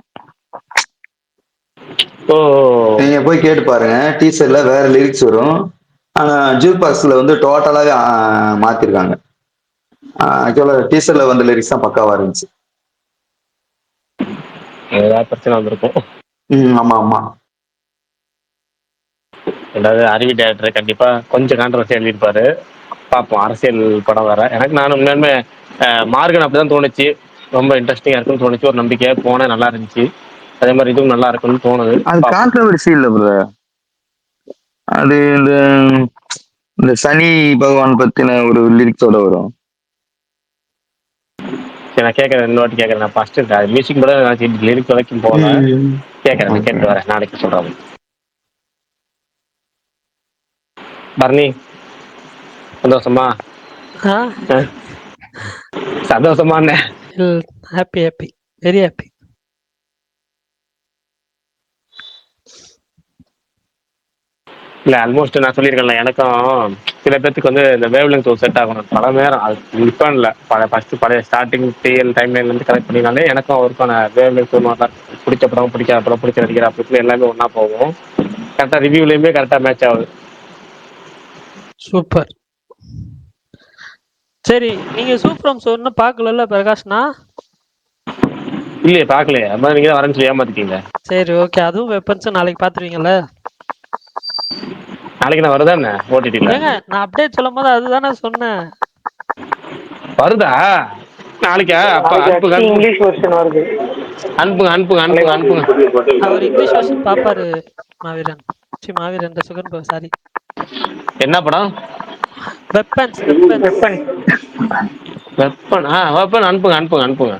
நீங்க போய் கேட்டு பாருங்க, டீசர்ல வேற லிரிக்ஸ் வரும். ஆனா ஜூக் பாக்ஸ்ல வந்து டோட்டலாவே மாத்திருக்காங்க. ஆக்சுவலா டீசர்ல வந்த லிரிக்ஸ் தான் பக்காவா இருந்துச்சு.
ஏதாவது பிரச்சனை வந்திருக்கும்.
ஆமா
ரெண்டாவது அறிவி டேரக்டர் கண்டிப்பா கொஞ்சம் கான்ட்ரவர்சி எழுதியிருப்பாரு. பார்ப்போம். அரசியல் படம் வேற. எனக்கு நானும் உண்மையாலுமே மார்கன் அப்படிதான் தோணுச்சு. ரொம்ப இன்ட்ரெஸ்டிங்கா இருக்குன்னு தோணுச்சு. ஒரு நம்பிக்கையா போனேன், நல்லா இருந்துச்சு. அதே மாதிரி இதுவும் நல்லா இருக்குன்னு தோணுது.
அது
பார்ப்போம்.
கான்ட்ரவர்சி இல்ல பிரதர். அது இந்த சனி பகவான் பத்தின ஒரு லிரிக்ஸோட வரும்.
சரி, நான் கேட்கறேன், இன்னொரு வாட்டி கேட்கறேன். நான் ஃபர்ஸ்ட் மியூசிக் கூட லிரிக் வரைக்கும் போகல. கேட்கறேன், நான் கேட்டு வரேன், நாளைக்கு சொல்றேன். பரணி, சந்தோஷமா?
ஆ
சந்தோஷமாண்ணே.
Happy happy very happy.
இல்ல ஆல்மோஸ்ட் நான் சொல்லியிருக்கேன்ல, எனக்கும் சில பேர்த்துக்கு வந்து இந்த வேவ் லெங்த் ஒரு செட் ஆகணும். பல நேரம் அது இப்போ இல்லை, பழைய ஸ்டார்டிங் டிஎல் டைம்லைன் வந்து கலெக்ட் பண்ணினாலே எனக்கும் அவருக்கான வேவ் லெங்த் ஒன்று தான். பிடிச்ச படம், பிடிக்காத படம், பிடிச்ச நடிகர் அப்படி எல்லாமே ஒன்றா போகும். கரெக்டாக ரிவ்யூலையுமே கரெக்டாக மேட்ச் ஆகுது.
சூப்பர். சரி, நீங்க சூப்பர் சொன்ன பார்க்கல பிரகாஷ்னா?
இல்லையே, பார்க்கலையே. அப்புறம் நீங்க தான் வரேன்னு சொல்லி ஏமாத்திட்டீங்க.
சரி ஓகே, அதுவும் வெப்பன்ஸ் நாளைக்கு பார்த்துருவீங்கல்ல?
நாளைக்கு நான் வருதா என்ன ஓடிடில?
ஏங்க நான் அப்டேட் சொல்லும் போது அதுதானே சொன்னேன்.
வருதா நாளைக்கா? அப்ப அனுப்புங்க,
இங்கிலீஷ் வெர்ஷன் வருது.
அனுப்புங்க அனுப்புங்க அனுப்புங்க அனுப்புங்க.
அவர் இங்கிலீஷ் வெர்ஷன் பாப்பாரு. மாவீரன் மாவீரன் சுகன் சாரி.
என்ன படம்?
வெப்பன்ஸ்.
வெப்பன். வெப்பன் அனுப்புங்க அனுப்புங்க அனுப்புங்க.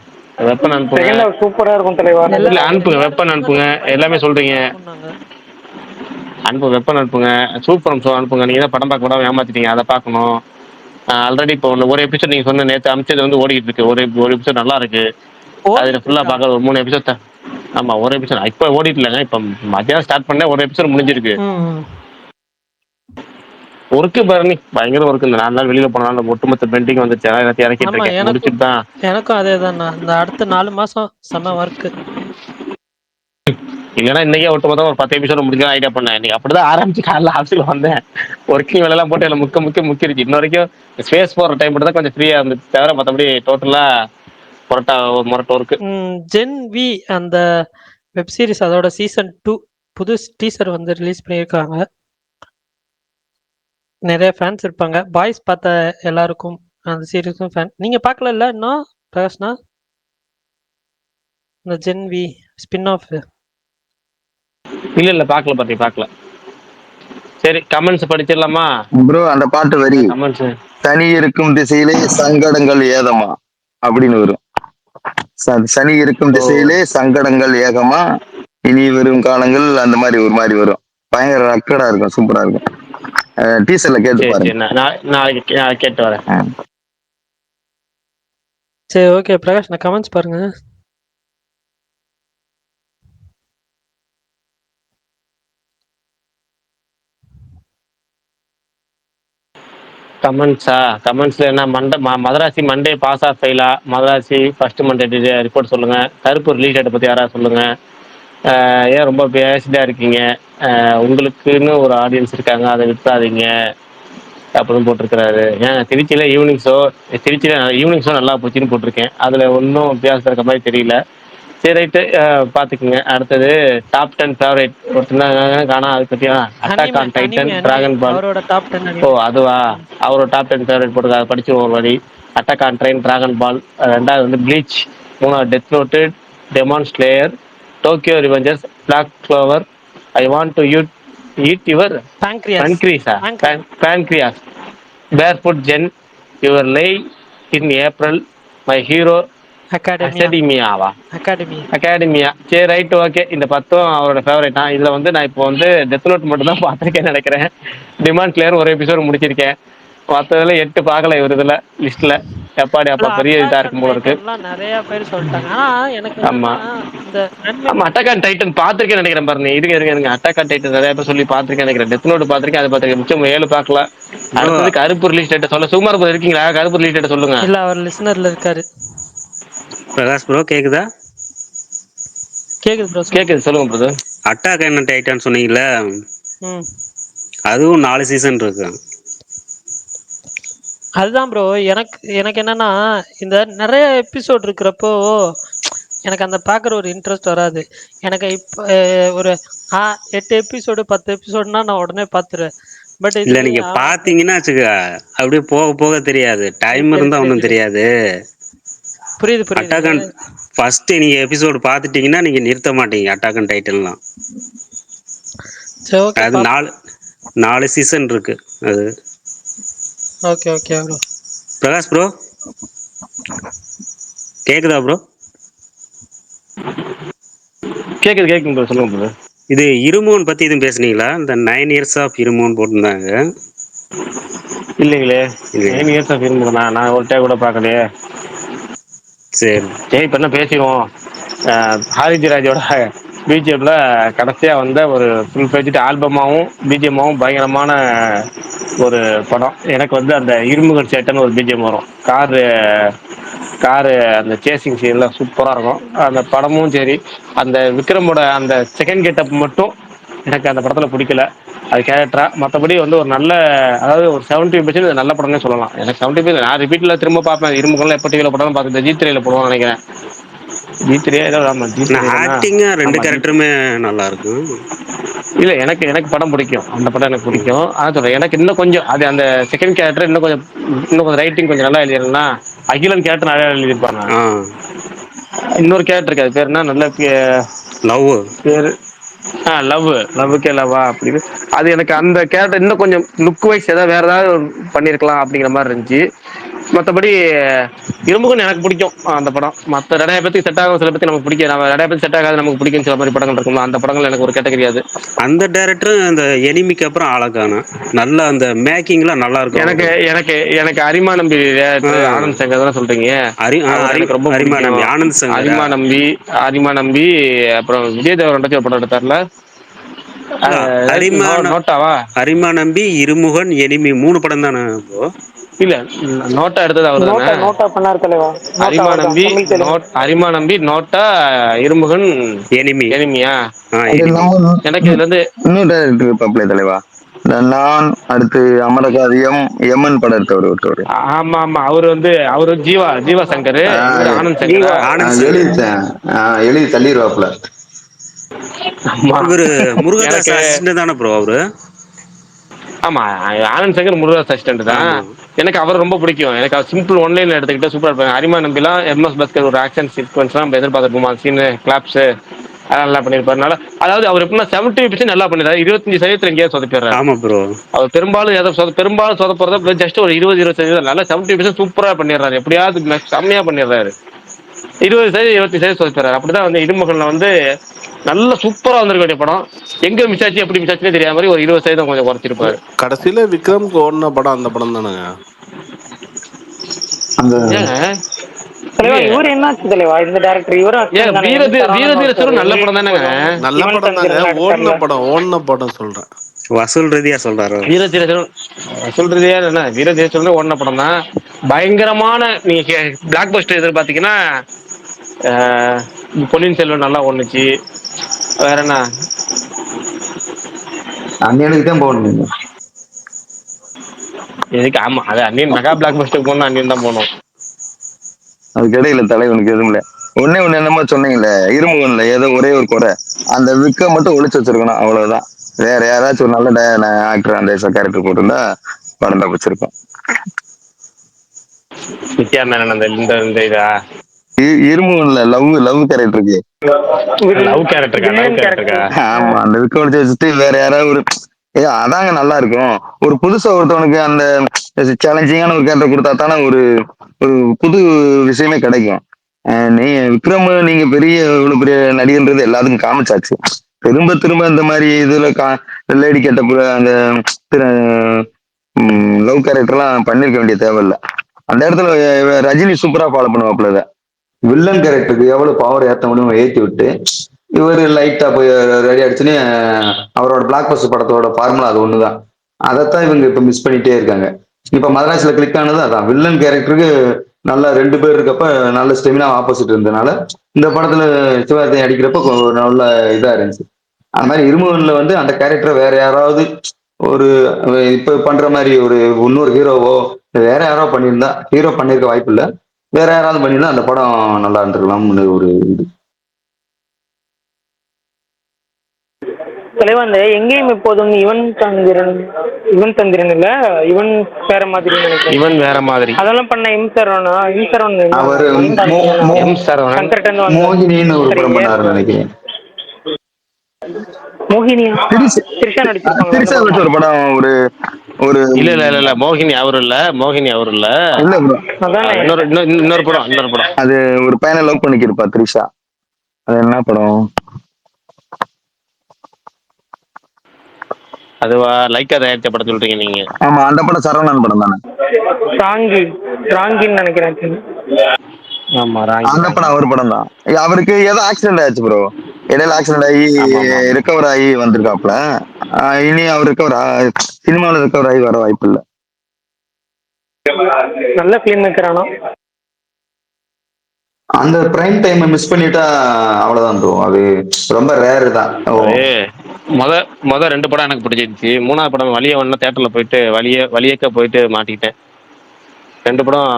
வெப்பன் அனுப்புங்க.
செகண்ட் ஹாஃப் சூப்பரா இருக்கும் தலைவா.
இல்ல அனுப்புங்க, வெப்பன் அனுப்புங்க. எல்லாமே சொல்றீங்க. அனுப்புங்க, வெப்பன் அனுப்புங்க. சூப்பர் ஷோ அனுப்புங்க. நீங்க தான் படம் பார்க்க விடாம ஏமாத்திட்டீங்க, அதை பார்க்கணும். ஆல்ரெடி இப்போ ஒரு எபிசோட் நீங்க சொன்ன நேற்று அமிச்சது வந்து ஓடிட்டு இருக்கு. ஒரு எபிசோட் நல்லா இருக்கு. அதுல ஃபுல்லா பார்க்க ஒரு 3 எபிசோட். ஆமா, ஒரு எபிசோட் இப்போ ஓடிட்டு இல்லைங்க. இப்போ மத்தியானம் ஸ்டார்ட் பண்ண ஒரு எபிசோட் முடிஞ்சிருக்கு. ஒர்க்கு பரணி பயங்கர ஒர்க்கு. இந்த 4 நாள் வெளியில போனாலும் ஒட்டுமொத்த பெண்டிங் வந்துச்சு. எல்லாத்தையும் இறக்கிட்டு இருக்கேன், முடிச்சுட்டு தான்.
எனக்கும் அதே தான். இந்த அடுத்த 4 மாசம் செம்ம ஒர்க்கு.
இல்லைன்னா இன்னைக்கே ஒட்டுமொத்தம் ஒரு 10 எபிசோட முடிக்கலாம் ஐடியா பண்ணேன். இன்னைக்கு அப்படிதான் ஆரம்பிச்சு காலைல ஆஃபீஸ்ல வந்தேன். ஒர்க்கிங் வேலையெல்லாம் போட்டு எல்லாம் முக்கிருச்சு. இன்ன வரைக்கும் ஸ்பேஸ் போற டைம் மட்டும் தான் கொஞ்சம் ஃப்ரீயா இருந்துச்சு, தவிர மற்றபடி டோட்டலா மொரட்ட ஒர்க்கு.
ஜென் வி அந்த வெப் சீரிஸ் அதோட சீசன் 2 புது டீசர் வந்து ரிலீஸ் பண்ணியிருக்காங்க. நிறைய ஃபேன்ஸ் இருப்பாங்க. பாய்ஸ் பார்த்த எல்லாருக்கும் அந்த சீரிஸும் ஃபேன். நீங்க பார்க்கல இன்னும் பிரகாஷ்னா? இந்த ஜென் வி ஸ்பின் ஆஃப்.
இல்ல பார்க்கல. சரி, கமெண்ட்ஸ் படிச்சிடலாமா
ப்ரோ? அந்த பாட்டு வரி
கமெண்ட்ஸ்.
சனி இருக்கும் திசையிலே சங்கடங்கள் ஏதமா அப்படின்னு வரும். சனி இருக்கும் திசையிலே சங்கடங்கள் ஏகமா, இனி வரும் காலங்கள் அந்த மாதிரி ஒரு மாதிரி வரும். பயங்கர ரக்கடா இருக்கும், சூப்பரா இருக்கும். டீசர்ல கேட்டு பாருங்க.
நாளைக்கு கேட்டு வரேன்.
சரி ஓகே பிரகாஷ், நான் கமெண்ட்ஸ் பாருங்க.
கமெண்ட்ஸ்ல என்ன மதராசி மண்டே பாஸ் ஆஃப் ஃபெயிலா? மதராசி ஃபர்ஸ்ட் மண்டே ரிப்போர்ட் சொல்லுங்க. கருப்பு ரிலீஸ் டேட்டை பத்தி யாராவது சொல்லுங்க. ஏன் ரொம்ப பேசிட்டா இருக்கீங்க? உங்களுக்குன்னு ஒரு ஆடியன்ஸ் இருக்காங்க, அதை விட்டுறாதீங்க அப்படின்னு போட்டிருக்கிறாரு. ஏன் திருச்சியில ஈவினிங் ஷோ நல்லா போச்சுன்னு போட்டிருக்கேன். அதுல ஒன்றும் வித்தியாசம் இருக்க மாதிரி தெரியல. சரி ரைட்டு, பார்த்துக்குங்க. அடுத்தது டாப் 10 ஃபேவரேட் ஒருத்தர் காணா, அதை பற்றியா? அட்டாக் ஆன் டைட்டன், டிராகன் பால். ஓ அதுவா? அவரோட டாப் 10 ஃபேவரேட் போட்டு அதை படிச்சு ஒரு வரி. Attack on train, dragon ball. ரெண்டாவது வந்து ப்ளீச். மூணாவது death note, demon slayer, Tokyo revengers, black clover, I want to eat your pancreas, barefoot gen, your lay in April, my hero அகாடமியாவா? அகாடமியா. சரி ரைட் ஓகே. இந்த 10 அவரோட ஃபேவரட். இதுல வந்து நான் இப்போ வந்து டெத் நோட் மட்டும் தான் பார்த்துருக்கேன்னு நினைக்கிறேன். டிமாண்ட் கிளியர் ஒரு எபிசோடு முடிச்சிருக்கேன். மற்றதுல 8 பார்க்கல இவர் இதுல லிஸ்ட்ல. எப்பாடி அப்பா பெரிய இதா இருக்கும் போல இருக்கு.
நிறைய பேர் சொல்லிட்டாங்க.
ஆமா அட்டாக் ஆன் டைட்டன் பார்த்திருக்கேன் நினைக்கிறேன். பாருங்க, இருங்க அட்டாக் ஆன் டைட்டன் நிறைய பேர் சொல்லி பார்த்திருக்கேன் நினைக்கிறேன். டெத் நோட் பார்த்திருக்கேன், அதை பார்த்திருக்கேன். மிச்சம் 7 பார்க்கல. அடுத்தது கருப்பு ரிலீஸ் டேட்டை சொல்ல. சுமார் போது இருக்கீங்களா? கருப்பு ரிலீஸ் டேட்டை சொல்லுங்க.
இல்ல, அவர் லிசனர்ல இருக்காரு.
பிரகாஷ் ப்ரோ கேக்குதா?
கேக்குது ப்ரோ,
கேக்குது, சொல்லுங்க ப்ரோ.
அட்டாக் ஆன் டைட்டன் சொன்னீங்கல்ல, அதுவும் 4 சீசன் இருக்கு.
அதுதான் ப்ரோ, எனக்கு என்னன்னா இந்த நிறைய எபிசோட் இருக்கிறப்போ எனக்கு அந்த பார்க்குற ஒரு இன்ட்ரெஸ்ட் வராது. எனக்கு இப்போ ஒரு 8 எபிசோடு 10 எபிசோடுனா நான் உடனே பார்த்துருவேன். பட் இது
இல்ல நீங்க பாத்தீங்கன்னா வச்சுக்க, அப்படியே போக போக தெரியாது. டைம்
சரி
இருந்தா ஒன்றும்
புரியுது
தெரியாது.
புரியுது
அட்டாக்
புரியுது.
அண்ட் ஃபர்ஸ்ட் நீங்க எபிசோடு பார்த்துட்டீங்கன்னா நீங்க நிறுத்த மாட்டீங்க. அட்டாக் அண்ட் டைட்டன்லாம்
சரி ஓகே
அது நாலு சீசன் இருக்கு. அது
okay okay bro.
Prakash bro கேக்குதா ப்ரோ?
கேக்குது ப்ரோ, சொல்லுங்க ப்ரோ.
இது இருமோன் பத்தி எதுவும் பேசுனீங்களா? இந்த 9 இயர்ஸ் ஆஃப் இருமோன் போட்டிருந்தாங்க.
இல்லைங்களே, 9 இயர்ஸ் ஆஃப் இருமுகனா நான் ஒரு டைம் கூட பார்க்கலையே.
சரி
இப்போ என்ன பேசிடுவோம். ஹாரிஜிராஜோட பிஜிஎம்ல கடைசியாக வந்த ஒரு ஃபுல் பேஜ்டு ஆல்பமாகவும் பிஜிஎம்மாவும் பயங்கரமான ஒரு படம். எனக்கு வந்து அந்த இருமுகன் சேட்டன் ஒரு பிஜிஎம் வரும். காரு அந்த சேசிங் சீன்லாம் சூப்பராக இருக்கும். அந்த படமும் சரி, அந்த விக்ரமோட அந்த செகண்ட் கெட்டப் மட்டும் எனக்கு அந்த படத்தில் பிடிக்கல. அது கேரக்டரா, மற்றபடி வந்து ஒரு நல்ல, அதாவது ஒரு 70% நல்ல படம்னே சொல்லலாம். எனக்கு 70% நான் ரிப்பீட்டில் திரும்ப பார்ப்பேன். இருமுகன்லாம் எப்போ டிவியில் போட்டாலும் பார்த்துட்டு G3ல போடுவான்னு நினைக்கிறேன். G3 ஏதோ, ஆமாம் G3 தானா?
ஆக்டிங்கா ரெண்டு
ஆமாம்
கேரக்டருமே நல்லா இருக்கும்.
இல்லை, எனக்கு படம் பிடிக்கும். அந்த படம் எனக்கு பிடிக்கும். அதான் சொல்கிறேன், எனக்கு இன்னும் கொஞ்சம் அது அந்த செகண்ட் கேரக்டர் இன்னும் கொஞ்சம் ரைட்டிங் கொஞ்சம் நல்லா எழுதிருந்தா, அகிலன் கேரக்டர் நிறையா எழுதியிருப்பாங்க. இன்னொரு கேரக்டர் இருக்கு, அது பேர் என்ன, நல்ல
லவ்
பேர் லவ்வுக்கே லவ்வா அப்படின்னு. அது எனக்கு அந்த கேரக்டர் இன்னும் கொஞ்சம் லுக் வைஸ் ஏதாவது வேற ஏதாவது பண்ணியிருக்கலாம் அப்படிங்கிற மாதிரி இருந்துச்சு. மற்றபடி இருமுகன் எனக்கு பிடிக்கும் அந்த படம். மற்ற நிறைய பேருக்கு செட் ஆகும், சில பேருக்கு நமக்கு பிடிக்கும். நம்ம நிறைய பேருக்கு செட் ஆகாது, நமக்கு பிடிக்கும் சில மாதிரி படங்கள் இருக்கும்ல, அந்த படங்கள் எனக்கு ஒரு கேட்டகரி. அது
அந்த டைரக்டர் அந்த எனிமிக்கு அப்புறம் ஆளக்கான நல்ல அந்த மேக்கிங்லாம் நல்லா இருக்கும்.
எனக்கு எனக்கு எனக்கு அரிமா நம்பி ஆனந்த் சங்கர் தானே சொல்றீங்க? எனக்கு ரொம்ப
அரிமா
பிடிக்கும்.
நம்பி ஆனந்த் சங்கர்,
அரிமா நம்பி அப்புறம் விஜய் தேவரண்ட ஒரு படம் எடுத்தார்ல, நோட்டாவா?
அரிமா நம்பி, இருமுகன், எனிமி 3 படம் தானே ப்ரோ?
இல்ல, நோட்டா எடுத்தது அவர் தானே?
நோட்டா பண்ணார் தலைவா.
அரிமா நம்பி, நோட்டா, இருமுகன், எனிமியா? எனக்கு இதுல இருந்து
இன்னும் டைரக்டர் இருப்பாப்ல தலைவா. நான் அடுத்து அமரகாரியம் எமன் படம் எடுத்தவர் ஒருத்தவர்.
ஆமா அவரு ஜீவா சங்கர், ஆனந்த் சங்கர்
எழுதி தள்ளிடுவாப்ல.
இவரு முருகதாஸ் அசிஸ்டன்ட் தானே ப்ரோ அவரு?
ஆமா, ஆனந்த் சங்கர் முருகதாஸ் அசிஸ்டன்ட் தான். எனக்கு அவர் ரொம்ப பிடிக்கும். எனக்கு அவர் சிம்பிள் ஒன்லைன்ல எடுத்துக்கிட்டு சூப்பரா இருப்பாங்க. அரிமா நம்பிலாம் MS பாஸ்கர் ஒரு ஆக்ஷன் சீக்வன்ஸ்லாம் நம்ம எதிர்பார்த்துருப்போம். சீனு, கிளாப்ஸ் அதெல்லாம் நல்லா பண்ணியிருப்பாருனால, அதாவது அவர் எப்படின்னா 70% நல்லா பண்ணிடுறாரு, 25% எங்கேயாவது சொதப்பிடுறாரு.
ஆமா ப்ரோ.
அவர் பெரும்பாலும் சொதப்படுறத ஜஸ்ட் ஒரு 20-25% நல்லா 70% சூப்பரா பண்ணிடுறாரு. எப்படியாவது செம்மையா பண்ணிடுறாரு. 20% சொதப்பிடுறாரு. அப்படிதான் வந்து இடுமகன்ல வந்து நல்ல சூப்பரா வந்திருக்க வேண்டிய படம் எங்க மிஸ் ஆச்சு, எப்படி மிஸ் ஆச்சுன்னே தெரியாத மாதிரி ஒரு 20% கொஞ்சம் குறைச்சிருப்பாரு.
கடைசியில விக்ரம்க்கு ஓடின படம் அந்த படம் தானுங்க.
இவர் என்னாச்சு தலைவா இந்த டைரக்டர்?
வீரதீர நல்ல படம் தானேங்க?
நல்ல படம் தாங்க, ஓடின படம் சொல்றேன்.
வசூல் ரீதியா சொல்றாரு.
வசூல் ரீதியா என்ன, வீரதீர ஓடின படம் தான். பயங்கரமான நீங்க பிளாக் பஸ்டர் எதிர்பார்த்தீங்கன்னா பொன்னியின் செல்வன் நல்லா ஒண்ணுச்சு. வேற என்ன,
அண்ணனுக்கு தான் போகணும்.
எதுக்கு? ஆமா, அது அன்னியன் மெகா பிளாக் பஸ்டர் போகணும், அன்னியன் தான் போகணும்.
அதுக்கு இடையில தலைவனுக்கு எதுவும் இல்லை. ஒன்னே என்னமோ சொன்னீங்கல்ல, இருமுகன்ல ஏதோ ஒரே ஒரு குறை, அந்த விக்க மட்டும் ஒளிச்சு வச்சிருக்கணும், அவ்வளவுதான். வேற யாராச்சும் ஒரு நல்ல ஆக்டர் அந்த கேரக்டர் போட்டிருந்தா படம் தான் வச்சிருக்கோம்.
நித்யா மேனன் இந்த இதா
இருமுகன்ல லவ் கேரக்டருக்கு ஆமா, அந்த விக்க ஒளிச்சு வச்சுட்டு வேற யாராவது ஒரு அதாங்க நல்லா இருக்கும். ஒரு புதுசா ஒருத்தவனுக்கு அந்த சேலஞ்சிங்கான ஒரு கேரக்டர் கொடுத்தா தானே ஒரு புது விஷயமே கிடைக்கும். நீ விக்ரம் நீங்க இவ்வளவு பெரிய நடிகன்றது எல்லாத்துக்கும் காமிச்சாச்சு. திரும்ப இந்த மாதிரி இதுல லேடி கெட்டப் அந்த லவ் கேரக்டர்லாம் பண்ணிருக்க வேண்டிய தேவையில்லை. அந்த இடத்துல ரஜினி சூப்பரா ஃபாலோ பண்ணுவாப்ல. வில்லன் கேரக்டருக்கு எவ்வளவு பவர் ஏற்ற முடியும் ஏற்றி விட்டு இவர் லைட்டா போய் ரெடி அடிச்சுன்னு அவரோட பிளாக் பஸ்டர் படத்தோட ஃபார்முலா அது ஒண்ணுதான். அதைத்தான் இவங்க இப்ப மிஸ் பண்ணிட்டே இருக்காங்க. இப்ப மதராசில கிளிக் ஆனது அதான். வில்லன் கேரக்டருக்கு நல்லா 2 பேர் இருக்கப்ப நல்ல ஸ்டெமினா ஆப்போசிட் இருந்ததுனால இந்த படத்துல சிவாஜி அடிக்கிறப்ப நல்ல இதா இருந்துச்சு. அந்த மாதிரி இருமுகன்ல வந்து அந்த கேரக்டர் வேற யாராவது ஒரு இப்ப பண்ற மாதிரி ஒரு இன்னொரு ஹீரோவோ வேற யாரோ பண்ணியிருந்தா, ஹீரோ பண்ணிருக்க வாய்ப்பு இல்லை, வேற யாராவது பண்ணியிருந்தா அந்த படம் நல்லா இருந்திருக்கலாம்னு ஒரு இது.
தலைவா அந்த எங்கேயும் எப்போதும் இவன் தந்திரன் இல்ல இவன் வேற மாதிரி நினைக்கிறேன்.
இவன் வேற மாதிரி.
அதெல்லாம் பண்ண இம்சரவனா
அவர்
எம் சரவணன்.
சங்கர்ட்ட
மோகினின்னு ஒரு படம் பண்ணாரு நினைக்கிறேன்.
மோகினியா திரிஷா
திரிஷா வச்சு ஒரு படம் ஒரு ஒரு
இல்ல மோகினி அவரு இல்ல
இல்ல bro.
இன்னொரு படம்
அது ஒரு பையனை லவ் பண்ணிக்கிருப்பா திரிஷா. அது என்ன படம்?
அதுவா லைக்கா தயாரிச்ச படம் சொல்றீங்க நீங்க?
ஆமா அந்த படம் சரவணன் படம் தானே.
ராங்கின்னு நினைக்கிறேன்.
ஆமா
அந்த படம் அவர் படம் தான். அவருக்கு ஏதோ ஆக்சிடென்ட் ஆச்சு ப்ரோ. இடையில ஆக்சிடென்ட் ஆகி ரிகவர் ஆகி வந்திருக்காப்ல. இனி அவர் சினிமாவில் ரிகவர் ஆகி வர வாய்ப்பு இல்லை.
நல்ல பிலிம் மேக்கரானா
அந்த பிரைம் டைம் மிஸ் பண்ணிட்டா அவ்வளவுதான் ப்ரோ. அது ரொம்ப ரேர் தான்.
மொத 2 படம் எனக்கு பிடிச்சிருந்துச்சு. 3வது படம் வலிய ஒண்ணு தியேட்டர்ல போயிட்டு வலியக்க போயிட்டு மாட்டிக்கிட்டேன். 2 படம்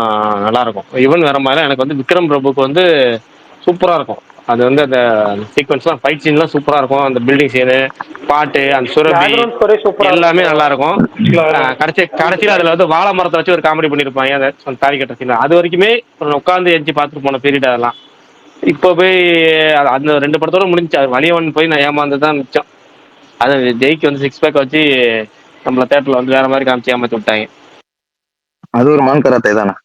நல்லா இருக்கும். ஈவன் வேற மாதிரி எனக்கு வந்து விக்ரம் பிரபுக்கு வந்து சூப்பரா இருக்கும். அது வந்து அந்த சீக்வன்ஸ்லாம் ஃபைட் சீன்லாம் சூப்பரா இருக்கும். அந்த பில்டிங் சீனு, பாட்டு, அந்த சுரபி எல்லாமே நல்லா இருக்கும். கடைசியில் அதுல வந்து வாழை மரத்தை வச்சு ஒரு காமெடி பண்ணியிருப்பாங்க. அந்த தாலி கட்ட சீன் அது வரைக்குமே உட்காந்து எஞ்சி பார்த்துட்டு போன பீரியட் அதெல்லாம். இப்போ போய் அந்த 2 படத்தோட முடிஞ்சு. அது வலியவன் போய் நான் ஏமாந்து தான் மிச்சம். அது ஜெய்க்கு வந்து 6 பேக் வச்சு நம்மள தேட்டர்ல வந்து வேற மாதிரி காமிச்சு ஏமாத்தி விட்டாங்க.
அது ஒரு மான் கராத்தே தானே.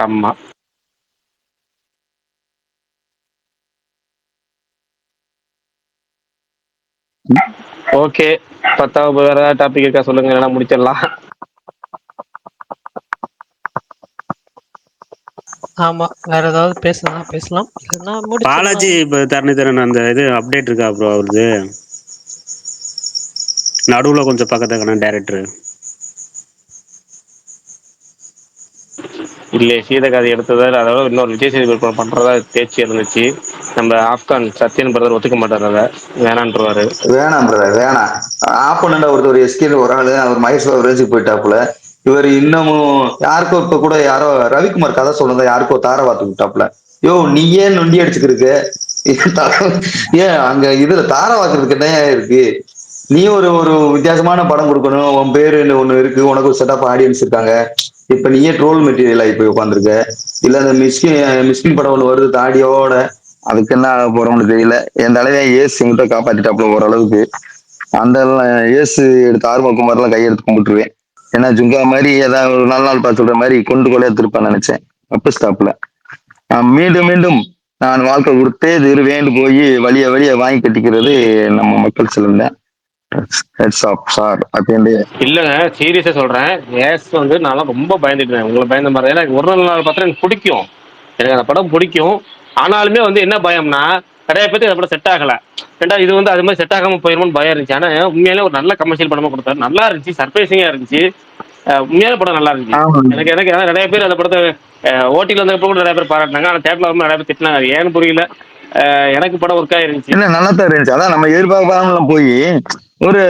ஆமா. ஓகே 10வது வேற ஏதாவது டாபிக் இருக்கா சொல்லுங்க, இல்லைன்னா முடிச்சிடலாம்.
ஆமா வேற ஏதாவது பேசலாம்.
பாலாஜி தரணிதரன் அந்த இது அப்டேட் இருக்கா ப்ரோ? அவருது நடுவுல கொஞ்சம் பக்கத்துக்கான டைரக்டர்
இல்லையே சீதகாதி எடுத்ததால் அதோட இன்னொரு விஜய் சேதுபதி பண்றதா பேச்சு இருந்துச்சு. நம்ம ஆப்கான் சத்யன் பிரதர் ஒத்துக்க மாட்டார். அதை வேணான்றுவாரு.
வேணாம் ஆப்போனண்டா ஒருத்தர் எஸ்கே ஒரு ஆளு அவர் மகேஷ் ரேஞ்சுக்கு போயிட்டாப்புல. இவர் இன்னமும் யாருக்கோ இப்ப கூட யாரோ ரவிக்குமார் கதை சொல்றதா யாருக்கோ தார வார்த்து விட்டாப்புல. யோ நீ ஏன் நொண்டி அடிச்சுக்கிருக்கு? ஏன் அங்க இதுல தார வாக்குறதுக்கு என்ன இருக்கு? நீ ஒரு வித்தியாசமான படம் கொடுக்கணும். உன் பேரு ஒண்ணு இருக்கு, உனக்கு ஒரு செட்டப் ஆடியன்ஸ் இருக்காங்க. இப்ப நீயே ட்ரோல் மெட்டீரியல் ஆகி போய் உட்காந்துருக்க. இல்ல அந்த மிஸ்கின் படம் ஒண்ணு வருது தாடியோட, அதுக்கு என்ன போறோம்னு தெரியல. என் தலைவன் ஏசு எங்கிட்ட காப்பாத்திட்டாப்புல ஓரளவுக்கு. அந்த ஏசு எடுத்து ஆர்வக்குமாரெல்லாம் கையெடுத்து கும்பிட்டுருவேன். ஏன்னா ஜுங்கா மாதிரி ஏதாவது ஒரு நாள் பார்த்து சொல்ற மாதிரி கொண்டு கொலையா திருப்பான்னு நினைச்சேன். அப்ப ஸ்டாப்ல மீண்டும் நான் வாழ்க்கை கொடுத்தே திருவேண்டு போய் வழிய வாங்கி கட்டிக்கிறது நம்ம மக்கள் சிலர்
இல்லங்க சீரியஸா சொல்றேன். ஏஸ் வந்து நான் ரொம்ப பயந்துட்டேன். உங்களை பயந்த மாதிரி. ஏன்னா ஒரு நாள் பார்த்தா எனக்கு பிடிக்கும். எனக்கு அந்த படம் பிடிக்கும். ஆனாலுமே வந்து என்ன பயம்னா நிறைய பேருக்கு அந்த படம் செட் ஆகல. ரெண்டாவது இது வந்து அது மாதிரி செட் ஆகாம போயிருமோன்னு பயம் இருந்துச்சு. ஆனா உண்மையிலே ஒரு நல்ல கமர்ஷியல் படமா கொடுத்தாரு. நல்லா இருந்துச்சு, சர்ப்ரைசிங்கா இருந்துச்சு. உண்மையான படம் நல்லா இருந்துச்சு. எனக்கு நிறைய பேர் அந்த படத்தை ஓட்டில வந்தப்ப கூட நிறைய பேர் பாராட்டினாங்க. ஆனா தேட்டர்ல வந்து நிறைய பேர் திட்டினாங்க. ஏன்னு புரியல. எனக்கு படம் ஒர்க் ஆயிருந்துச்சு.
இல்ல நல்லா தான் இருந்துச்சு. அதான் நம்ம எதிர்பார்க்காம போய் ஒரு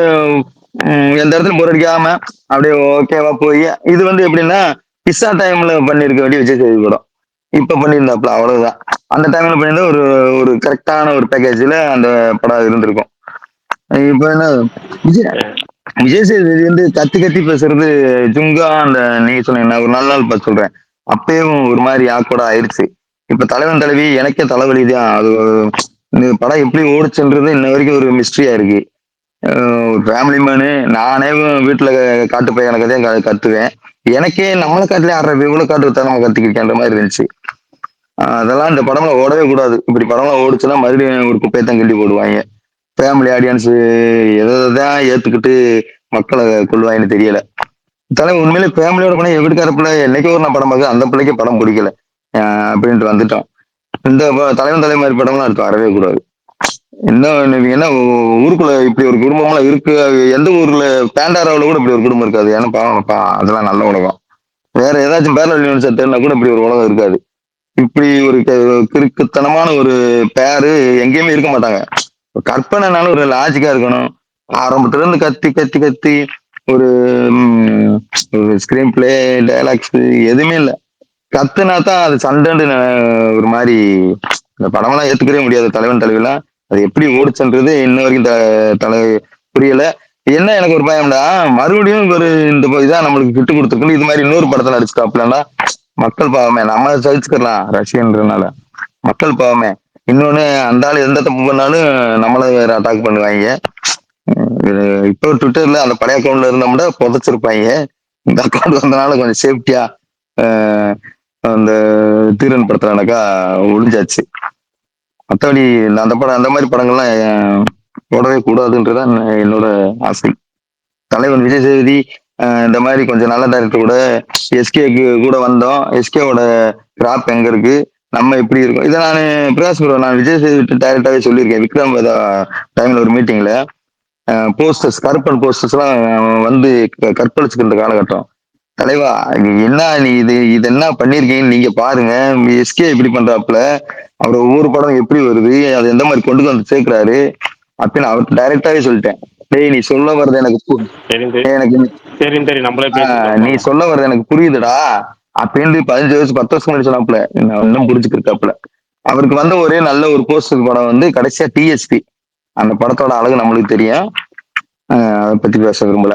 எந்த இடத்துல போர் அடிக்காம அப்படியே ஓகேவா போய் இது வந்து எப்படின்னா பிஸ்ஸா டைம்ல பண்ணிருக்க வேண்டிய விஜய் சேதுபதி படம் இப்ப பண்ணியிருந்தாப்புல அவ்வளவுதான். அந்த டைம்ல பண்ணியிருந்தா ஒரு கரெக்டான ஒரு பேக்கேஜ்ல அந்த படம் இருந்திருக்கும். இப்ப என்ன விஜய் சேதுபதி வந்து கத்தி பேசுறது ஜுங்கா அந்த நீங்க சொன்னீங்கன்னா ஒரு நாள் பார்த்து சொல்றேன். அப்பயும் ஒரு மாதிரி ஆக்கோட ஆயிடுச்சு. இப்ப தலைவன் தலைவி எனக்கே தலைவலிதான். அது இந்த படம் எப்படி ஓடுச்சுன்றது இன்ன வரைக்கும் ஒரு மிஸ்ட்ரியா இருக்கு. ஃபேமிலி மேனு நானே வீட்டுல காட்டு போய் எனக்கு தான் கத்துவேன். எனக்கே நம்மளை காட்டுல ஆடுற இவ்வளவு காட்டு தரமா கத்துக்கிட்டேன்ற மாதிரி இருந்துச்சு. அதெல்லாம் இந்த படம்ல ஓடவே கூடாது. இப்படி படம்லாம் ஓடுச்சுன்னா மறுபடியும் ஒரு குப்பையத்தான் கிண்டி போடுவாங்க. ஃபேமிலி ஆடியன்ஸ் எதைதான் ஏத்துக்கிட்டு மக்களை கொள்வாங்கன்னு தெரியல. தலைவர் உண்மையிலே ஃபேமிலியோட படம் வீட்டுக்கார பிள்ளை என்னைக்கோ ஒரு நான் படம் பார்க்க அந்த பிள்ளைக்கு படம் பிடிக்கல அப்படின்ட்டு வந்துட்டோம். இந்த தலைவன் மாதிரி படம்லாம் எடுத்து வரவே கூடாது. என்ன ஊருக்குள்ள இப்படி ஒரு குடும்பம்லாம் இருக்கு. எந்த ஊர்ல பேண்டாராவில் கூட இப்படி ஒரு குடும்பம் இருக்காது. ஏன்னா பாவம்ப்பா அதெல்லாம் நல்ல உலகம். வேற ஏதாச்சும் பேரல் யூனிவர்சிட்டினா கூட இப்படி ஒரு உலகம் இருக்காது. இப்படி ஒரு கிறுக்குத்தனமான ஒரு பேரு எங்கேயுமே இருக்க மாட்டாங்க. கற்பனைனாலும் ஒரு லாஜிக்கா இருக்கணும். ஆரம்பத்துல இருந்து கத்தி ஒரு ஸ்கிரீன் பிளே டைலாக்ஸ் எதுவுமே இல்லை. கத்துனா தான் அது சண்டைன்னு ஒரு மாதிரி இந்த படமெல்லாம் ஏத்துக்கவே முடியாது. தலைவன் தலைவிலாம் அது எப்படி ஓடிச்சுன்றது இன்ன வரைக்கும் தலை புரியல. என்ன எனக்கு ஒரு பயம்டா, மறுபடியும் ஒரு இந்த இதான் நம்மளுக்கு விட்டு கொடுத்துருக்கு, இது மாதிரி இன்னொரு படத்துல நடிச்சுட்டாப்லன்னா மக்கள் பாவமே. நம்ம சகிச்சுக்கலாம் ரஷ்யன்றனால, மக்கள் பாவமே. இன்னொன்னு அந்த ஆள் எந்த தப்பு பண்ணாலும் நம்மள வேற அட்டாக் பண்ணுவாங்க. இப்போ ட்விட்டர்ல அந்த பழைய அக்கௌண்ட்ல இருந்தோம்னா புதைச்சிருப்பாங்க. இந்த அக்கௌண்ட் வந்தனால கொஞ்சம் சேஃப்டியா அந்த தீரன் படத்துல எனக்கா ஒளிஞ்சாச்சு. மற்றபடி அந்த படம் அந்த மாதிரி படங்கள்லாம் போடவே கூடாதுன்றதான் என்னோட ஆசை. தலைவன் விஜய் சேதுபதி இந்த மாதிரி கொஞ்சம் நல்ல டைரக்டர் கூட எஸ்கேக்கு கூட வந்தோம். எஸ்கேவோட கிராப் எங்க இருக்கு, நம்ம எப்படி இருக்கோம், இதை நான் பிரகாஷ் ப்ரோ நான் விஜய் சேதுபதி டைரக்டாவே சொல்லியிருக்கேன். விக்ரம் டைம்ல ஒரு மீட்டிங்ல போஸ்டர்ஸ் கருப்பன் போஸ்டர்ஸ் எல்லாம் வந்து கற்பழிச்சுக்கிற காலகட்டம். தலைவா என்ன நீ இது என்ன பண்ணிருக்கீங்கன்னு நீங்க பாருங்க. எஸ்கே இப்படி பண்றாப்புல, அவர் ஒவ்வொரு படம் எப்படி வருது, அது எந்த மாதிரி கொண்டு வந்து சேர்க்கிறாரு அப்படின்னு அவர்கிட்ட டைரக்டாவே சொல்லிட்டேன். டேய் நீ சொல்ல வர்றது எனக்கு
நம்மளே
நீ சொல்ல வர்றது எனக்கு புரியுதுடா அப்படின்னு 15 வயசு 10 வருஷம் முன்னாடி சொன்னாப்புல. நான் இன்னும் புரிஞ்சுக்கிட்டாப்புல. அவருக்கு வந்த ஒரே நல்ல ஒரு போஸ்டர் படம் வந்து கடைசியா டிஎஸ்பி. அந்த படத்தோட அழகு நம்மளுக்கு தெரியும், அதை பத்தி பேச விரும்பல.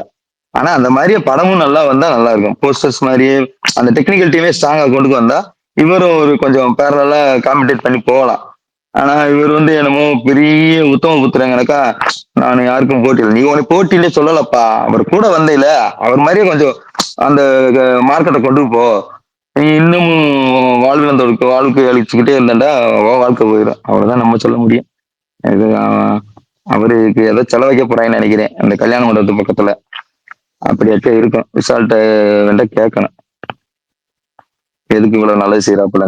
ஆனா அந்த மாதிரியே படமும் நல்லா வந்தா நல்லா இருக்கும். போஸ்டர்ஸ் மாதிரியே அந்த டெக்னிக்கல் டீமே ஸ்ட்ராங்கா கொண்டு வந்தா இவரும் ஒரு கொஞ்சம் பேரலா காம்படேட் பண்ணி போகலாம். ஆனா இவர் வந்து என்னமோ பெரிய உத்தம புத்திரங்கனக்கா நான் யாருக்கும் போட்டியில், நீ உனக்கு போட்டியிலே சொல்லலப்பா, அவர் கூட வந்தையில அவர் மாதிரியே கொஞ்சம் அந்த மார்க்கெட்டை கொண்டு போ. நீ இன்னும் வாழ்விழந்தவருக்கு வாழ்க்கை அழிச்சுக்கிட்டே இருந்தாண்டா வாழ்க்கை போயிடும். அவ்வளவுதான் நம்ம சொல்ல முடியும். இது அவருக்கு ஏதோ செலவைக்க போறாங்கன்னு நினைக்கிறேன் அந்த கல்யாண மண்டபத்து பக்கத்துல. அப்படியாச்சும் இருக்கும். விசால்ட்ட வேண்ட கேட்கணும் எதுக்கு இவ்வளவு நல்லது செய்யறாப்புல.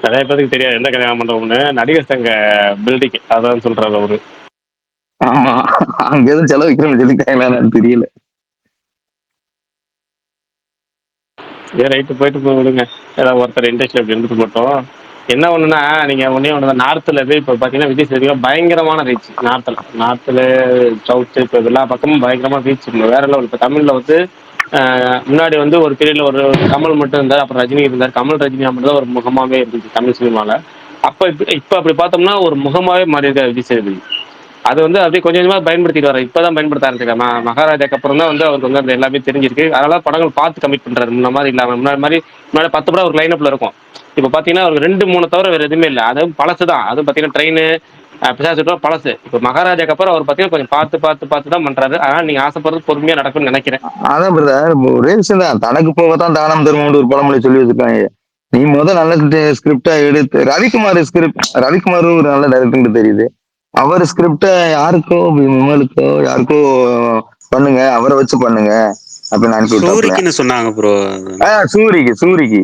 நிறைய பேருக்கு தெரியாது எந்த கல்யாணம் மண்டபம்னு. நடிகர் சங்க பில்டிங் அதான் சொல்றாரு அவரு.
ஆமா, அங்க எதுவும் செலவைக்கிறோம் எதுக்காங்களான்னு தெரியல.
ரைட்டு போயிட்டு விடுங்க, ஏதாவது ஒருத்தர் இண்டஸ்ட்ரி அப்படி இருந்துட்டு போட்டோம். என்ன ஒண்ணுன்னா நீங்க ஒன்னே ஒன்று நார்த்தில் இப்போ பார்த்தீங்கன்னா விஜய் சேதுபதி பயங்கரமான ரீச். நார்த்தில் சவுத்து இப்போ எல்லா பக்கமும் பயங்கரமான ரீச் வேற லெவல். இப்போ தமிழில் வந்து முன்னாடி வந்து ஒரு பீரியட்ல ஒரு கமல் மட்டும் இருந்தார், அப்புறம் ரஜினி இருந்தார். கமல் ரஜினி மட்டும் தான் ஒரு முகமாவே இருந்துச்சு தமிழ் சினிமாவில். அப்போ இப்போ அப்படி பார்த்தோம்னா ஒரு முகமாவே மாறி இருக்காரு விஜய் சேதுபதி. அது வந்து அப்படியே கொஞ்சம் கொஞ்சமாக பயன்படுத்திட்டு வர இப்போதான் பயன்படுத்த ஆரம்பிச்சிருக்காரு. மகாராஜாக்கு அப்புறம் தான் வந்து அவருக்கு வந்து அந்த எல்லாமே தெரிஞ்சிருக்கு. அதனால படங்கள் பார்த்து கமிட் பண்றாரு. முன்ன மாதிரி இல்லாமல் முன்னாடி 10 படம் ஒரு லைனப்ல இருக்கும். இப்போ பார்த்தீங்கன்னா ஒரு 2-3 தவிர வேறு எதுவுமே இல்லை. அதுவும் பழசு தான். அதுவும் பார்த்தீங்கன்னா ட்ரெயின் பிசாசு பழசு. இப்போ மகாராஜாக்கு அப்புறம் அவர் பார்த்தீங்கன்னா கொஞ்சம் பார்த்து தான் பண்றாரு. அதனால நீங்க ஆசைப்படுறது பொறுமையா நடக்கும்னு நினைக்கிறேன்.
அதான் பிரதர் ஒரே விஷயம் தான், தனக்கு போகத்தான் தானம் தர்மம்னு ஒரு பழமொழி சொல்லி வச்சிருக்காங்க. நீ நல்ல ஸ்கிரிப்டா எடுத்து ரவிக்குமார் ஒரு நல்ல டைரக்டர் தெரியுது. அவர் ஸ்கிரிப்ட யாருக்கோ விமலுக்கோ யாருக்கோ பண்ணுங்க, அவரை வச்சு பண்ணுங்க அப்படின்னு அனுப்பி விட்டாங்க
சொன்னாங்க ப்ரோ.
சூரிக்கு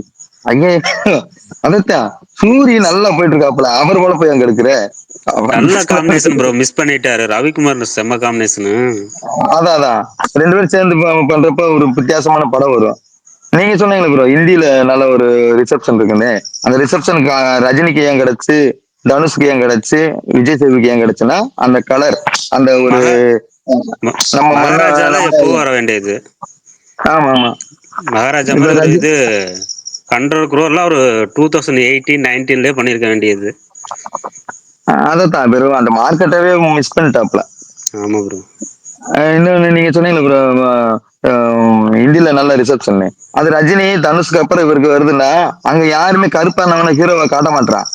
ஐயா அதான் சூரி நல்லா போயிட்டு இருக்காப்புல. அவர் போல போய் அங்க இருக்கிற
நல்ல காம்பினேஷன் ப்ரோ, மிஸ் பண்ணிட்டாரு. ரவிக்குமார் செம்ம காம்பினேஷன்.
அதான் 2 பேரும் சேர்ந்து பண்றப்ப ஒரு வித்தியாசமான படம் வரும். நீங்க சொன்னீங்களே ப்ரோ இந்தியில நல்ல ஒரு ரிசப்ஷன் இருக்குன்னு, அந்த ரிசப்ஷனுக்கு ரஜினிக்கு ஏன் கிடைச்சு, தனுஷ்க்கு ஏன் கிடைச்சு, விஜய் சேதுக்கு ஏன் கிடைச்சுன்னா அந்த கலர், அந்த ஒரு நம்ம
மகாராஜால எப்போ வர வேண்டியது.
ஆமா
மகாராஜா மாதிரி இது 100 crore ஒரு 2018-19 பண்ணிருக்க வேண்டியது.
அதான் வெறும் அந்த மார்க்கெட்டவே மிஸ் பண்ணிட்டாப்ல.
ஆமா ப்ரோ.
இன்னொன்னு நீங்க சொன்னீங்களா ப்ரோ இந்தியில நல்ல ரிசப்ஷன், அது ரஜினி தனுஷ்க்கு அப்புறம் இவருக்கு வருதுன்னா அங்க யாருமே கருப்பானவன ஹீரோவை காட்ட மாட்டான்.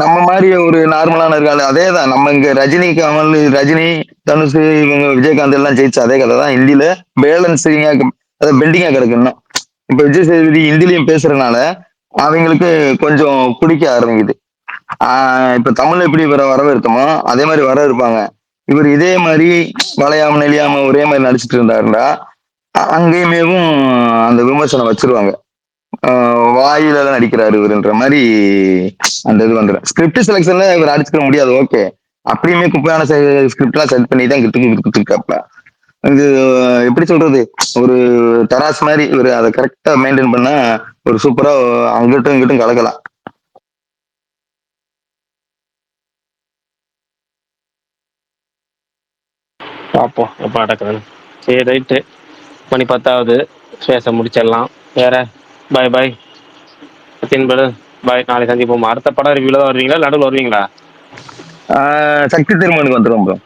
நம்ம மாதிரி ஒரு நார்மலான இருக்காது. அதேதான் நம்ம இங்க ரஜினி கமல், ரஜினி தனுஷ் இவங்க விஜயகாந்த் எல்லாம் ஜெயிச்ச அதே கதை தான் இந்தியில பேலன்சிங்கா பெண்டிங்கா கிடக்குன்னா. இப்ப விஜய் சேதுபதி இந்திலையும் பேசுறதுனால அவங்களுக்கு கொஞ்சம் பிடிக்க ஆரம்பிக்குது. இப்ப தமிழ்ல எப்படி வரவேற்கமோ அதே மாதிரி வர இருப்பாங்க. இவர் இதே மாதிரி வளையாம நெளியாம ஒரே மாதிரி நடிச்சிட்டு இருந்தாருண்டா அங்கேயுமேவும் அந்த விமர்சனம் வச்சிருவாங்க. வாயில தான் நடிக்கிறாரு இவருன்ற மாதிரி அந்த இது வந்துடும். ஸ்கிரிப்ட் செலக்ஷன்ல இவர் அடிச்சுக்க முடியாது. ஓகே, அப்படியுமே குப்பையான ஸ்கிரிப்ட் எல்லாம் செலக்ட் பண்ணி தான் கொடுத்துருக்காப்ல. இது எப்படி சொல்றது, ஒரு தராசு மாதிரி இவர் அதை கரெக்டா மெயின்டைன் பண்ணா ஒரு சூப்பரா அங்கிட்டும் இங்கிட்டும் கலக்கலாம்.
பார்ப்போம் எப்போ நடக்குதுன்னு. சரி ரைட்டு. மணி 10 பேச முடிச்சிடலாம். வேற பாய் பாய் சத்தியன் பிரதர், பாய். நாளைக்கு சந்திப்போம். அடுத்த படம் ரிவ்யூல தான் வருவீங்களா, நடுவில் வருவீங்களா?
சக்தி திருமணுக்கு வந்துடும் ப்ரோ.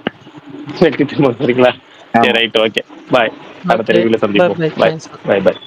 சரி, திரும்ப வரீங்களா? சரி, ரைட், ஓகே, பாய். அடுத்த ரிவ்யூல சந்திப்போம். பாய் பாய் பாய்.